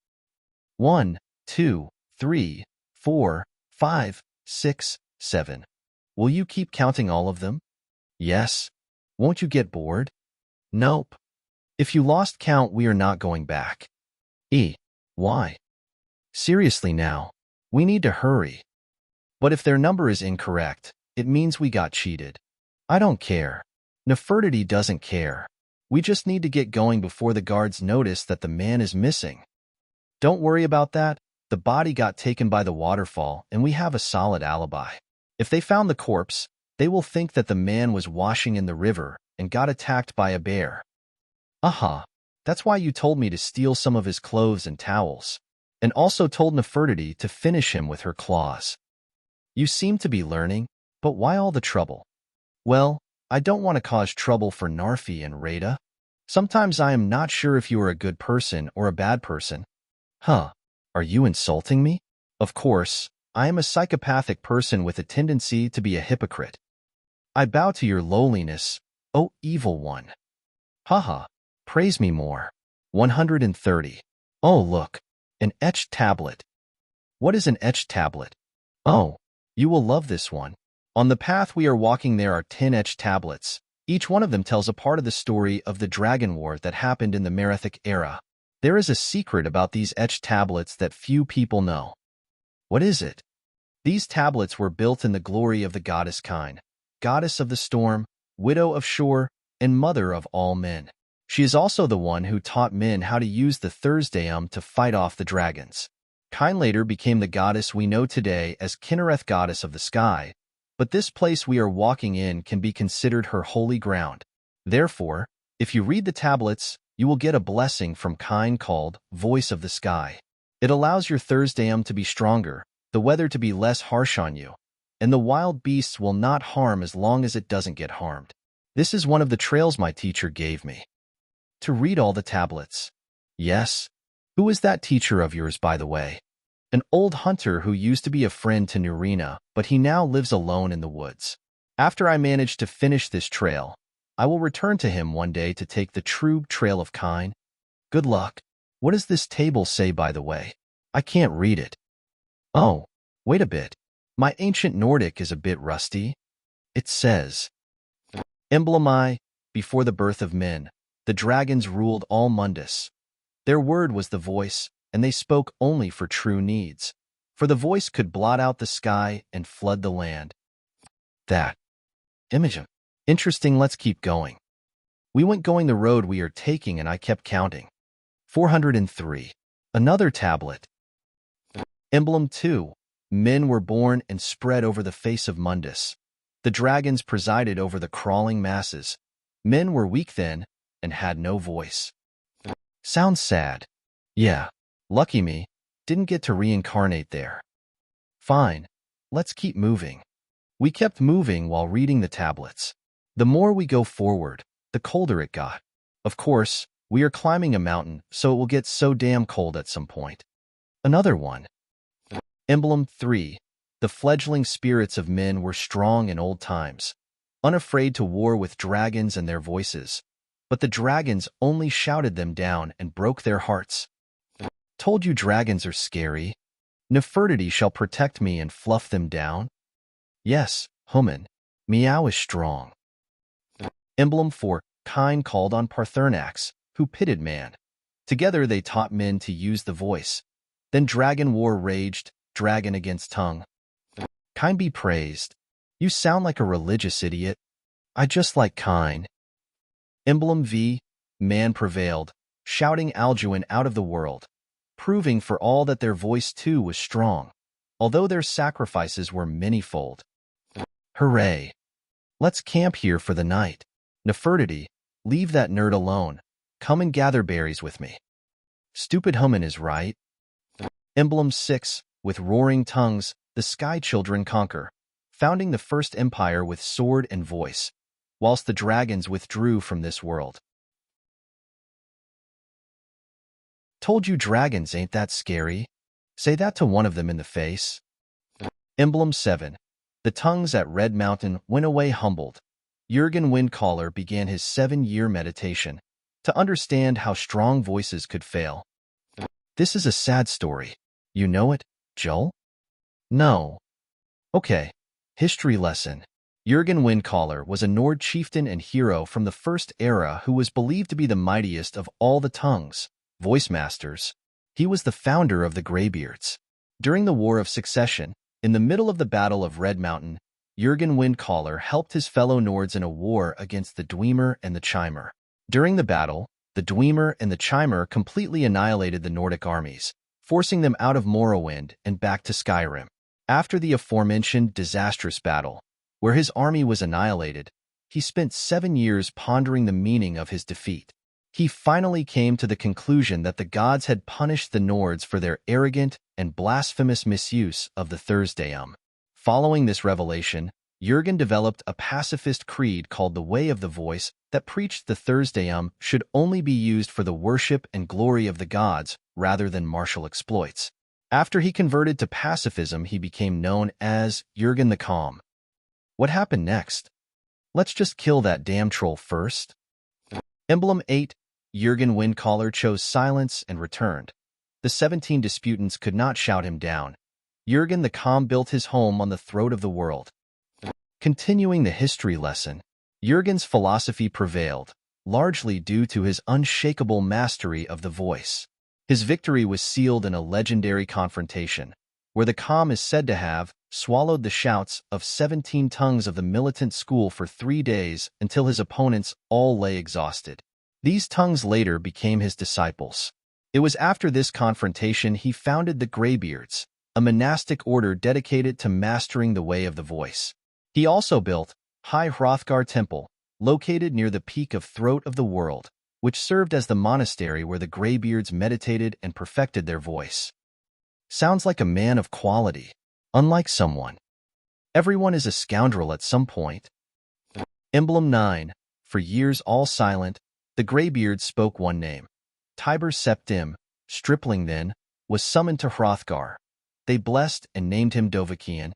1, 2, 3, 4, 5, 6, 7. Will you keep counting all of them? Yes. Won't you get bored? Nope. If you lost count, we are not going back. Why? Seriously now. We need to hurry. But if their number is incorrect, it means we got cheated. I don't care. Nefertiti doesn't care. We just need to get going before the guards notice that the man is missing. Don't worry about that. The body got taken by the waterfall, and we have a solid alibi. If they found the corpse, they will think that the man was washing in the river and got attacked by a bear. That's why you told me to steal some of his clothes and towels, and also told Nefertiti to finish him with her claws. You seem to be learning, but why all the trouble? Well, I don't want to cause trouble for Narfi and Rada. Sometimes I am not sure if you are a good person or a bad person. Are you insulting me? Of course, I am a psychopathic person with a tendency to be a hypocrite. I bow to your lowliness, O evil one. Praise me more. 130. Oh, look, an etched tablet. What is an etched tablet? Oh, you will love this one. On the path we are walking there are 10 etched tablets. Each one of them tells a part of the story of the Dragon War that happened in the Merethic era. There is a secret about these etched tablets that few people know. What is it? These tablets were built in the glory of the goddess Kine, goddess of the storm, widow of shore, and mother of all men. She is also the one who taught men how to use the Thursdayum to fight off the dragons. Kine later became the goddess we know today as Kinnereth, goddess of the sky, but this place we are walking in can be considered her holy ground. Therefore, if you read the tablets, you will get a blessing from Kine called Voice of the Sky. It allows your Thursdayum to be stronger, the weather to be less harsh on you, and the wild beasts will not harm as long as it doesn't get harmed. This is one of the trails my teacher gave me. To read all the tablets. Yes. Who is that teacher of yours, by the way? An old hunter who used to be a friend to Nurina, but he now lives alone in the woods. After I manage to finish this trail, I will return to him one day to take the true trail of Kine. Good luck. What does this table say, by the way? I can't read it. Oh, wait a bit. My ancient Nordic is a bit rusty. It says, Emblemi, before the birth of men, The dragons ruled all Mundus. Their word was the voice, and they spoke only for true needs. For the voice could blot out the sky and flood the land. That image. Interesting, let's keep going. We went going the road we are taking, and I kept counting. 403. Another tablet. Emblem 2. Men were born and spread over the face of Mundus. The dragons presided over the crawling masses. Men were weak then and had no voice. Sounds sad. Yeah, lucky me, didn't get to reincarnate there. Fine, let's keep moving. We kept moving while reading the tablets. The more we go forward, the colder it got. Of course, we are climbing a mountain, so it will get so damn cold at some point. Another one. Emblem 3. The fledgling spirits of men were strong in old times, unafraid to war with dragons and their voices. But the dragons only shouted them down and broke their hearts. Told you dragons are scary. Nefertiti shall protect me and fluff them down. Yes, human, meow is strong. Emblem 4. Kine called on Paarthurnax, who pitted man. Together they taught men to use the voice. Then dragon war raged, dragon against tongue. Kine be praised. You sound like a religious idiot. I just like Kine. Emblem V. Man prevailed, shouting Alduin out of the world, proving for all that their voice too was strong, although their sacrifices were manyfold. Hooray! Let's camp here for the night. Nefertiti, leave that nerd alone. Come and gather berries with me. Stupid human is right. Emblem 6. With roaring tongues, the Sky Children conquer, founding the first empire with sword and voice, whilst the dragons withdrew from this world. Told you dragons ain't that scary. Say that to one of them in the face. Emblem 7. The tongues at Red Mountain went away humbled. Jurgen Windcaller began his 7-year meditation to understand how strong voices could fail. This is a sad story. You know it, Jull? No. Okay. History lesson. Jurgen Windcaller was a Nord chieftain and hero from the First Era who was believed to be the mightiest of all the tongues, voice masters. He was the founder of the Greybeards. During the War of Succession, in the middle of the Battle of Red Mountain, Jurgen Windcaller helped his fellow Nords in a war against the Dwemer and the Chimer. During the battle, the Dwemer and the Chimer completely annihilated the Nordic armies, forcing them out of Morrowind and back to Skyrim. After the aforementioned disastrous battle, where his army was annihilated, he spent 7 years pondering the meaning of his defeat. He finally came to the conclusion that the gods had punished the Nords for their arrogant and blasphemous misuse of the Thursdayum. Following this revelation, Jurgen developed a pacifist creed called the Way of the Voice that preached the Thursdayum should only be used for the worship and glory of the gods rather than martial exploits. After he converted to pacifism, he became known as Jurgen the Calm. What happened next? Let's just kill that damn troll first. Emblem 8. Jurgen Windcaller chose silence and returned. The 17 disputants could not shout him down. Jurgen the Calm built his home on the throat of the world. Continuing the history lesson, Jurgen's philosophy prevailed, largely due to his unshakable mastery of the voice. His victory was sealed in a legendary confrontation, where the Calm is said to have swallowed the shouts of 17 tongues of the militant school for 3 days until his opponents all lay exhausted. These tongues later became his disciples. It was after this confrontation he founded the Greybeards, a monastic order dedicated to mastering the way of the voice. He also built High Hrothgar Temple, located near the peak of Throat of the World, which served as the monastery where the Greybeards meditated and perfected their voice. Sounds like a man of quality, unlike someone. Everyone is a scoundrel at some point. Emblem 9. For years all silent, the Greybeards spoke one name. Tiber Septim, stripling then, was summoned to Hrothgar. They blessed and named him Dovahkiin.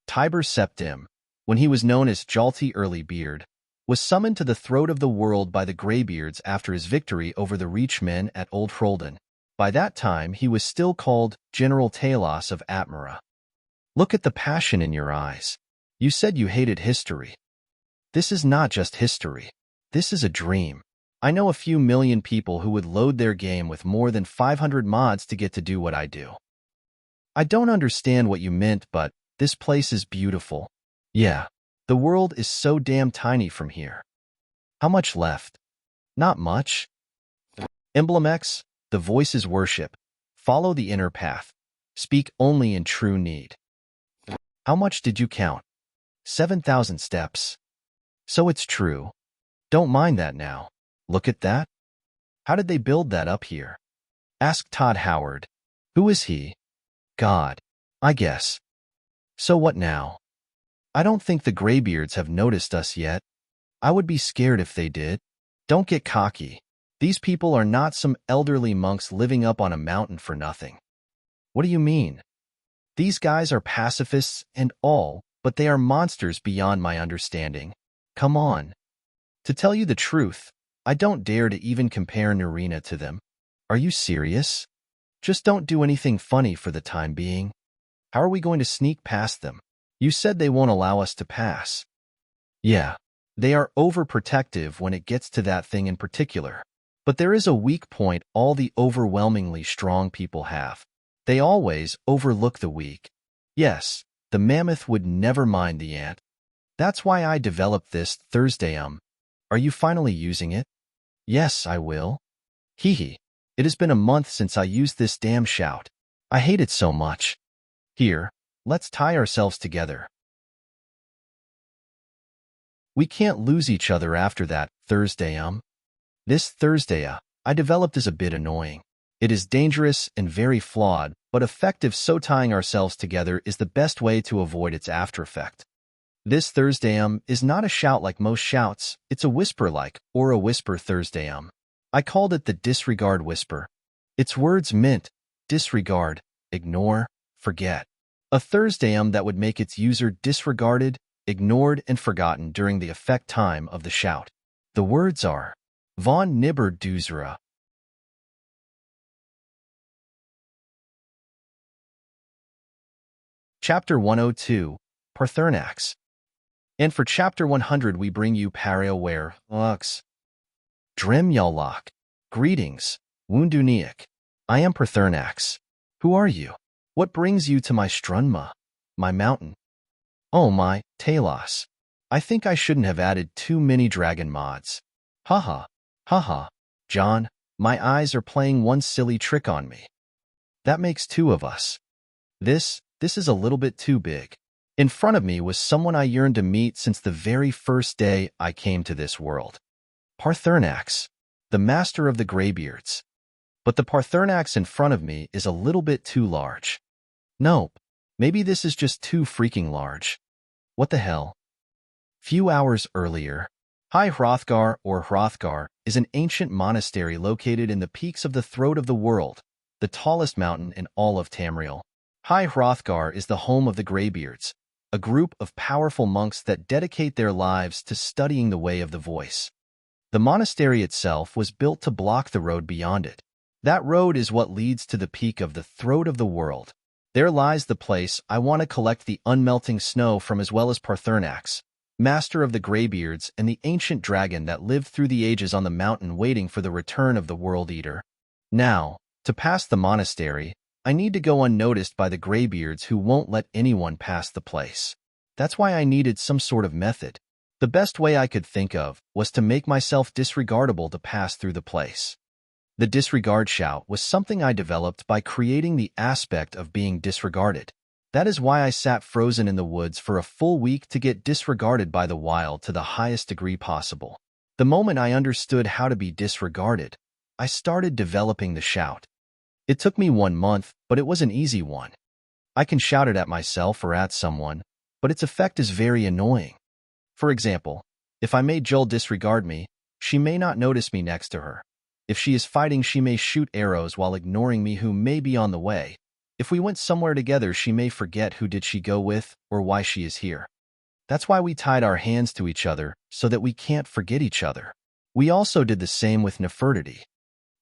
Tiber Septim, when he was known as Jalti Earlybeard, was summoned to the throat of the world by the Greybeards after his victory over the Reachmen at Old Hroldan. By that time, he was still called General Talos of Atmara. Look at the passion in your eyes. You said you hated history. This is not just history. This is a dream. I know a few million people who would load their game with more than 500 mods to get to do what I do. I don't understand what you meant, but this place is beautiful. Yeah, the world is so damn tiny from here. How much left? Not much. Emblem X, the voices worship. Follow the inner path. Speak only in true need. How much did you count? 7,000 steps. So it's true. Don't mind that now. Look at that. How did they build that up here? Ask Todd Howard. Who is he? God, I guess. So what now? I don't think the Greybeards have noticed us yet. I would be scared if they did. Don't get cocky. These people are not some elderly monks living up on a mountain for nothing. What do you mean? These guys are pacifists and all, but they are monsters beyond my understanding. Come on. To tell you the truth, I don't dare to even compare Nerina to them. Are you serious? Just don't do anything funny for the time being. How are we going to sneak past them? You said they won't allow us to pass. Yeah, they are overprotective when it gets to that thing in particular. But there is a weak point all the overwhelmingly strong people have. They always overlook the weak. Yes, the mammoth would never mind the ant. That's why I developed this Thursday. Are you finally using it? Yes, I will. Hee. It has been a month since I used this damn shout. I hate it so much. Here, let's tie ourselves together. We can't lose each other after that Thursday. This Thursday, I developed is a bit annoying. It is dangerous and very flawed, but effective, so tying ourselves together is the best way to avoid its after effect. This Thursday is not a shout like most shouts, it's a whisper-like, or a whisper Thursday. I called it the disregard whisper. Its words meant disregard, ignore, forget. A Thursday that would make its user disregarded, ignored, and forgotten during the effect time of the shout. The words are Von Nibber Duzera. Chapter 102, Paarthurnax. And for Chapter 100 we bring you Werewolves. Dremyalok. Greetings, Wunduniak. I am Paarthurnax. Who are you? What brings you to my Strunma, my mountain? Oh my, Talos. I think I shouldn't have added too many dragon mods. Haha, haha. John, my eyes are playing one silly trick on me. That makes two of us. This is a little bit too big. In front of me was someone I yearned to meet since the very first day I came to this world. Paarthurnax, the master of the Greybeards. But the Paarthurnax in front of me is a little bit too large. Nope, maybe this is just too freaking large. What the hell? Few hours earlier, High Hrothgar or Hrothgar is an ancient monastery located in the peaks of the Throat of the World, the tallest mountain in all of Tamriel. High Hrothgar is the home of the Greybeards, a group of powerful monks that dedicate their lives to studying the way of the voice. The monastery itself was built to block the road beyond it. That road is what leads to the peak of the Throat of the World. There lies the place I want to collect the unmelting snow from, as well as Paarthurnax, master of the Greybeards and the ancient dragon that lived through the ages on the mountain waiting for the return of the World Eater. Now, to pass the monastery, I need to go unnoticed by the Greybeards who won't let anyone pass the place. That's why I needed some sort of method. The best way I could think of was to make myself disregardable to pass through the place. The disregard shout was something I developed by creating the aspect of being disregarded. That is why I sat frozen in the woods for a full week to get disregarded by the wild to the highest degree possible. The moment I understood how to be disregarded, I started developing the shout. It took me 1 month, but it was an easy one. I can shout it at myself or at someone, but its effect is very annoying. For example, if I made Jull disregard me, she may not notice me next to her. If she is fighting, she may shoot arrows while ignoring me who may be on the way. If we went somewhere together, she may forget who did she go with or why she is here. That's why we tied our hands to each other, so that we can't forget each other. We also did the same with Nefertiti.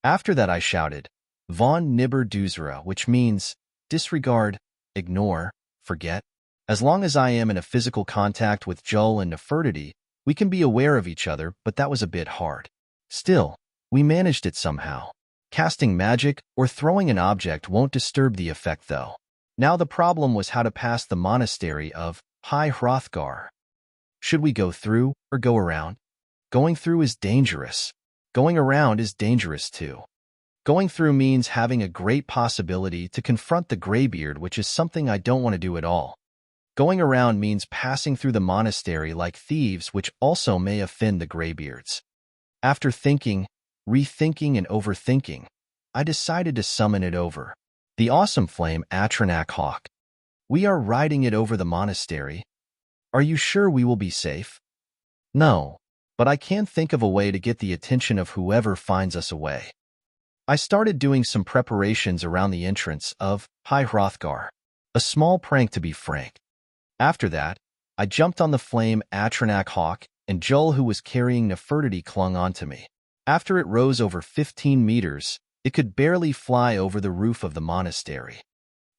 After that I shouted, Von Nibber Duzera, which means disregard, ignore, forget. As long as I am in a physical contact with Jull and Nefertiti, we can be aware of each other, but that was a bit hard. Still, we managed it somehow. Casting magic or throwing an object won't disturb the effect, though. Now the problem was how to pass the monastery of High Hrothgar. Should we go through or go around? Going through is dangerous. Going around is dangerous too. Going through means having a great possibility to confront the Greybeard, which is something I don't want to do at all. Going around means passing through the monastery like thieves, which also may offend the Greybeards. After thinking, rethinking, and overthinking, I decided to summon it over. The awesome flame Paarthurnax hawk. We are riding it over the monastery. Are you sure we will be safe? No, but I can think of a way to get the attention of whoever finds us away. I started doing some preparations around the entrance of High Hrothgar. A small prank, to be frank. After that, I jumped on the flame Paarthurnax hawk, and Jull, who was carrying Nefertiti, clung onto me. After it rose over 15 meters, it could barely fly over the roof of the monastery.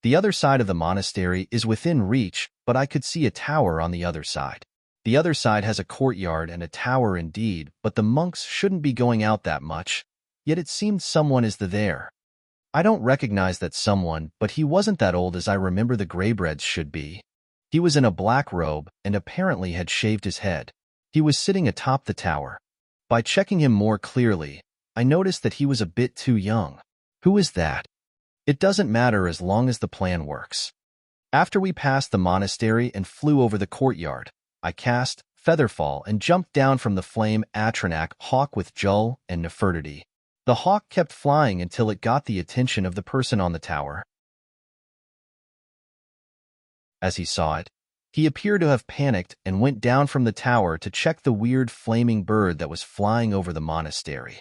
The other side of the monastery is within reach, but I could see a tower on the other side. The other side has a courtyard and a tower indeed, but the monks shouldn't be going out that much, yet it seemed someone is there. I don't recognize that someone, but he wasn't that old as I remember the Greybeards should be. He was in a black robe and apparently had shaved his head. He was sitting atop the tower. By checking him more clearly, I noticed that he was a bit too young. Who is that? It doesn't matter as long as the plan works. After we passed the monastery and flew over the courtyard, I cast Featherfall and jumped down from the flame Paarthurnax hawk with Jull and Nefertiti. The hawk kept flying until it got the attention of the person on the tower. As he saw it, he appeared to have panicked and went down from the tower to check the weird flaming bird that was flying over the monastery.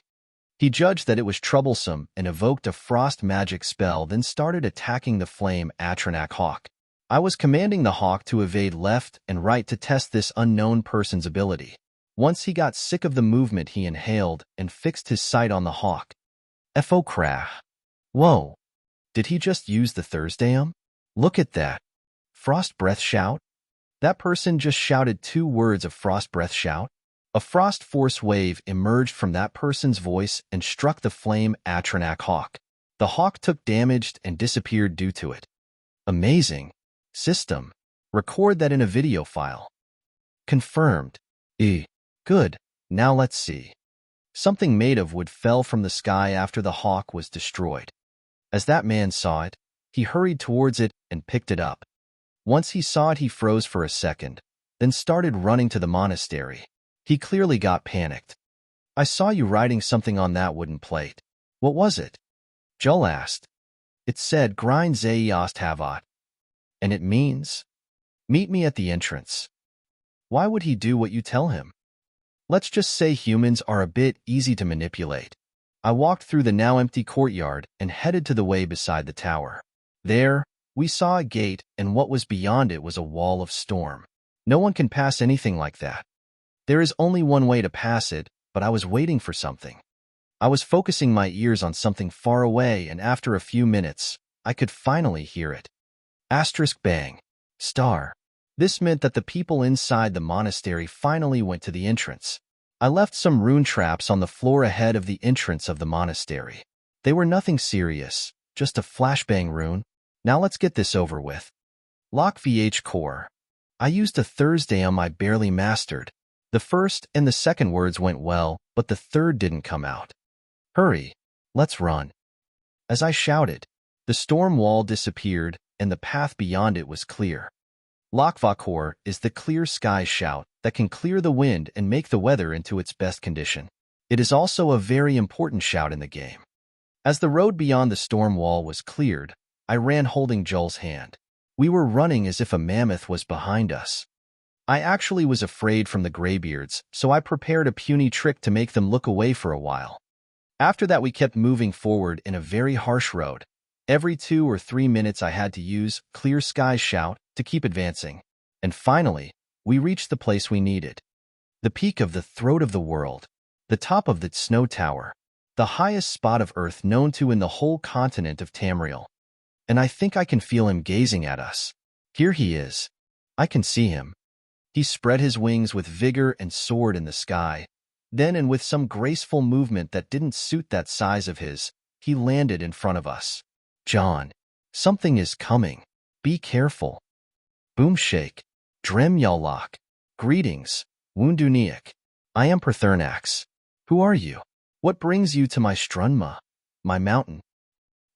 He judged that it was troublesome and evoked a frost magic spell, then started attacking the flame Paarthurnax hawk. I was commanding the hawk to evade left and right to test this unknown person's ability. Once he got sick of the movement, he inhaled and fixed his sight on the hawk. Fo crah. Whoa. Did he just use the Thursdayum? Look at that. Frost breath shout? That person just shouted 2 words of frost breath shout. A frost force wave emerged from that person's voice and struck the flame Paarthurnax hawk. The hawk took damage and disappeared due to it. Amazing. System. Record that in a video file. Confirmed. Good. Now let's see. Something made of wood fell from the sky after the hawk was destroyed. As that man saw it, he hurried towards it and picked it up. Once he saw it, he froze for a second, then started running to the monastery. He clearly got panicked. I saw you writing something on that wooden plate. What was it? Jull asked. It said Grind Zayost Havot. And it means, meet me at the entrance. Why would he do what you tell him? Let's just say humans are a bit easy to manipulate. I walked through the now empty courtyard and headed to the way beside the tower. There, we saw a gate, and what was beyond it was a wall of storm. No one can pass anything like that. There is only one way to pass it, but I was waiting for something. I was focusing my ears on something far away, and after a few minutes, I could finally hear it. Asterisk bang. Star. This meant that the people inside the monastery finally went to the entrance. I left some rune traps on the floor ahead of the entrance of the monastery. They were nothing serious, just a flashbang rune. Now let's get this over with. Lock VH Core. I used a Thursdayum I barely mastered. The first and the second words went well, but the third didn't come out. Hurry. Let's run. As I shouted, the storm wall disappeared, and the path beyond it was clear. Lokvakor is the clear sky shout that can clear the wind and make the weather into its best condition. It is also a very important shout in the game. As the road beyond the storm wall was cleared, I ran holding Jull's hand. We were running as if a mammoth was behind us. I actually was afraid from the Greybeards, so I prepared a puny trick to make them look away for a while. After that, we kept moving forward in a very harsh road. Every 2 or 3 minutes I had to use Clear Sky Shout to keep advancing. And finally, we reached the place we needed. The peak of the throat of the world. The top of the snow tower. The highest spot of Earth known to in the whole continent of Tamriel. And I think I can feel him gazing at us. Here he is. I can see him. He spread his wings with vigor and soared in the sky. Then, and with some graceful movement that didn't suit that size of his, he landed in front of us. John, something is coming. Be careful. Boomshake. Drem Yalak. Greetings, Wunduniak. I am Paarthurnax. Who are you? What brings you to my Strunma, my mountain?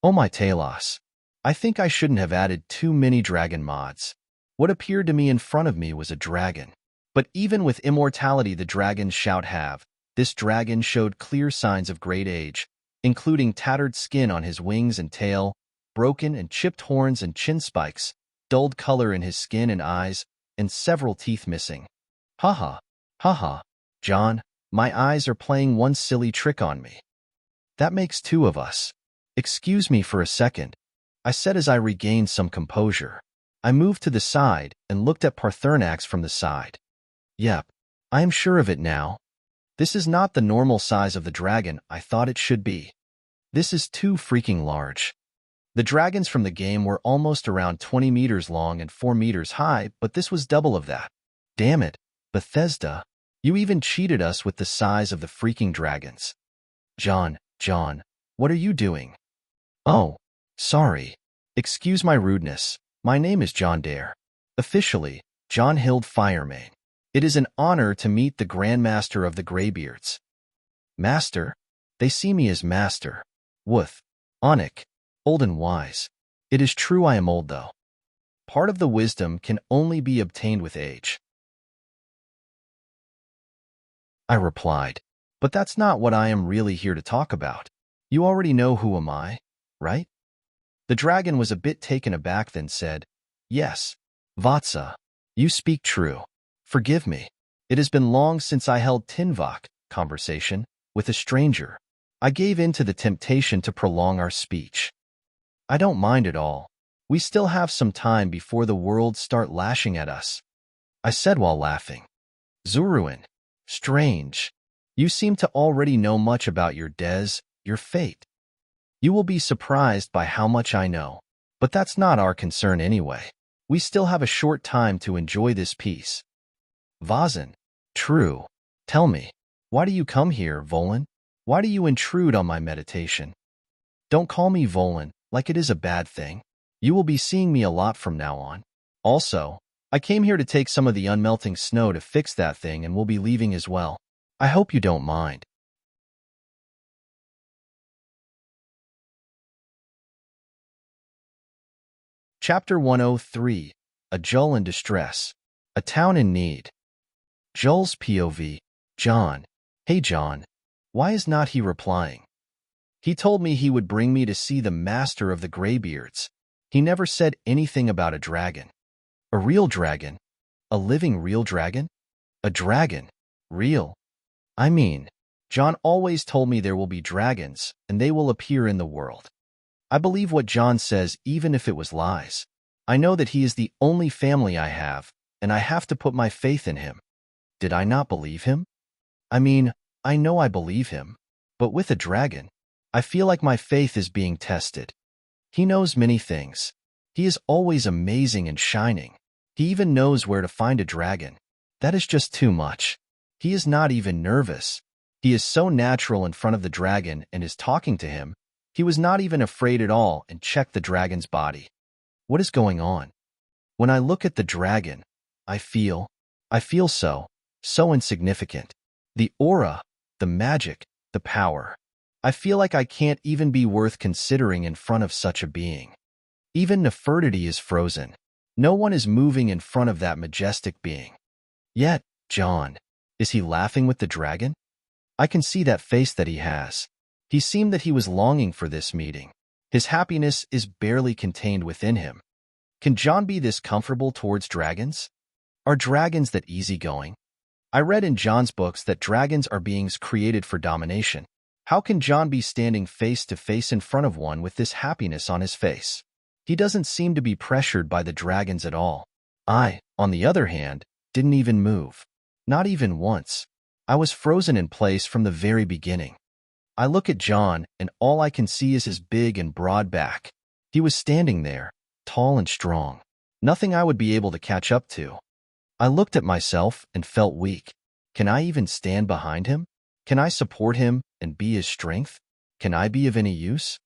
Oh my Talos. I think I shouldn't have added too many dragon mods. What appeared to me in front of me was a dragon. But even with immortality the dragons shout have, this dragon showed clear signs of great age, including tattered skin on his wings and tail, broken and chipped horns and chin spikes, dulled color in his skin and eyes, and several teeth missing. Haha, haha, John, my eyes are playing one silly trick on me. That makes two of us. Excuse me for a second, I said as I regained some composure. I moved to the side and looked at Paarthurnax from the side. Yep, I am sure of it now. This is not the normal size of the dragon I thought it should be. This is too freaking large. The dragons from the game were almost around 20 meters long and 4 meters high, but this was double of that. Damn it, Bethesda, you even cheated us with the size of the freaking dragons. John, what are you doing? Oh, sorry. Excuse my rudeness. My name is John Dare. Officially, John Hild Firemane. It is an honor to meet the Grandmaster of the Greybeards. Master? They see me as Master. Woof. Onik. Old and wise. It is true I am old, though. Part of the wisdom can only be obtained with age. I replied, but that's not what I am really here to talk about. You already know who am I, right? The dragon was a bit taken aback, then said, Yes, Vatsa, you speak true. Forgive me. It has been long since I held Tinvok conversation with a stranger. I gave in to the temptation to prolong our speech. I don't mind at all. We still have some time before the worlds start lashing at us, I said while laughing. Zuruin, strange. You seem to already know much about your your fate. You will be surprised by how much I know. But that's not our concern anyway. We still have a short time to enjoy this peace. Vazin, true. Tell me, why do you come here, Volan? Why do you intrude on my meditation? Don't call me Volan, like it is a bad thing. You will be seeing me a lot from now on. Also, I came here to take some of the unmelting snow to fix that thing and will be leaving as well. I hope you don't mind. Chapter 103. A Jull in Distress. A Town in Need. Jull's POV. John. Hey John. Why is not he replying? He told me he would bring me to see the master of the Greybeards. He never said anything about a dragon. A real dragon? A living real dragon? A dragon? Real? I mean, John always told me there will be dragons, and they will appear in the world. I believe what John says even if it was lies. I know that he is the only family I have, and I have to put my faith in him. Did I not believe him? I mean, I know I believe him, but with a dragon, I feel like my faith is being tested. He knows many things. He is always amazing and shining. He even knows where to find a dragon. That is just too much. He is not even nervous. He is so natural in front of the dragon and is talking to him. He was not even afraid at all and checked the dragon's body. What is going on? When I look at the dragon, I feel so insignificant. The aura, the magic, the power. I feel like I can't even be worth considering in front of such a being. Even Nefertiti is frozen. No one is moving in front of that majestic being. Yet, John, is he laughing with the dragon? I can see that face that he has. He seemed that he was longing for this meeting. His happiness is barely contained within him. Can John be this comfortable towards dragons? Are dragons that easygoing? I read in John's books that dragons are beings created for domination. How can John be standing face to face in front of one with this happiness on his face? He doesn't seem to be pressured by the dragons at all. I, on the other hand, didn't even move. Not even once. I was frozen in place from the very beginning. I look at John, and all I can see is his big and broad back. He was standing there, tall and strong. Nothing I would be able to catch up to. I looked at myself and felt weak. Can I even stand behind him? Can I support him and be his strength? Can I be of any use?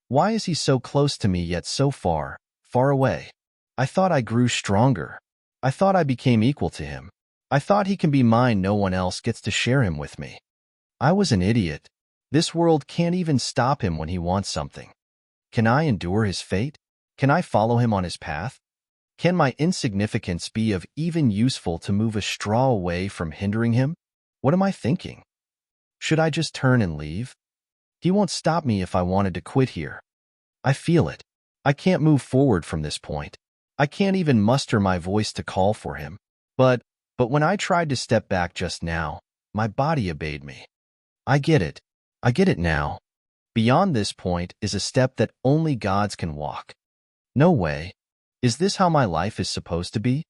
Why is he so close to me yet so far, far away? I thought I grew stronger. I thought I became equal to him. I thought he can be mine, no one else gets to share him with me. I was an idiot. This world can't even stop him when he wants something. Can I endure his fate? Can I follow him on his path? Can my insignificance be of even useful to move a straw away from hindering him? What am I thinking? Should I just turn and leave? He won't stop me if I wanted to quit here. I feel it. I can't move forward from this point. I can't even muster my voice to call for him. But when I tried to step back just now, my body obeyed me. I get it. I get it now. Beyond this point is a step that only gods can walk. No way. Is this how my life is supposed to be?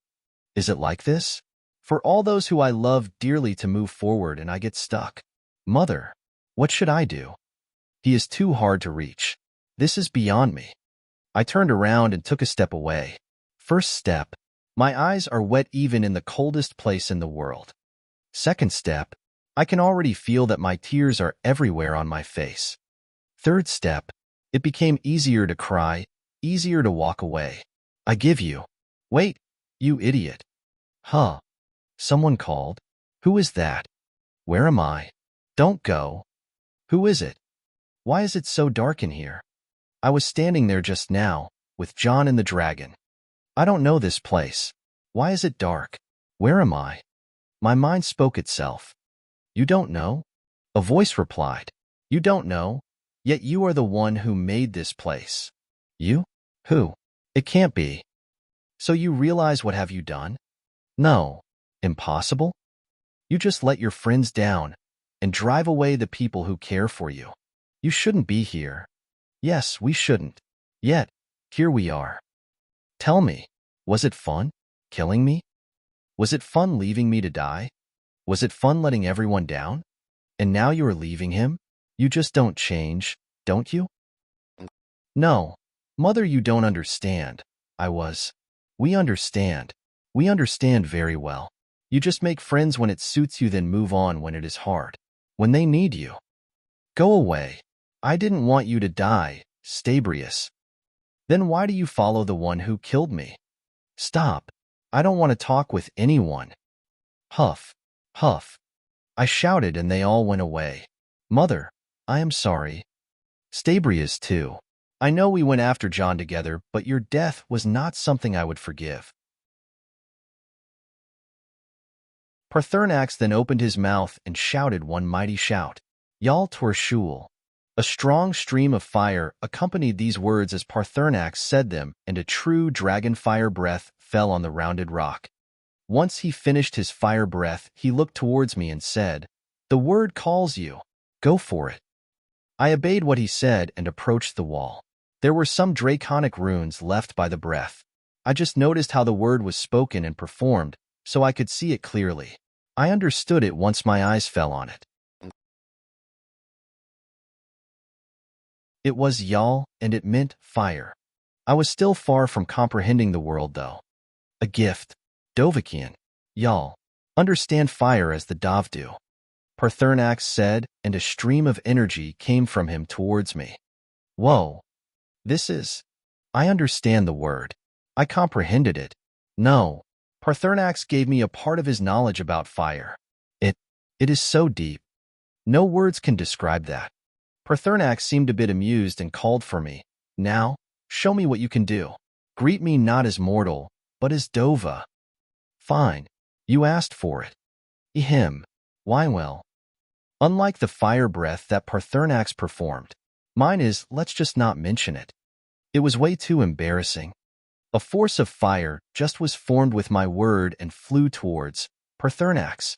Is it like this? For all those who I love dearly to move forward and I get stuck. Mother, what should I do? He is too hard to reach. This is beyond me. I turned around and took a step away. First step. My eyes are wet even in the coldest place in the world. Second step. I can already feel that my tears are everywhere on my face. Third step. It became easier to cry, easier to walk away. I give you. Wait, you idiot. Huh. Someone called. Who is that? Where am I? Don't go. Who is it? Why is it so dark in here? I was standing there just now, with John and the dragon. I don't know this place. Why is it dark? Where am I? My mind spoke itself. You don't know? A voice replied. You don't know, yet you are the one who made this place. You? Who? It can't be. So you realize what have you done? No. Impossible? You just let your friends down and drive away the people who care for you. You shouldn't be here. Yes, we shouldn't. Yet, here we are. Tell me, was it fun, killing me? Was it fun leaving me to die? Was it fun letting everyone down? And now you are leaving him? You just don't change, don't you? No. Mother, you don't understand. We understand. We understand very well. You just make friends when it suits you, then move on when it is hard. When they need you. Go away. I didn't want you to die, Stabrius. Then why do you follow the one who killed me? Stop. I don't want to talk with anyone. Huff. Huff. I shouted and they all went away. Mother, I am sorry. Stabrius too. I know we went after John together, but your death was not something I would forgive. Paarthurnax then opened his mouth and shouted one mighty shout. Yal Torshul. A strong stream of fire accompanied these words as Paarthurnax said them, and a true dragon fire breath fell on the rounded rock. Once he finished his fire breath, he looked towards me and said, The word calls you. Go for it. I obeyed what he said and approached the wall. There were some draconic runes left by the breath. I just noticed how the word was spoken and performed, so I could see it clearly. I understood it once my eyes fell on it. It was Yal, and it meant fire. I was still far from comprehending the world, though. A gift. Dovakian. Yal. Understand fire as the Dov do. Paarthurnax said, and a stream of energy came from him towards me. Whoa. I understand the word. I comprehended it. No. Paarthurnax gave me a part of his knowledge about fire. It is so deep. No words can describe that. Paarthurnax seemed a bit amused and called for me. Now, show me what you can do. Greet me not as mortal, but as Dova. Fine. You asked for it. Ehem. Why well? Unlike the fire breath that Paarthurnax performed, mine is, let's just not mention it. It was way too embarrassing. A force of fire just was formed with my word and flew towards Paarthurnax.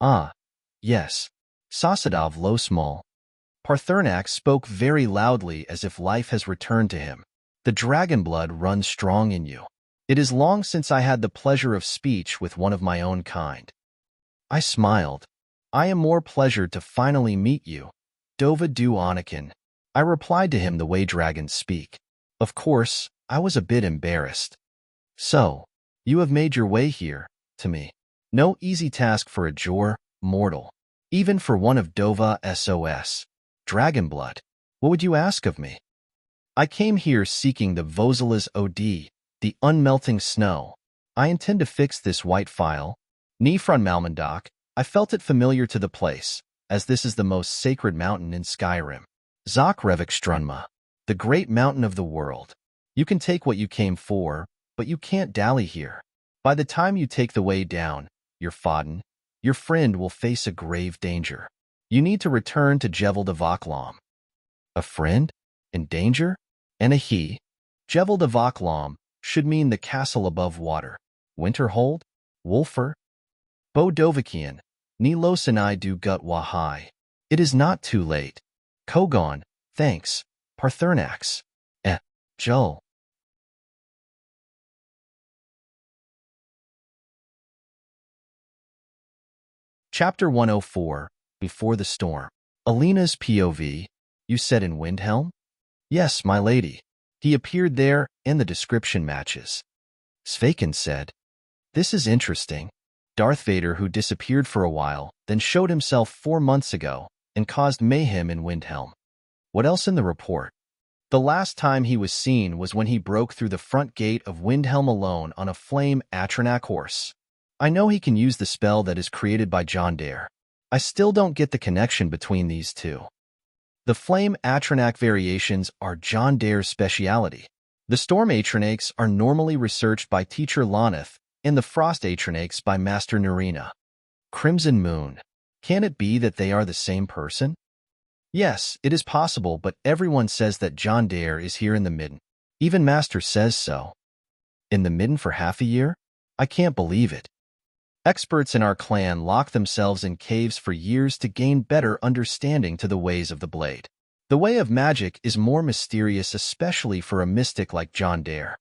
Ah, yes. Sasadov lo small. Paarthurnax spoke very loudly as if life has returned to him. The dragon blood runs strong in you. It is long since I had the pleasure of speech with one of my own kind. I smiled. I am more pleasured to finally meet you, Dova du Anakin. I replied to him the way dragons speak. Of course, I was a bit embarrassed. So, you have made your way here, to me. No easy task for a Jor mortal. Even for one of Dova SOS. Dragonblood. What would you ask of me? I came here seeking the Vosela's OD, the unmelting snow. I intend to fix this white file. Nifron Malmandak, I felt it familiar to the place, as this is the most sacred mountain in Skyrim. Zokrevikstrunma, the great mountain of the world. You can take what you came for, but you can't dally here. By the time you take the way down, your Fodden, your friend will face a grave danger. You need to return to Jevel de Voklam. A friend? In danger? And a he? Jevel de Voklam should mean the castle above water. Winterhold? Wolfer? Bodovakian, Nilosinai du gut wahai. It is not too late. Kogon, thanks. Paarthurnax. Jull. Chapter 104, Before the Storm. Alina's POV. You said in Windhelm? Yes, my lady. He appeared there, and the description matches. Svakin said, This is interesting. Darth Vader, who disappeared for a while, then showed himself 4 months ago and caused mayhem in Windhelm. What else in the report? The last time he was seen was when he broke through the front gate of Windhelm alone on a flame Atronach horse. I know he can use the spell that is created by John Dare. I still don't get the connection between these two. The flame Atronach variations are John Dare's speciality. The storm Atronachs are normally researched by teacher Loneth, and the frost Atronachs by Master Nerina. Crimson Moon. Can it be that they are the same person? Yes, it is possible, but everyone says that John Dare is here in the Midden. Even Master says so. In the Midden for half a year? I can't believe it. Experts in our clan lock themselves in caves for years to gain better understanding to the ways of the blade. The way of magic is more mysterious, especially for a mystic like John Dare.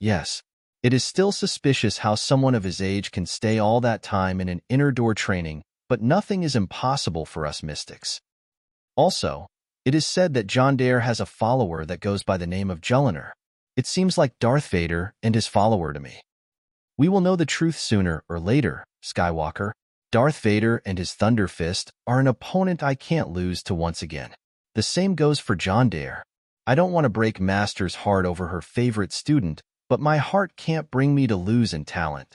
Yes, it is still suspicious how someone of his age can stay all that time in an inner door training, but nothing is impossible for us mystics. Also, it is said that John Dare has a follower that goes by the name of Julliner. It seems like Darth Vader and his follower to me. We will know the truth sooner or later, Skywalker. Darth Vader and his Thunder Fist are an opponent I can't lose to once again. The same goes for John Dare. I don't want to break Master's heart over her favorite student, but my heart can't bring me to lose in talent.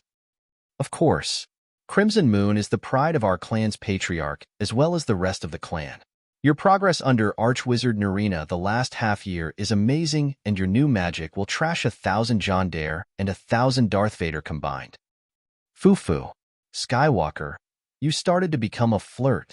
Of course, Crimson Moon is the pride of our clan's patriarch, as well as the rest of the clan. Your progress under Archwizard Nerina the last half year is amazing, and your new magic will trash 1,000 John Dare and 1,000 Darth Vader combined. Fufu. Skywalker, you started to become a flirt.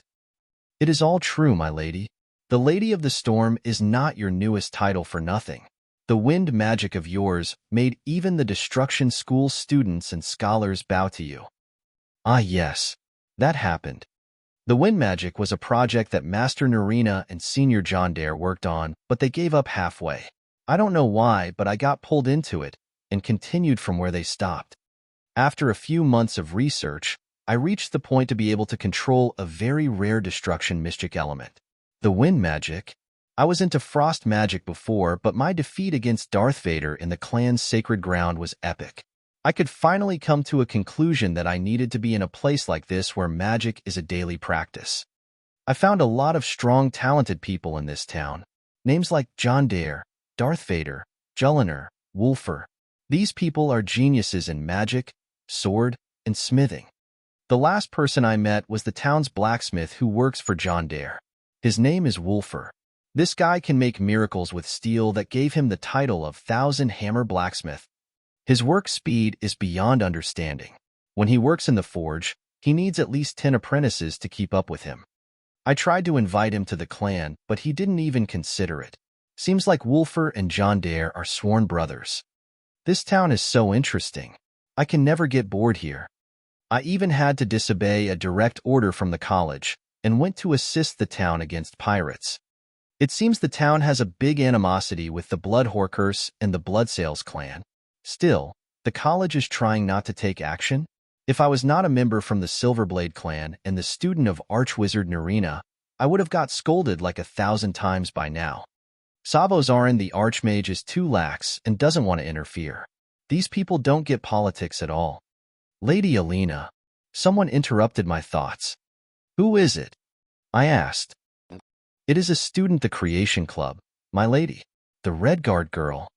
It is all true, my lady. The Lady of the Storm is not your newest title for nothing. The wind magic of yours made even the Destruction School students and scholars bow to you. Ah yes, that happened. The wind magic was a project that Master Nerina and Senior John Dare worked on, but they gave up halfway. I don't know why, but I got pulled into it and continued from where they stopped. After a few months of research, I reached the point to be able to control a very rare destruction mystic element. The wind magic. I was into frost magic before, but my defeat against Darth Vader in the clan's sacred ground was epic. I could finally come to a conclusion that I needed to be in a place like this where magic is a daily practice. I found a lot of strong, talented people in this town. Names like John Dare, Darth Vader, Julliner, Wolfer. These people are geniuses in magic, sword, and smithing. The last person I met was the town's blacksmith who works for John Dare. His name is Wolfer. This guy can make miracles with steel that gave him the title of Thousand Hammer Blacksmith. His work speed is beyond understanding. When he works in the forge, he needs at least 10 apprentices to keep up with him. I tried to invite him to the clan, but he didn't even consider it. Seems like Wolfer and John Dare are sworn brothers. This town is so interesting. I can never get bored here. I even had to disobey a direct order from the college and went to assist the town against pirates. It seems the town has a big animosity with the Bloodhorkers and the Bloodsales clan. Still, the college is trying not to take action. If I was not a member from the Silverblade clan and the student of Archwizard Nerina, I would have got scolded like 1,000 times by now. Savozarin the Archmage is too lax and doesn't want to interfere. These people don't get politics at all. Lady Alina. Someone interrupted my thoughts. Who is it? I asked. It is a student the Creation Club, my lady, the Redguard girl.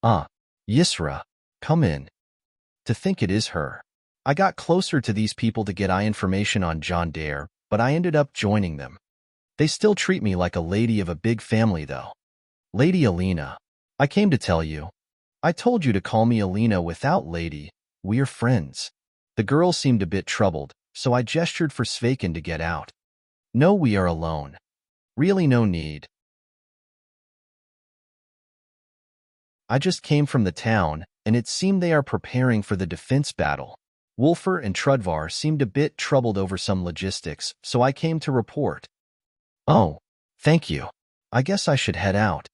Ah, Yisra, come in. To think it is her. I got closer to these people to get information on John Dare, but I ended up joining them. They still treat me like a lady of a big family, though. Lady Alina, I came to tell you. I told you to call me Alina without lady. We're friends. The girl seemed a bit troubled, so I gestured for Sveikin to get out. No, we are alone. Really no need. I just came from the town, and it seemed they are preparing for the defense battle. Wulfr and Trudvar seemed a bit troubled over some logistics, so I came to report. Oh, thank you. I guess I should head out.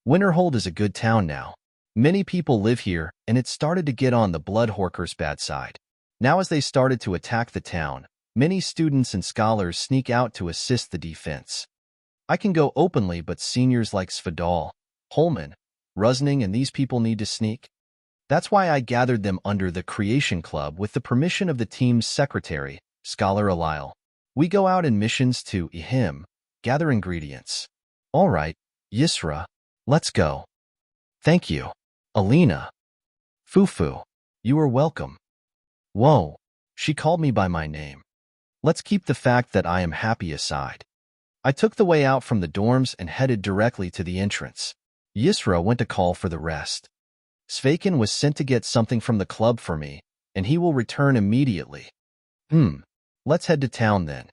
Winterhold is a good town now. Many people live here, and it started to get on the Bloodhorkers' bad side. Now as they started to attack the town, many students and scholars sneak out to assist the defense. I can go openly, but seniors like Svedal, Holman, Rusning and these people need to sneak. That's why I gathered them under the Creation Club with the permission of the team's secretary, Scholar Alile. We go out in missions to Ihim, gather ingredients. All right, Yisra, let's go. Thank you. Alina. Fufu, you are welcome. Whoa, she called me by my name. Let's keep the fact that I am happy aside. I took the way out from the dorms and headed directly to the entrance. Yisra went to call for the rest. Sveikin was sent to get something from the club for me, and he will return immediately. Let's head to town then.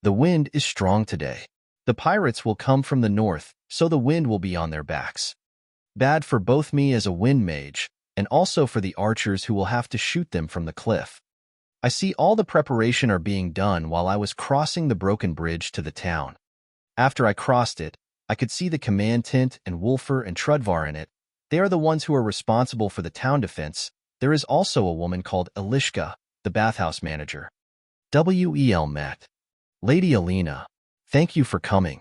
The wind is strong today. The pirates will come from the north, so the wind will be on their backs. Bad for both me as a wind mage, and also for the archers who will have to shoot them from the cliff. I see all the preparation are being done while I was crossing the broken bridge to the town. After I crossed it, I could see the command tent and Wulfr and Trudvar in it. They are the ones who are responsible for the town defense. There is also a woman called Elishka, the bathhouse manager. W.E.L. Met. Lady Alina, thank you for coming.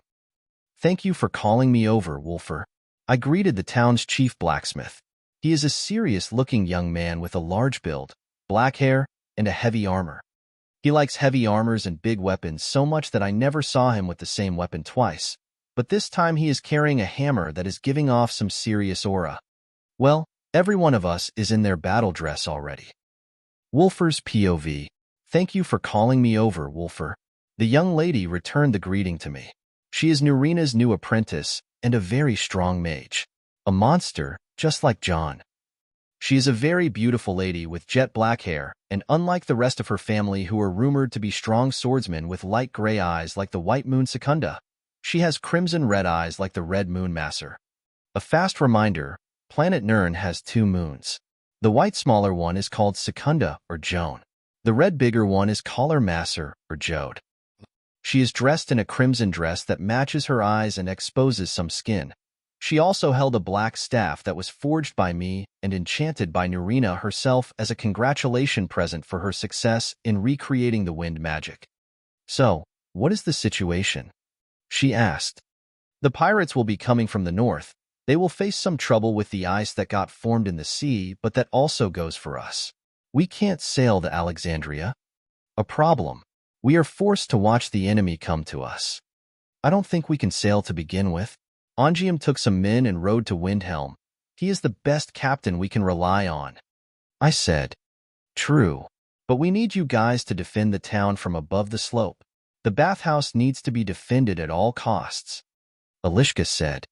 Thank you for calling me over, Wulfr. I greeted the town's chief blacksmith. He is a serious-looking young man with a large build, black hair, and a heavy armor. He likes heavy armors and big weapons so much that I never saw him with the same weapon twice. But this time he is carrying a hammer that is giving off some serious aura. Well, every one of us is in their battle dress already. Wulfr's POV. Thank you for calling me over, Wulfr. The young lady returned the greeting to me. She is Nurina's new apprentice and a very strong mage. A monster, just like John. She is a very beautiful lady with jet black hair, and unlike the rest of her family who are rumored to be strong swordsmen with light gray eyes like the White Moon Secunda, she has crimson red eyes like the Red Moon Masser. A fast reminder, planet Nirn has 2 moons. The white smaller one is called Secunda or Joan. The red bigger one is Caller Masser or Jode. She is dressed in a crimson dress that matches her eyes and exposes some skin. She also held a black staff that was forged by me and enchanted by Nurina herself as a congratulation present for her success in recreating the wind magic. So, what is the situation? She asked. The pirates will be coming from the north. They will face some trouble with the ice that got formed in the sea, but that also goes for us. We can't sail the Alexandria. A problem. We are forced to watch the enemy come to us. I don't think we can sail to begin with. Ongium took some men and rowed to Windhelm. He is the best captain we can rely on. I said. True. But we need you guys to defend the town from above the slope. The bathhouse needs to be defended at all costs. Elishka said.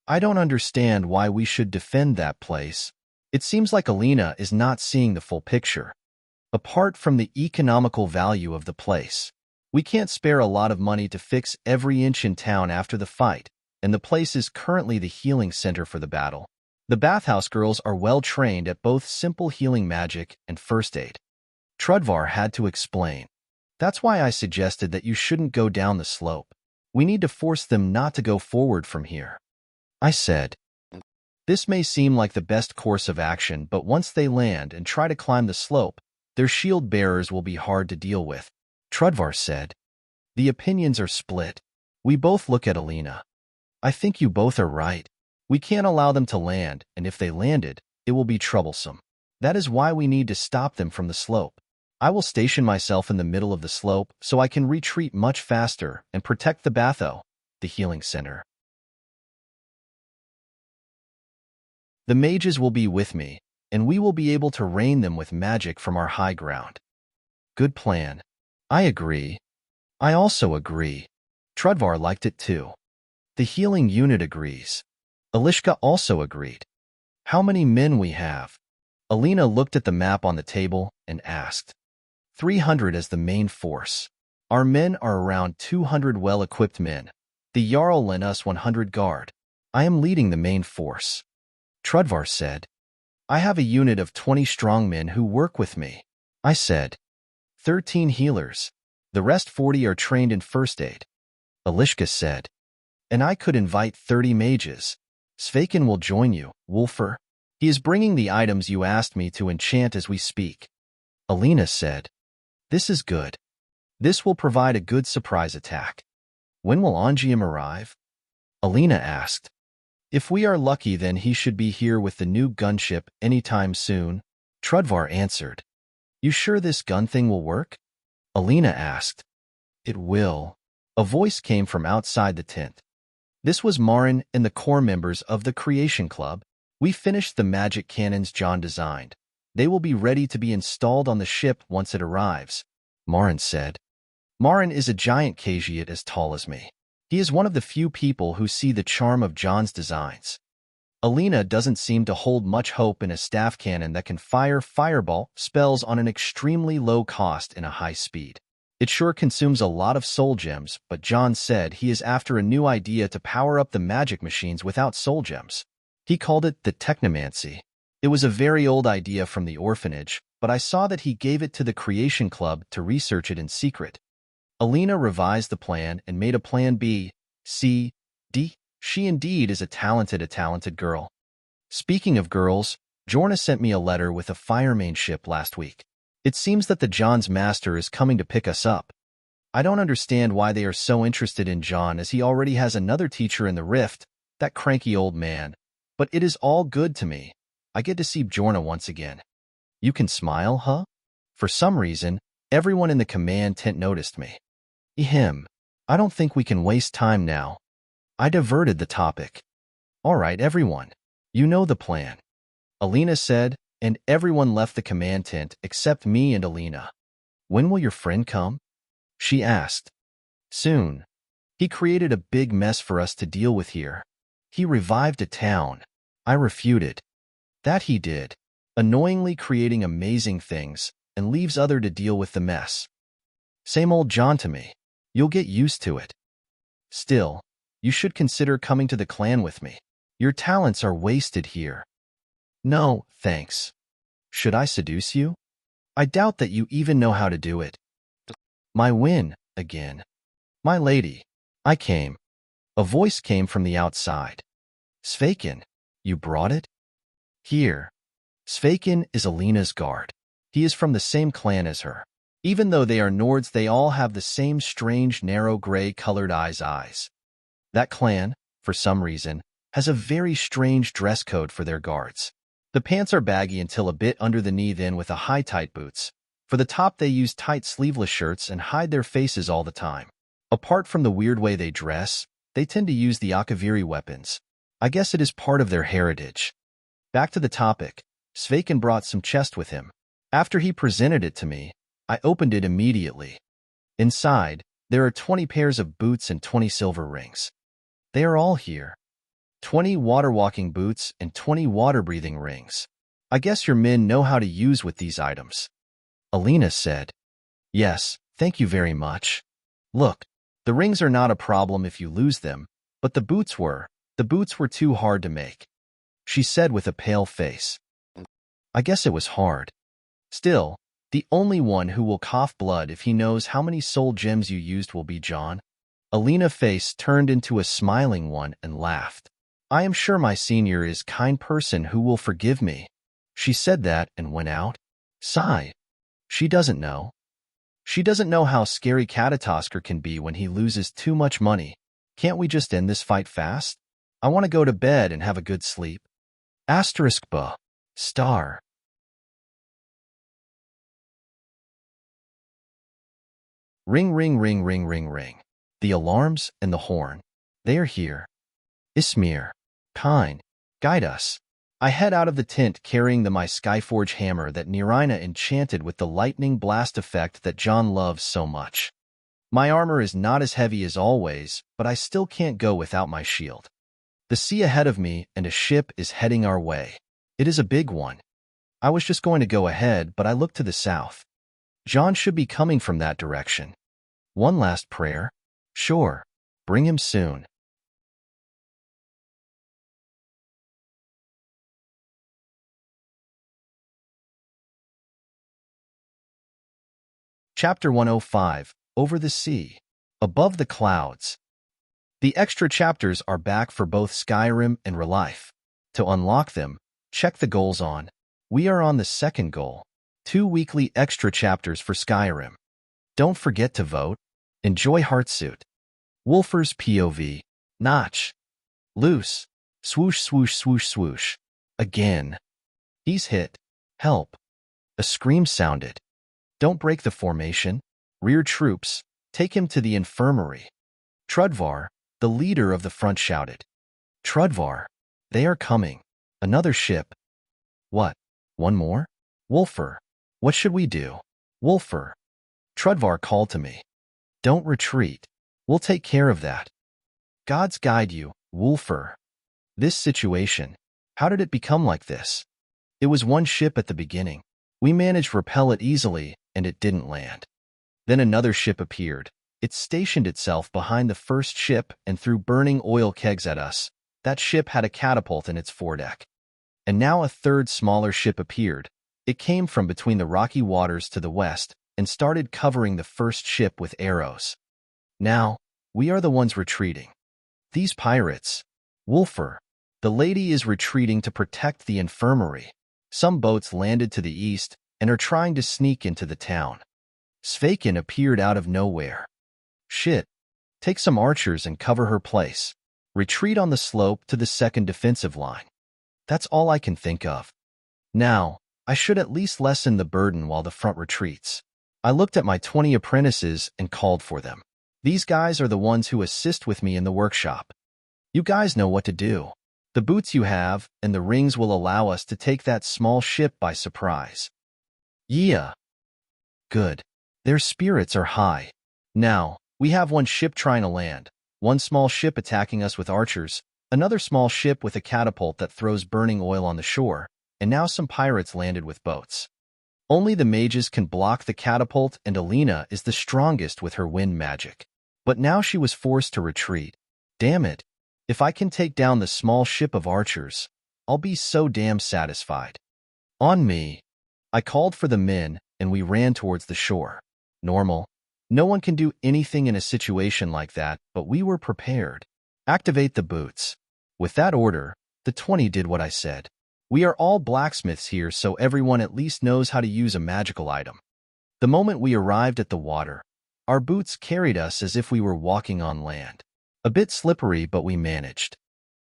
I don't understand why we should defend that place. It seems like Alina is not seeing the full picture. Apart from the economical value of the place, we can't spare a lot of money to fix every inch in town after the fight, and the place is currently the healing center for the battle. The bathhouse girls are well trained at both simple healing magic and first aid. Trudvar had to explain. That's why I suggested that you shouldn't go down the slope. We need to force them not to go forward from here. I said. This may seem like the best course of action, but once they land and try to climb the slope, their shield bearers will be hard to deal with. Trudvar said. The opinions are split. We both look at Alina. I think you both are right. We can't allow them to land, and if they landed, it will be troublesome. That is why we need to stop them from the slope. I will station myself in the middle of the slope so I can retreat much faster and protect the batho, the healing center. The mages will be with me, and we will be able to rain them with magic from our high ground. Good plan. I agree. I also agree. Trudvar liked it too. The healing unit agrees. Alishka also agreed. How many men we have? Alina looked at the map on the table and asked. 300 as the main force. Our men are around 200 well-equipped men. The Jarl lent us 100 guard. I am leading the main force. Trudvar said. I have a unit of 20 strong men who work with me. I said. 13 healers. The rest 40 are trained in first aid. Alishka said. And I could invite 30 mages. Sveikin will join you, Wolfer. He is bringing the items you asked me to enchant as we speak. Alina said. This is good. This will provide a good surprise attack. When will Angium arrive? Alina asked. If we are lucky, then he should be here with the new gunship anytime soon, Trudvar answered. You sure this gun thing will work? Alina asked. It will. A voice came from outside the tent. This was Marin and the core members of the Creation Club. We finished the magic cannons John designed. They will be ready to be installed on the ship once it arrives, Marin said. Marin is a giant Khajiit as tall as me. He is one of the few people who see the charm of John's designs. Alina doesn't seem to hold much hope in a staff cannon that can fire fireball spells on an extremely low cost and a high speed. It sure consumes a lot of soul gems, but John said he is after a new idea to power up the magic machines without soul gems. He called it the technomancy. It was a very old idea from the orphanage, but I saw that he gave it to the Creation Club to research it in secret. Alina revised the plan and made a plan B, C, D. She indeed is a talented girl. Speaking of girls, Jorna sent me a letter with a firemain ship last week. It seems that the John's master is coming to pick us up. I don't understand why they are so interested in John, as he already has another teacher in the Rift, that cranky old man. But it is all good to me. I get to see Jorna once again. You can smile, huh? For some reason, everyone in the command tent noticed me. Ehem. I don't think we can waste time now. I diverted the topic. All right, everyone. You know the plan. Alina said, and everyone left the command tent except me and Alina. When will your friend come? She asked. Soon. He created a big mess for us to deal with here. He revived a town. I refuted. That he did, annoyingly creating amazing things, and leaves other to deal with the mess. Same old John to me. You'll get used to it. Still, you should consider coming to the clan with me. Your talents are wasted here. No, thanks. Should I seduce you? I doubt that you even know how to do it. My win, again. My lady, I came. A voice came from the outside. Sveikin, you brought it? Here. Sveikin is Alina's guard. He is from the same clan as her. Even though they are Nords, they all have the same strange, narrow, gray-colored eyes. That clan, for some reason, has a very strange dress code for their guards. The pants are baggy until a bit under the knee, then with a high tight boots. For the top, they use tight sleeveless shirts and hide their faces all the time. Apart from the weird way they dress, they tend to use the Akaviri weapons. I guess it is part of their heritage. Back to the topic, Sveikin brought some chest with him. After he presented it to me, I opened it immediately. Inside, there are 20 pairs of boots and 20 silver rings. They are all here. 20 water-walking boots and 20 water-breathing rings. I guess your men know how to use with these items. Alina said. Yes, thank you very much. Look, the rings are not a problem if you lose them, but the boots were too hard to make. She said with a pale face. I guess it was hard. Still, the only one who will cough blood if he knows how many soul gems you used will be John. Alina's face turned into a smiling one and laughed. I am sure my senior is a kind person who will forgive me. She said that and went out. Sigh. She doesn't know. She doesn't know how scary Katatosker can be when he loses too much money. Can't we just end this fight fast? I want to go to bed and have a good sleep. ********************* Ring, ring, ring, ring, ring, ring. The alarms and the horn. They are here. Ismir. Kine. Guide us. I head out of the tent carrying my Skyforge hammer that Nirina enchanted with the lightning blast effect that John loves so much. My armor is not as heavy as always, but I still can't go without my shield. The sea ahead of me and a ship is heading our way. It is a big one. I was just going to go ahead, but I looked to the south. John should be coming from that direction. One last prayer? Sure. Bring him soon. Chapter 105, Over the Sea. Above the Clouds. The extra chapters are back for both Skyrim and Real Life. To unlock them, check the goals on. We are on the second goal. 2 weekly extra chapters for Skyrim. Don't forget to vote. Enjoy Heartsuit. Wolfer's POV. Notch. Loose. Swoosh, swoosh, swoosh, swoosh. Again. He's hit. Help. A scream sounded. Don't break the formation. Rear troops. Take him to the infirmary. Trudvar, the leader of the front, shouted. Trudvar. They are coming. Another ship. What? One more? Wolfer. What should we do? Wolfer. Trudvar called to me. Don't retreat. We'll take care of that. Gods guide you, Wolfer. This situation. How did it become like this? It was one ship at the beginning. We managed to repel it easily, and it didn't land. Then another ship appeared. It stationed itself behind the first ship and threw burning oil kegs at us. That ship had a catapult in its foredeck. And now a third smaller ship appeared. It came from between the rocky waters to the west and started covering the first ship with arrows. Now, we are the ones retreating. These pirates. Wolfer. The lady is retreating to protect the infirmary. Some boats landed to the east and are trying to sneak into the town. Svakin appeared out of nowhere. Shit. Take some archers and cover her place. Retreat on the slope to the second defensive line. That's all I can think of. Now, I should at least lessen the burden while the front retreats. I looked at my 20 apprentices and called for them. These guys are the ones who assist with me in the workshop. You guys know what to do. The boots you have and the rings will allow us to take that small ship by surprise. Yeah. Good. Their spirits are high. Now, we have one ship trying to land, one small ship attacking us with archers, another small ship with a catapult that throws burning oil on the shore, and now some pirates landed with boats. Only the mages can block the catapult, and Alina is the strongest with her wind magic. But now she was forced to retreat. Damn it. If I can take down the small ship of archers, I'll be so damn satisfied. On me. I called for the men, and we ran towards the shore. Normal. No one can do anything in a situation like that, but we were prepared. Activate the boots. With that order, the 20 did what I said. We are all blacksmiths here, so everyone at least knows how to use a magical item. The moment we arrived at the water, our boots carried us as if we were walking on land. A bit slippery, but we managed.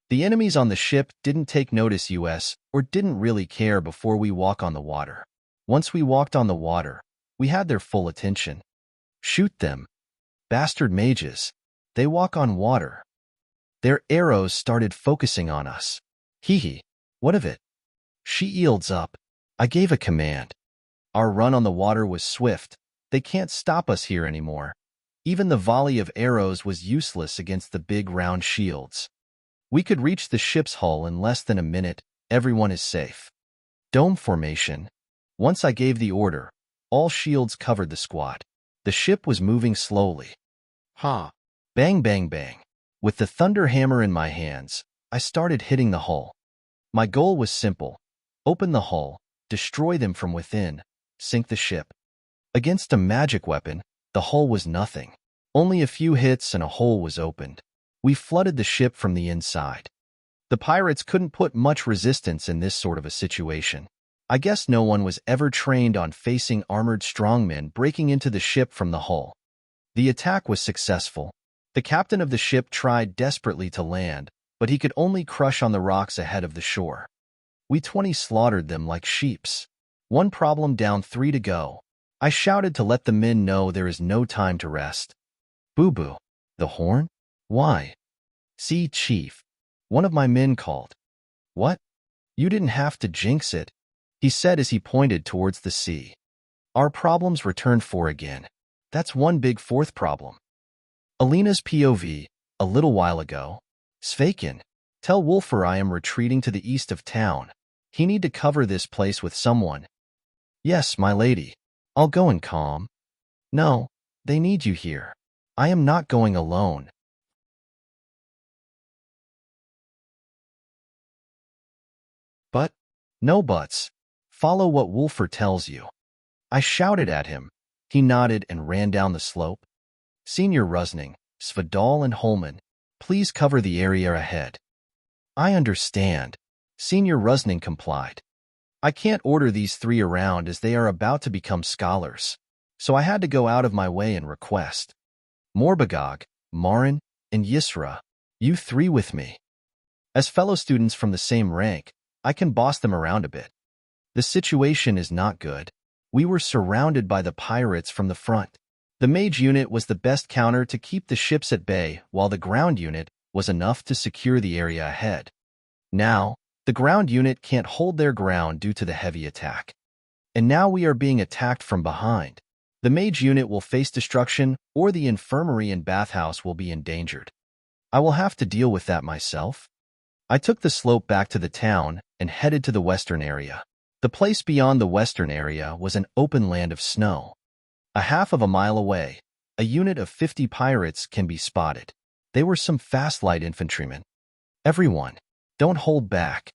The enemies on the ship didn't take notice or didn't really care before we walk on the water. Once we walked on the water, we had their full attention. Shoot them. Bastard mages. They walk on water. Their arrows started focusing on us. Hee hee. What of it? She yields up. I gave a command. Our run on the water was swift. They can't stop us here anymore. Even the volley of arrows was useless against the big round shields. We could reach the ship's hull in less than a minute. Everyone is safe. Dome formation. Once I gave the order, all shields covered the squad. The ship was moving slowly. Ha! Bang, bang, bang. With the thunder hammer in my hands, I started hitting the hull. My goal was simple. Open the hull, destroy them from within, sink the ship. Against a magic weapon, the hull was nothing. Only a few hits and a hole was opened. We flooded the ship from the inside. The pirates couldn't put much resistance in this sort of a situation. I guess no one was ever trained on facing armored strongmen breaking into the ship from the hull. The attack was successful. The captain of the ship tried desperately to land, but he could only crush on the rocks ahead of the shore. We 20 slaughtered them like sheeps. One problem down, 3 to go. I shouted to let the men know there is no time to rest. Boo-boo. The horn? Why? See, Chief. One of my men called. What? You didn't have to jinx it, he said as he pointed towards the sea. Our problems returned four again. That's one big fourth problem. Alina's POV, a little while ago. Svakin, tell Wolfer I am retreating to the east of town. He need to cover this place with someone. Yes, my lady. I'll go and calm. No, they need you here. I am not going alone. But, no buts. Follow what Wolfer tells you. I shouted at him. He nodded and ran down the slope. Senior Rusning, Svedal and Holman, please cover the area ahead. I understand. Senior Rusning complied. I can't order these three around as they are about to become scholars, so I had to go out of my way and request. Morbagog, Marin, and Yisra, you three with me. As fellow students from the same rank, I can boss them around a bit. The situation is not good. We were surrounded by the pirates from the front. The mage unit was the best counter to keep the ships at bay, while the ground unit was enough to secure the area ahead. Now, the ground unit can't hold their ground due to the heavy attack. And now we are being attacked from behind. The mage unit will face destruction, or the infirmary and bathhouse will be endangered. I will have to deal with that myself. I took the slope back to the town and headed to the western area. The place beyond the western area was an open land of snow. A half of a mile away, a unit of 50 pirates can be spotted. They were some fast light infantrymen. Everyone, don't hold back.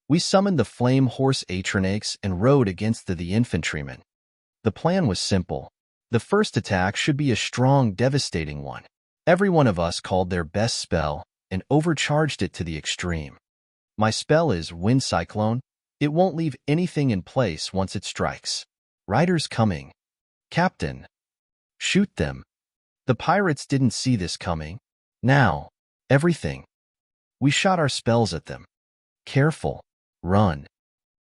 We summoned the flame horse Paarthurnax and rode against the infantrymen. The plan was simple. The first attack should be a strong, devastating one. Every one of us called their best spell and overcharged it to the extreme. My spell is Wind Cyclone. It won't leave anything in place once it strikes. Riders coming. Captain. Shoot them. The pirates didn't see this coming. Now, everything. We shot our spells at them. Careful. Run.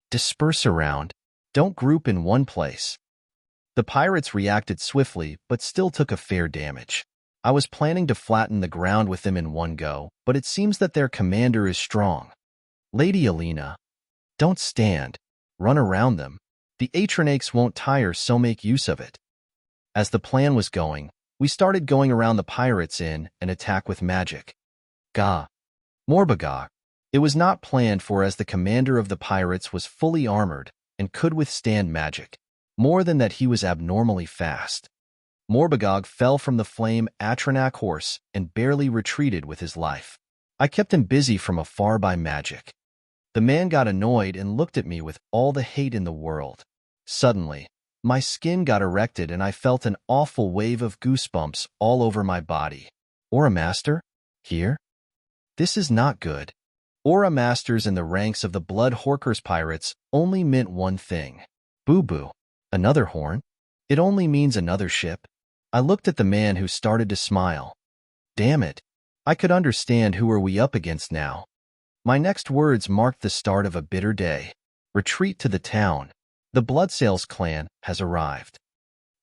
Disperse around. Don't group in one place. The pirates reacted swiftly, but still took a fair damage. I was planning to flatten the ground with them in one go, but it seems that their commander is strong. Lady Alina. Don't stand. Run around them. The Paarthurnax won't tire, so make use of it. As the plan was going, we started going around the pirates in an attack with magic. Gah. Morbagog. It was not planned for as the commander of the pirates was fully armored and could withstand magic. More than that, he was abnormally fast. Morbagog fell from the flame Paarthurnax horse and barely retreated with his life. I kept him busy from afar by magic. The man got annoyed and looked at me with all the hate in the world. Suddenly, my skin got erected and I felt an awful wave of goosebumps all over my body. Aura Master? Here? This is not good. Aura Masters in the ranks of the Blood Horkers pirates only meant one thing. Boo-boo. Another horn? It only means another ship. I looked at the man who started to smile. Damn it. I could understand who are we up against now. My next words marked the start of a bitter day. Retreat to the town. The Bloodsails clan has arrived.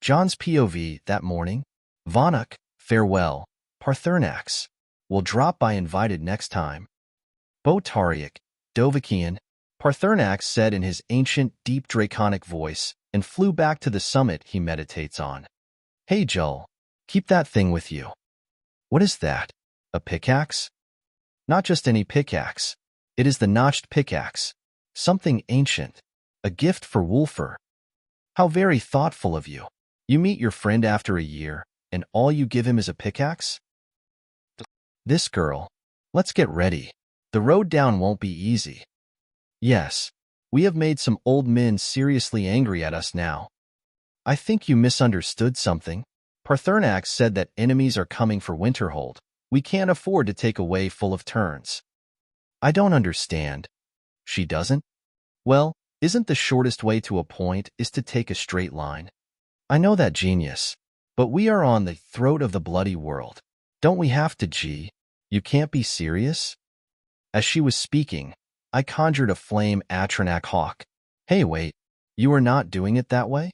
John's POV that morning. Vonuk, farewell. Paarthurnax. Will drop by invited next time. Botariak, Dovakian, Paarthurnax said in his ancient, deep draconic voice, and flew back to the summit he meditates on. Hey, Jull, keep that thing with you. What is that? A pickaxe? Not just any pickaxe. It is the notched pickaxe. Something ancient. A gift for Wolfer. How very thoughtful of you. You meet your friend after a year, and all you give him is a pickaxe? This girl. Let's get ready. The road down won't be easy. Yes, we have made some old men seriously angry at us now. I think you misunderstood something. Paarthurnax said that enemies are coming for Winterhold. We can't afford to take a way full of turns. I don't understand. She doesn't? Well, isn't the shortest way to a point is to take a straight line? I know that, genius. But we are on the throat of the bloody world. Don't we have to, G? You can't be serious? As she was speaking, I conjured a flame Paarthurnax hawk. Hey, wait. You are not doing it that way?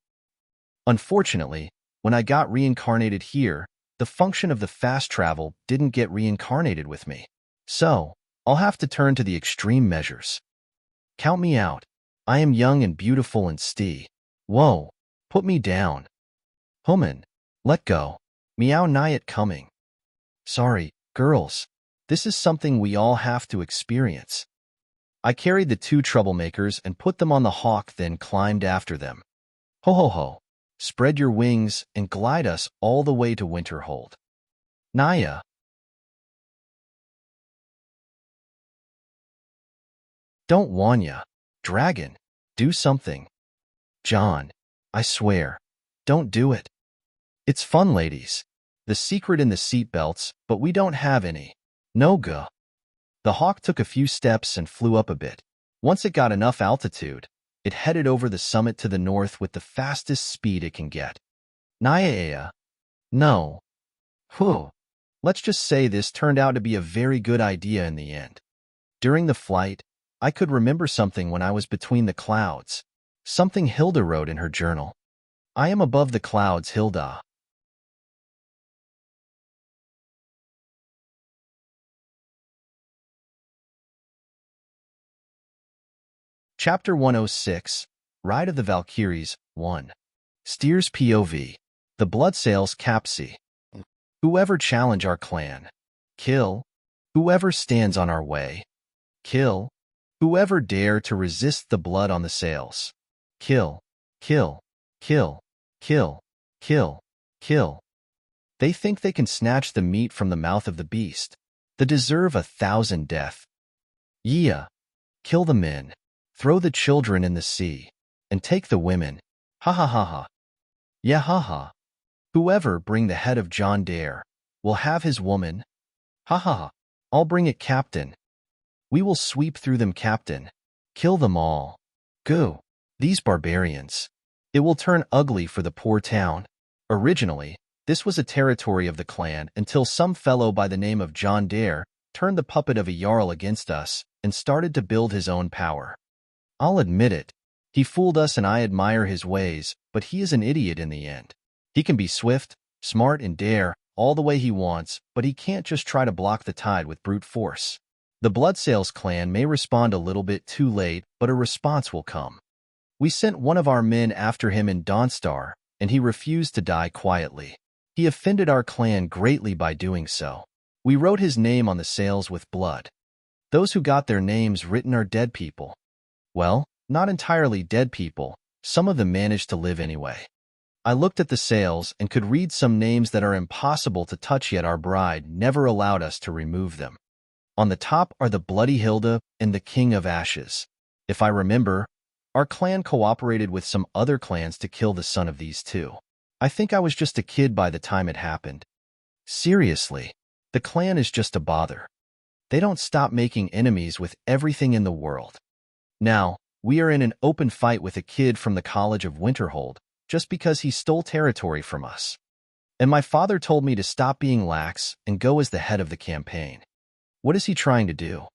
Unfortunately, when I got reincarnated here, the function of the fast travel didn't get reincarnated with me. So, I'll have to turn to the extreme measures. Count me out. I am young and beautiful and Whoa, put me down. Human, let go. Meow Nyat coming. Sorry, girls. This is something we all have to experience. I carried the two troublemakers and put them on the hawk, then climbed after them. Ho ho ho. Spread your wings and glide us all the way to Winterhold. Naya. Don't Wanya. Dragon. Do something. John. I swear. Don't do it. It's fun, ladies. The secret in the seatbelts, but we don't have any. No go. The hawk took a few steps and flew up a bit. Once it got enough altitude, it headed over the summit to the north with the fastest speed it can get. Naya. No. Whew. Let's just say this turned out to be a very good idea in the end. During the flight, I could remember something when I was between the clouds. Something Hilda wrote in her journal. I am above the clouds, Hilda. Chapter 106, Ride of the Valkyries, 1. Steers POV. The Bloodsails Capsy. Whoever challenge our clan. Kill. Whoever stands on our way. Kill. Whoever dare to resist the blood on the sails. Kill. Kill. Kill. Kill. Kill. Kill. They think they can snatch the meat from the mouth of the beast. They deserve 1,000 death. Yeah. Kill the men. Throw the children in the sea, and take the women. Ha ha ha ha. Yeah ha ha. Whoever bring the head of John Dare will have his woman. Ha ha ha. I'll bring it, Captain. We will sweep through them, Captain. Kill them all. Go. These barbarians. It will turn ugly for the poor town. Originally, this was a territory of the clan until some fellow by the name of John Dare turned the puppet of a Jarl against us and started to build his own power. I'll admit it. He fooled us and I admire his ways, but he is an idiot in the end. He can be swift, smart, and dare all the way he wants, but he can't just try to block the tide with brute force. The Bloodsails clan may respond a little bit too late, but a response will come. We sent one of our men after him in Dawnstar, and he refused to die quietly. He offended our clan greatly by doing so. We wrote his name on the sails with blood. Those who got their names written are dead people. Well, not entirely dead people. Some of them managed to live anyway. I looked at the sails and could read some names that are impossible to touch, yet our bride never allowed us to remove them. On the top are the Bloody Hilda and the King of Ashes. If I remember, our clan cooperated with some other clans to kill the son of these two. I think I was just a kid by the time it happened. Seriously, the clan is just a bother. They don't stop making enemies with everything in the world. Now, we are in an open fight with a kid from the College of Winterhold, just because he stole territory from us. And my father told me to stop being lax and go as the head of the campaign. What is he trying to do?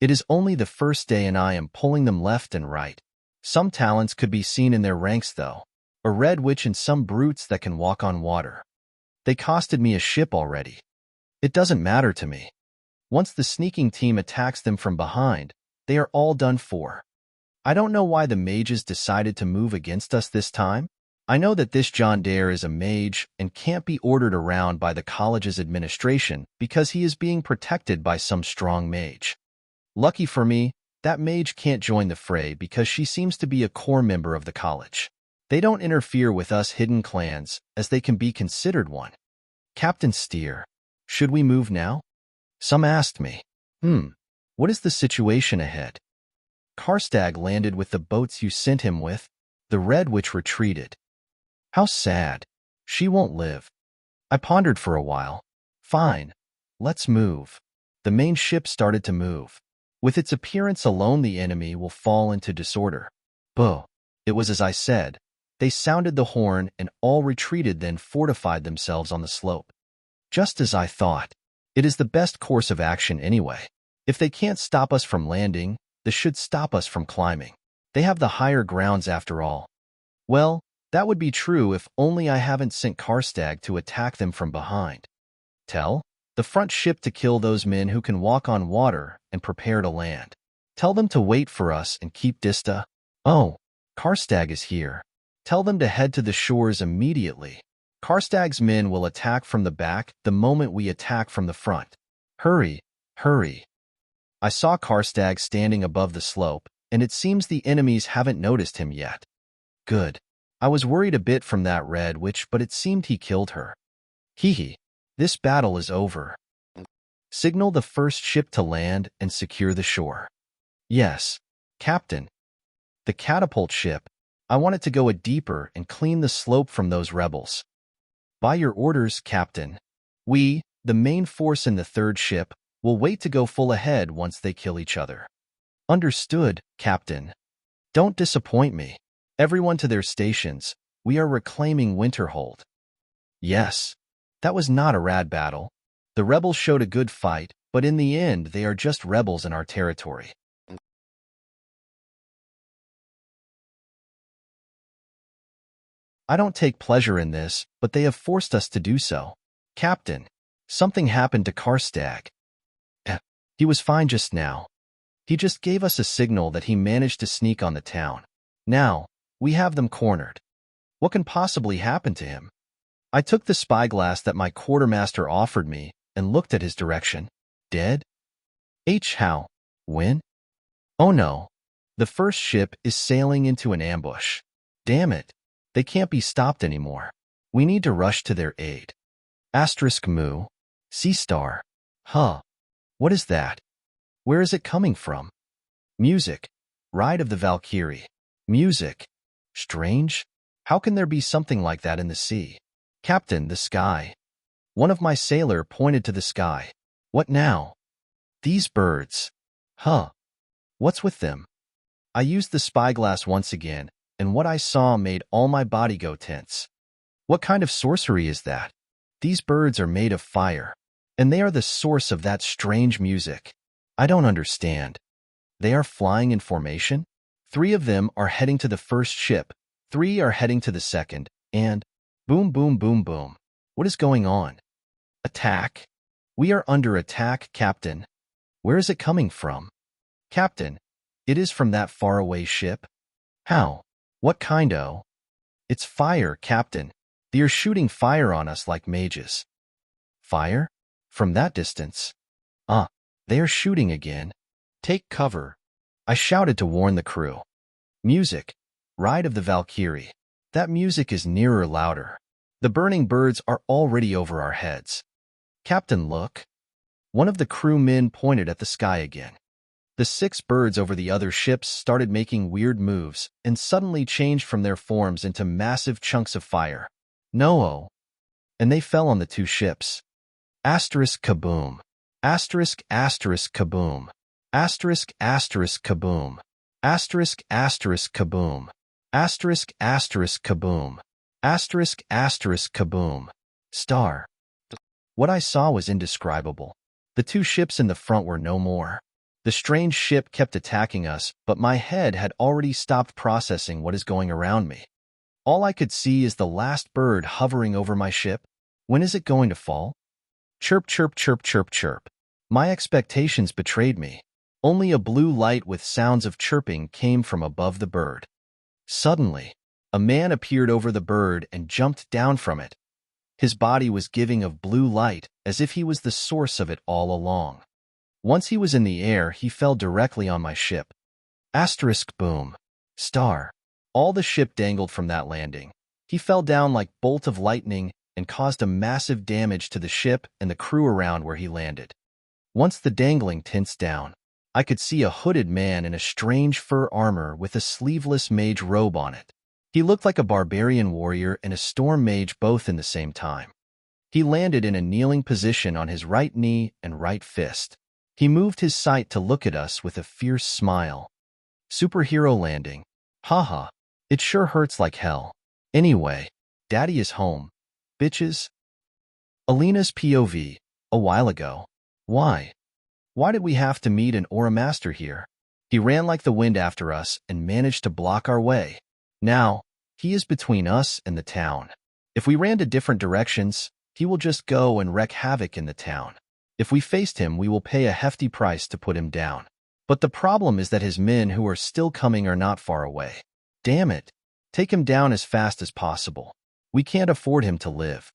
It is only the first day and I am pulling them left and right. Some talents could be seen in their ranks though. A red witch and some brutes that can walk on water. They costed me a ship already. It doesn't matter to me. Once the sneaking team attacks them from behind, they are all done for. I don't know why the mages decided to move against us this time. I know that this John Dare is a mage and can't be ordered around by the college's administration because he is being protected by some strong mage. Lucky for me, that mage can't join the fray because she seems to be a core member of the college. They don't interfere with us hidden clans as they can be considered one. Captain Steer, should we move now? Some asked me. What is the situation ahead? Karstag landed with the boats you sent him with. The Red Witch retreated. How sad. She won't live. I pondered for a while. Fine. Let's move. The main ship started to move. With its appearance alone, the enemy will fall into disorder. Buh. It was as I said. They sounded the horn and all retreated, then fortified themselves on the slope. Just as I thought. It is the best course of action anyway. If they can't stop us from landing, they should stop us from climbing. They have the higher grounds after all. Well, That would be true if only I haven't sent Karstag to attack them from behind. Tell the front ship to kill those men who can walk on water and prepare to land. Tell them to wait for us and keep Dista. Oh, Karstag is here. Tell them to head to the shores immediately. Karstag's men will attack from the back the moment we attack from the front. Hurry, hurry. I saw Karstag standing above the slope, and it seems the enemies haven't noticed him yet. Good. I was worried a bit from that red witch, but it seemed he killed her. Hee. This battle is over. Signal the first ship to land and secure the shore. Yes, Captain. The catapult ship. I want it to go deeper and clean the slope from those rebels. By your orders, Captain. We, the main force in the third ship, will wait to go full ahead once they kill each other. Understood, Captain. Don't disappoint me. Everyone to their stations. We are reclaiming Winterhold. Yes. That was not a rad battle. The rebels showed a good fight, but in the end they are just rebels in our territory. I don't take pleasure in this, but they have forced us to do so. Captain, something happened to Karstag. He was fine just now. He just gave us a signal that he managed to sneak on the town. Now, we have them cornered. What can possibly happen to him? I took the spyglass that my quartermaster offered me and looked at his direction. Dead? How? When? Oh no. The first ship is sailing into an ambush. Damn it. They can't be stopped anymore. We need to rush to their aid. *Mu. Sea star. Huh. What is that? Where is it coming from? Music. Ride of the Valkyrie. Music. Strange. How can there be something like that in the sea? Captain, the sky. One of my sailor pointed to the sky. What now? These birds. Huh. What's with them? I used the spyglass once again, and what I saw made all my body go tense. What kind of sorcery is that? These birds are made of fire, and they are the source of that strange music. I don't understand. They are flying in formation? 3 of them are heading to the first ship, 3 are heading to the second, and boom, boom, boom, boom. What is going on? Attack? We are under attack, Captain. Where is it coming from? Captain, it is from that faraway ship. How? What kind o'? It's fire, Captain. They are shooting fire on us like mages. Fire? From that distance? They are shooting again. Take cover. I shouted to warn the crew. Music. Ride of the Valkyrie. That music is nearer, louder. The burning birds are already over our heads. Captain, look. One of the crewmen pointed at the sky again. The 6 birds over the other ships started making weird moves and suddenly changed from their forms into massive chunks of fire. No-oh. And they fell on the 2 ships. Kaboom. Kaboom. Kaboom. Kaboom. Kaboom. Kaboom. Star. What I saw was indescribable. The 2 ships in the front were no more. The strange ship kept attacking us, but my head had already stopped processing what is going around me. All I could see is the last bird hovering over my ship. When is it going to fall? Chirp, chirp, chirp, chirp, chirp. My expectations betrayed me. Only a blue light with sounds of chirping came from above the bird. Suddenly, a man appeared over the bird and jumped down from it. His body was giving of blue light, as if he was the source of it all along. Once he was in the air, he fell directly on my ship. Boom. Star. All the ship dangled from that landing. He fell down like bolt of lightning and caused a massive damage to the ship and the crew around where he landed. Once the dangling tensed down, I could see a hooded man in a strange fur armor with a sleeveless mage robe on it. He looked like a barbarian warrior and a storm mage both in the same time. He landed in a kneeling position on his right knee and right fist. He moved his sight to look at us with a fierce smile. Superhero landing. Haha. It sure hurts like hell. Anyway, Daddy is home. Bitches. Alina's POV. A while ago. Why? Why did we have to meet an Aura Master here? He ran like the wind after us and managed to block our way. Now, He is between us and the town. If we ran to different directions, he will just go and wreak havoc in the town. If we faced him, we will pay a hefty price to put him down. But the problem is that his men who are still coming are not far away. Damn it. Take him down as fast as possible. We can't afford him to live.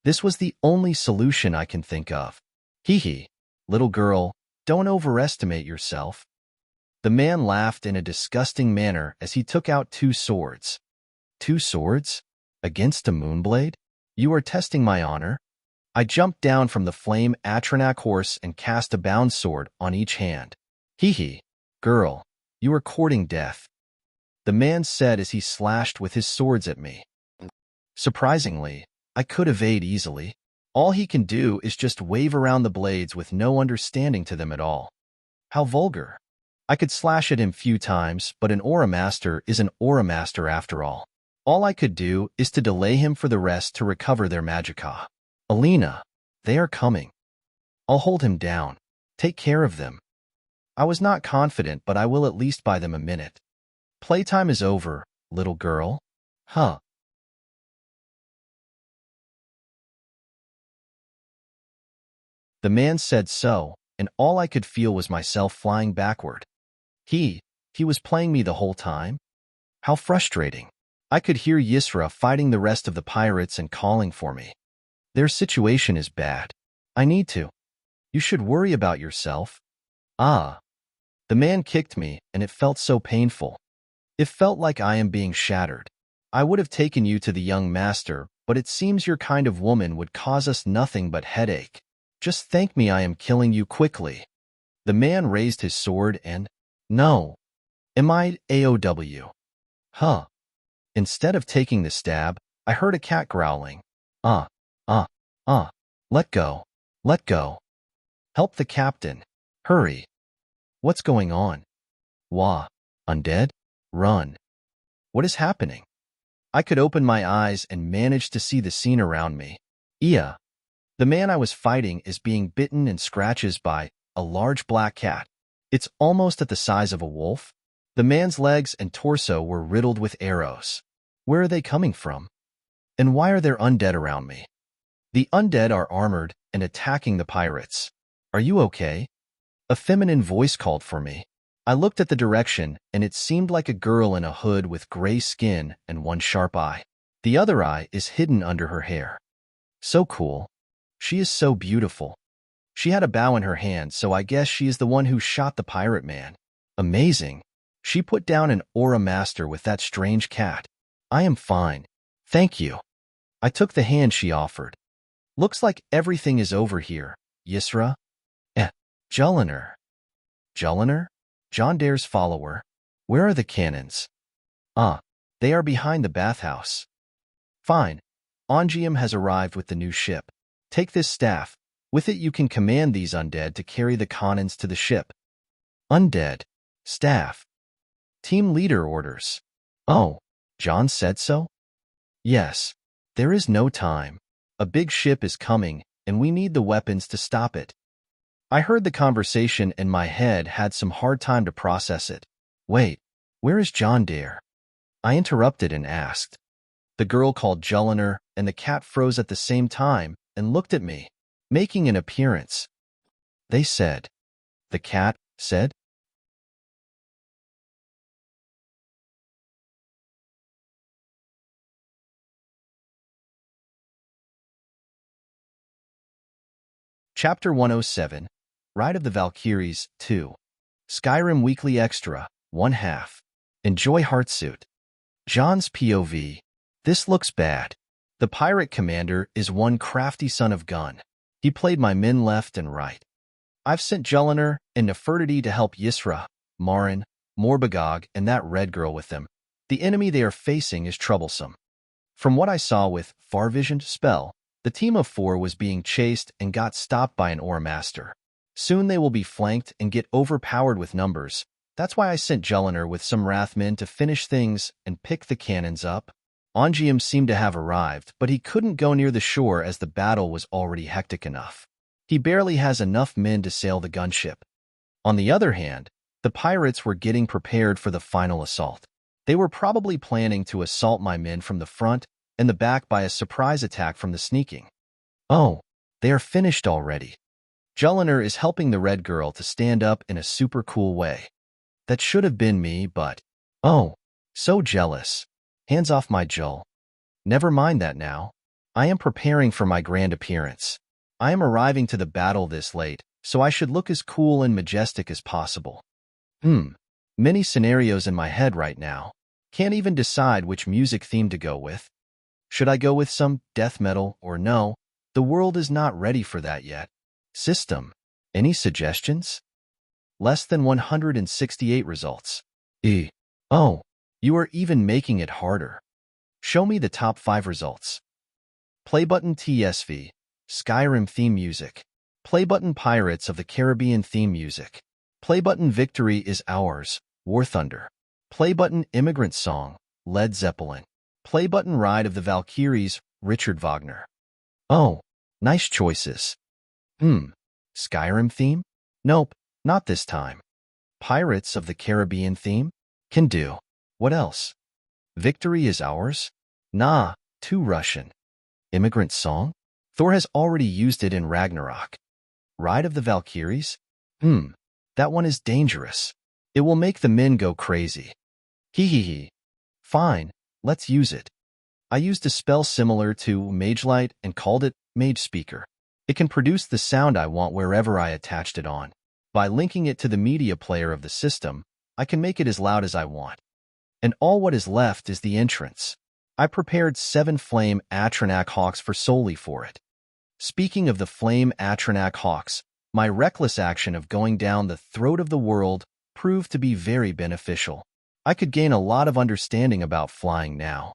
This was the only solution I can think of. Hee hee. Little girl, don't overestimate yourself. The man laughed in a disgusting manner as he took out 2 swords. 2 swords? Against a moonblade? You are testing my honor? I jumped down from the flame Paarthurnax horse and cast a bound sword on each hand. Hee hee. Girl, you are courting death, the man said as he slashed with his swords at me. Surprisingly, I could evade easily. All he can do is just wave around the blades with no understanding to them at all. How vulgar. I could slash at him few times, but an aura master is an aura master after all. All I could do is to delay him for the rest to recover their magicka. Alina, they are coming. I'll hold him down. Take care of them. I was not confident, but I will at least buy them a minute. Playtime is over, little girl. Huh. The man said so, and all I could feel was myself flying backward. He was playing me the whole time? How frustrating. I could hear Yisra fighting the rest of the pirates and calling for me. Their situation is bad. I need to. You should worry about yourself. Ah. The man kicked me, and it felt so painful. It felt like I am being shattered. I would have taken you to the young master, but it seems your kind of woman would cause us nothing but headache. Just thank me, I am killing you quickly. The man raised his sword and... No. Am I AOW? Huh. Instead of taking the stab, I heard a cat growling. Let go. Let go. Help the captain. Hurry. What's going on? Wah. Undead? Run. What is happening? I could open my eyes and manage to see the scene around me. The man I was fighting is being bitten and scratches by a large black cat. It's almost at the size of a wolf. The man's legs and torso were riddled with arrows. Where are they coming from? And why are there undead around me? The undead are armored and attacking the pirates. Are you okay? A feminine voice called for me. I looked at the direction, and it seemed like a girl in a hood with gray skin and one sharp eye. The other eye is hidden under her hair. So cool. She is so beautiful. She had a bow in her hand, so I guess she is the one who shot the pirate man. Amazing. She put down an aura master with that strange cat. I am fine. Thank you. I took the hand she offered. Looks like everything is over here, Yisra. Julliner. Julliner? Jondair's follower. Where are the cannons? They are behind the bathhouse. Fine. Ongium has arrived with the new ship. Take this staff. With it you can command these undead to carry the cannons to the ship. Undead. Staff. Team leader orders. Oh, John said so? Yes. There is no time. A big ship is coming, and we need the weapons to stop it. I heard the conversation and my head had some hard time to process it. Wait, where is Jondair? I interrupted and asked. The girl called Julliner, and the cat froze at the same time and looked at me, making an appearance. They said. The cat said. Chapter 107, Ride of the Valkyries 2. Skyrim Weekly Extra, 1/2. Enjoy Heartsuit. John's POV. This looks bad. The pirate commander is one crafty son of gun. He played my men left and right. I've sent Julliner and Nefertiti to help Yisra, Marin, Morbagog, and that red girl with them. The enemy they are facing is troublesome. From what I saw with Far-Visioned spell, the team of 4 was being chased and got stopped by an Aura Master. Soon they will be flanked and get overpowered with numbers. That's why I sent Julliner with some Wrathmen to finish things and pick the cannons up. Ongium seemed to have arrived, but he couldn't go near the shore as the battle was already hectic enough. He barely has enough men to sail the gunship. On the other hand, the pirates were getting prepared for the final assault. They were probably planning to assault my men from the front and the back by a surprise attack from the sneaking. Oh, they are finished already. Julliner is helping the red girl to stand up in a super cool way. That should have been me, but... Oh, so jealous. Hands off my Jull. Never mind that now. I am preparing for my grand appearance. I am arriving to the battle this late, so I should look as cool and majestic as possible. Many scenarios in my head right now. Can't even decide which music theme to go with. Should I go with some death metal or no? The world is not ready for that yet. System, any suggestions? Less than 168 results. Oh, you are even making it harder. Show me the top 5 results. Play button TSV, Skyrim theme music. Play button Pirates of the Caribbean theme music. Play button Victory is Ours, War Thunder. Play button Immigrant Song, Led Zeppelin. Play button Ride of the Valkyries, Richard Wagner. Oh, nice choices. Skyrim theme? Nope, not this time. Pirates of the Caribbean theme? Can do. What else? Victory is Ours? Nah, too Russian. Immigrant Song? Thor has already used it in Ragnarok. Ride of the Valkyries? That one is dangerous. It will make the men go crazy. Hee. Fine, let's use it. I used a spell similar to Magelight and called it Mage Speaker. It can produce the sound I want wherever I attached it on. By linking it to the media player of the system, I can make it as loud as I want. And all what is left is the entrance. I prepared 7 flame Atronach hawks solely for it. Speaking of the flame Atronach hawks, my reckless action of going down the throat of the world proved to be very beneficial. I could gain a lot of understanding about flying now.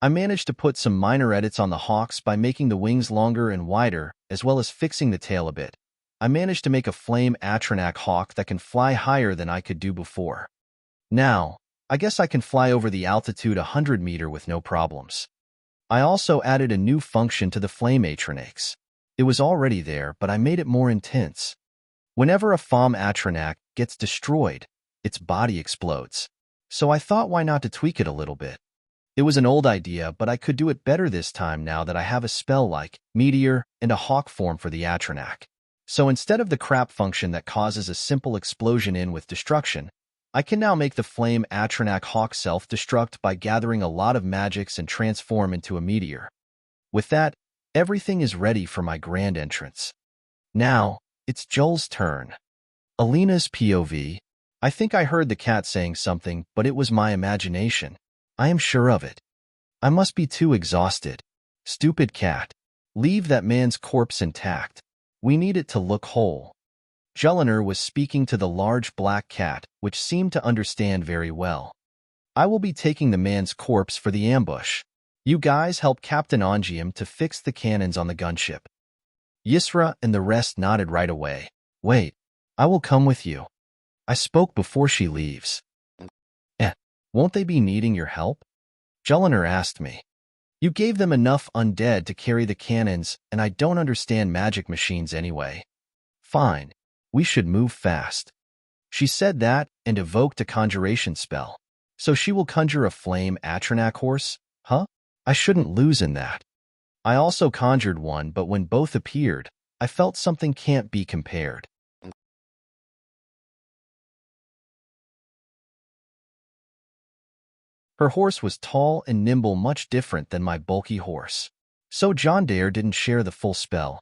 I managed to put some minor edits on the hawks by making the wings longer and wider, as well as fixing the tail a bit. I managed to make a flame Atronach hawk that can fly higher than I could do before. Now, I guess I can fly over the altitude 100 meters with no problems. I also added a new function to the flame Atronachs. It was already there, but I made it more intense. Whenever a Fom Atronach gets destroyed, its body explodes. So I thought why not to tweak it a little bit. It was an old idea, but I could do it better this time now that I have a spell like Meteor and a hawk form for the Atronach. So instead of the crap function that causes a simple explosion in with destruction, I can now make the flame Atronach hawk self-destruct by gathering a lot of magics and transform into a meteor. With that, everything is ready for my grand entrance. Now, it's Jull's turn. Alina's POV. I think I heard the cat saying something, but it was my imagination. I am sure of it. I must be too exhausted. Stupid cat. Leave that man's corpse intact. We need it to look whole. Julliner was speaking to the large black cat, which seemed to understand very well. I will be taking the man's corpse for the ambush. You guys help Captain Ongium to fix the cannons on the gunship. Yisra and the rest nodded right away. Wait, I will come with you. I spoke before she leaves. Won't they be needing your help? Julliner asked me. You gave them enough undead to carry the cannons, and I don't understand magic machines anyway. Fine, we should move fast. She said that and evoked a conjuration spell. So she will conjure a flame Atronach horse? Huh? I shouldn't lose in that. I also conjured one, but when both appeared, I felt something can't be compared. Her horse was tall and nimble, much different than my bulky horse. So John Dare didn't share the full spell.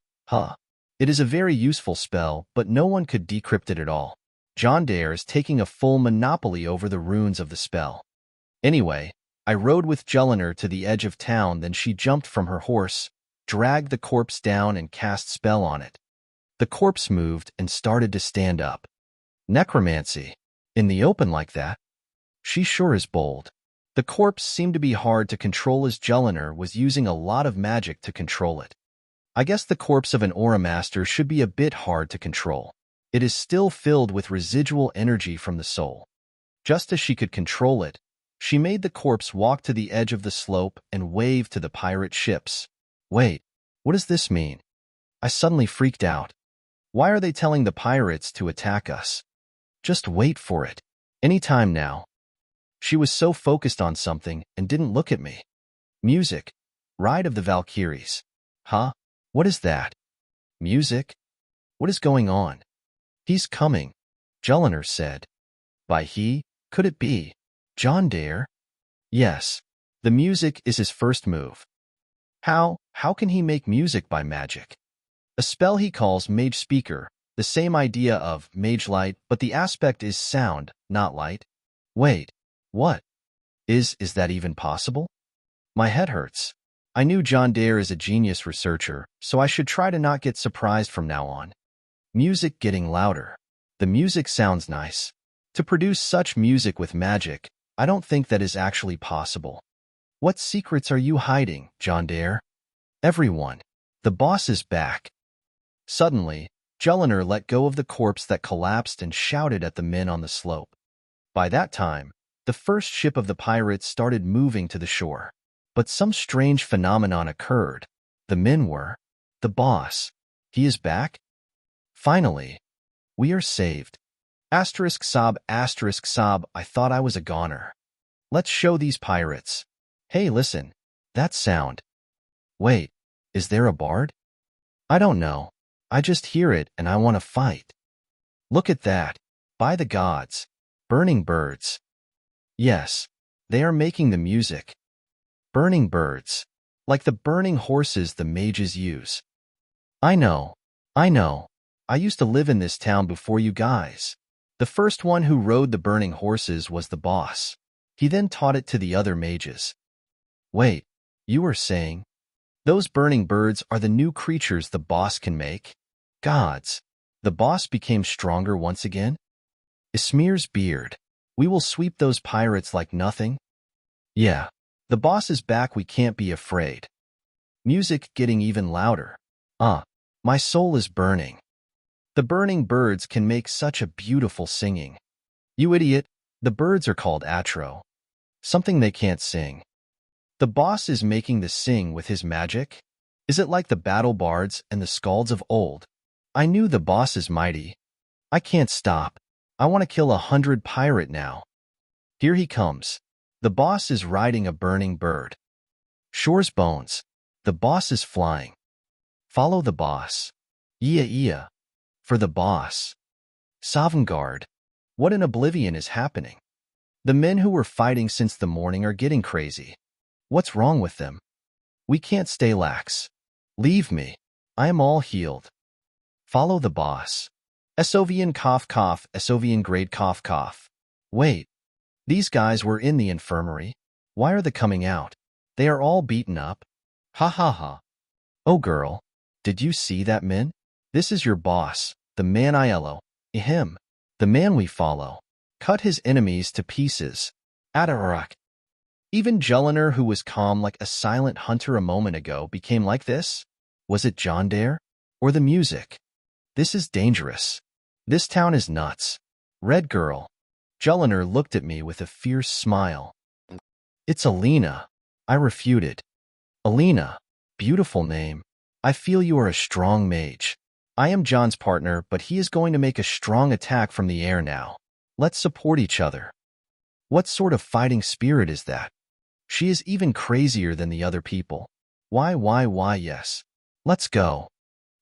It is a very useful spell, but no one could decrypt it at all. John Dare is taking a full monopoly over the runes of the spell. Anyway, I rode with Julliner to the edge of town, then she jumped from her horse, dragged the corpse down and cast spell on it. The corpse moved and started to stand up. Necromancy. In the open like that? She sure is bold. The corpse seemed to be hard to control as Julliner was using a lot of magic to control it. I guess the corpse of an Aura Master should be a bit hard to control. It is still filled with residual energy from the soul. Just as she could control it, she made the corpse walk to the edge of the slope and wave to the pirate ships. Wait, what does this mean? I suddenly freaked out. Why are they telling the pirates to attack us? Just wait for it. Any time now. She was so focused on something and didn't look at me. Music. Ride of the Valkyries. Huh? What is that? Music? What is going on? He's coming, Julliner said. By he, could it be John Dare? Yes. The music is his first move. How can he make music by magic? A spell he calls Mage Speaker, the same idea of Mage Light, but the aspect is sound, not light. Wait, what? Is that even possible? My head hurts. I knew John Dare is a genius researcher, so I should try to not get surprised from now on. Music getting louder. The music sounds nice. To produce such music with magic, I don't think that is actually possible. What secrets are you hiding, John Dare? Everyone. The boss is back. Suddenly, Julliner let go of the corpse that collapsed and shouted at the men on the slope. By that time, the first ship of the pirates started moving to the shore. But some strange phenomenon occurred. The men were. The boss. He is back? Finally. We are saved. *sob*, I thought I was a goner. Let's show these pirates. Hey, listen. That sound. Wait, is there a bard? I don't know. I just hear it and I want to fight. Look at that. By the gods. Burning birds. Yes, they are making the music. Burning birds. Like the burning horses the mages use. I know. I used to live in this town before you guys. The first one who rode the burning horses was the boss. He then taught it to the other mages. Wait, you were saying? Those burning birds are the new creatures the boss can make? Gods. The boss became stronger once again? Ismir's beard. We will sweep those pirates like nothing? Yeah. The boss is back, we can't be afraid. Music getting even louder. My soul is burning. The burning birds can make such a beautiful singing. You idiot, the birds are called atro. Something they can't sing. The boss is making the sing with his magic? Is it like the battle bards and the skalds of old? I knew the boss is mighty. I can't stop. I want to kill 100 pirate now. Here he comes. The boss is riding a burning bird. Shore's bones. The boss is flying. Follow the boss. Yeah. For the boss. Sovngarde. What in oblivion is happening? The men who were fighting since the morning are getting crazy. What's wrong with them? We can't stay lax. Leave me. I am all healed. Follow the boss. Esovian cough, Esovian grade cough. Wait. These guys were in the infirmary. Why are they coming out? They are all beaten up. Ha. Oh girl, did you see that man? This is your boss, the man Aiello. Him. The man we follow. Cut his enemies to pieces. Atarak. Even Julliner, who was calm like a silent hunter a moment ago, became like this? Was it John Dare? Or the music? This is dangerous. This town is nuts. Red girl. Julliner looked at me with a fierce smile. It's Alina. I refuted. Alina. Beautiful name. I feel you are a strong mage. I am John's partner, but he is going to make a strong attack from the air now. Let's support each other. What sort of fighting spirit is that? She is even crazier than the other people. Why, yes. Let's go.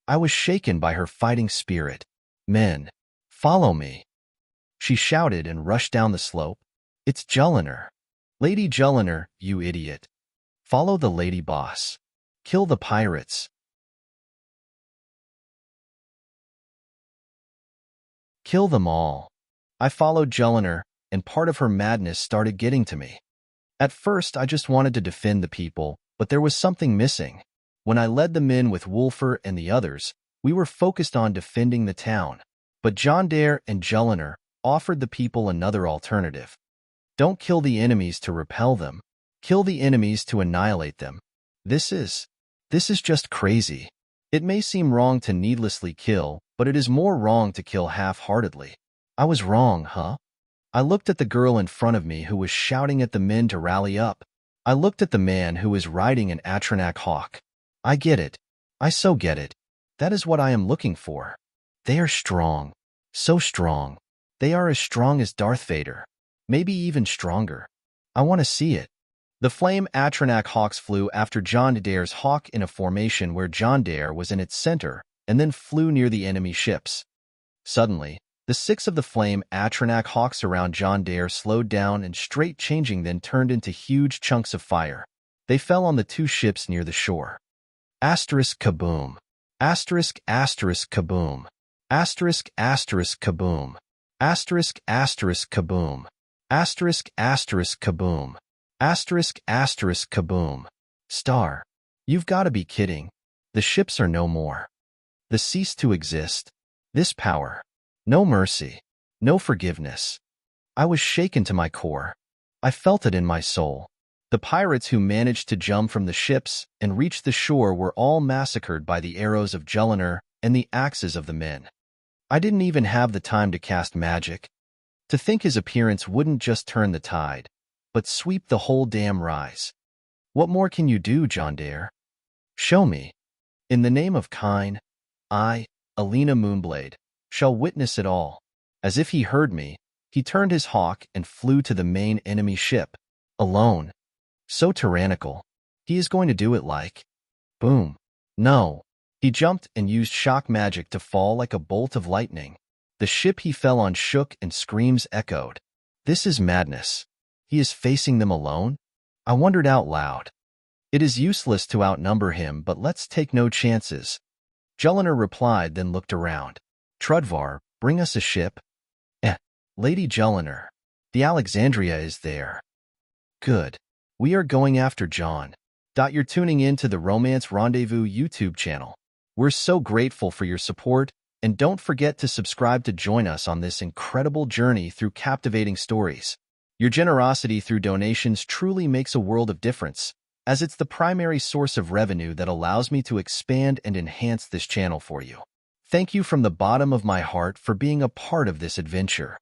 I was shaken by her fighting spirit. Men, follow me. She shouted and rushed down the slope. It's Julliner. Lady Julliner, you idiot. Follow the lady boss. Kill the pirates. Kill them all. I followed Julliner, and part of her madness started getting to me. At first, I just wanted to defend the people, but there was something missing. When I led the men with Wolfer and the others, we were focused on defending the town. But John Dare and Julliner offered the people another alternative. Don't kill the enemies to repel them. Kill the enemies to annihilate them. This is just crazy. It may seem wrong to needlessly kill, but it is more wrong to kill half-heartedly. I was wrong, huh? I looked at the girl in front of me who was shouting at the men to rally up. I looked at the man who was riding an Paarthurnax hawk. I get it. I so get it. That is what I am looking for. They are strong. So strong. They are as strong as Darth Vader. Maybe even stronger. I want to see it. The flame Paarthurnax hawks flew after John Dare's hawk in a formation where John Dare was in its center, and then flew near the enemy ships. Suddenly, the 6 of the flame Paarthurnax hawks around John Dare slowed down and straight changing then turned into huge chunks of fire. They fell on the 2 ships near the shore. Asterisk kaboom. Asterisk asterisk kaboom. Asterisk asterisk kaboom. Asterisk asterisk kaboom. Asterisk asterisk kaboom. Asterisk asterisk kaboom. Star. You've got to be kidding. The ships are no more. They cease to exist. This power. No mercy. No forgiveness. I was shaken to my core. I felt it in my soul. The pirates who managed to jump from the ships and reach the shore were all massacred by the arrows of Jull and the axes of the men. I didn't even have the time to cast magic. To think his appearance wouldn't just turn the tide, but sweep the whole damn rise. What more can you do, John Dare? Show me. In the name of Kine, I, Alina Moonblade, shall witness it all. As if he heard me, he turned his hawk and flew to the main enemy ship, alone. So tyrannical. He is going to do it like... Boom. No. He jumped and used shock magic to fall like a bolt of lightning. The ship he fell on shook and screams echoed. This is madness. He is facing them alone? I wondered out loud. It is useless to outnumber him, but let's take no chances. Jull replied, then looked around. Trudvar, bring us a ship. Lady Jull, the Alexandria is there. Good. We are going after John. You're tuning in to the Romance Rendezvous YouTube channel. We're so grateful for your support, and don't forget to subscribe to join us on this incredible journey through captivating stories. Your generosity through donations truly makes a world of difference, as it's the primary source of revenue that allows me to expand and enhance this channel for you. Thank you from the bottom of my heart for being a part of this adventure.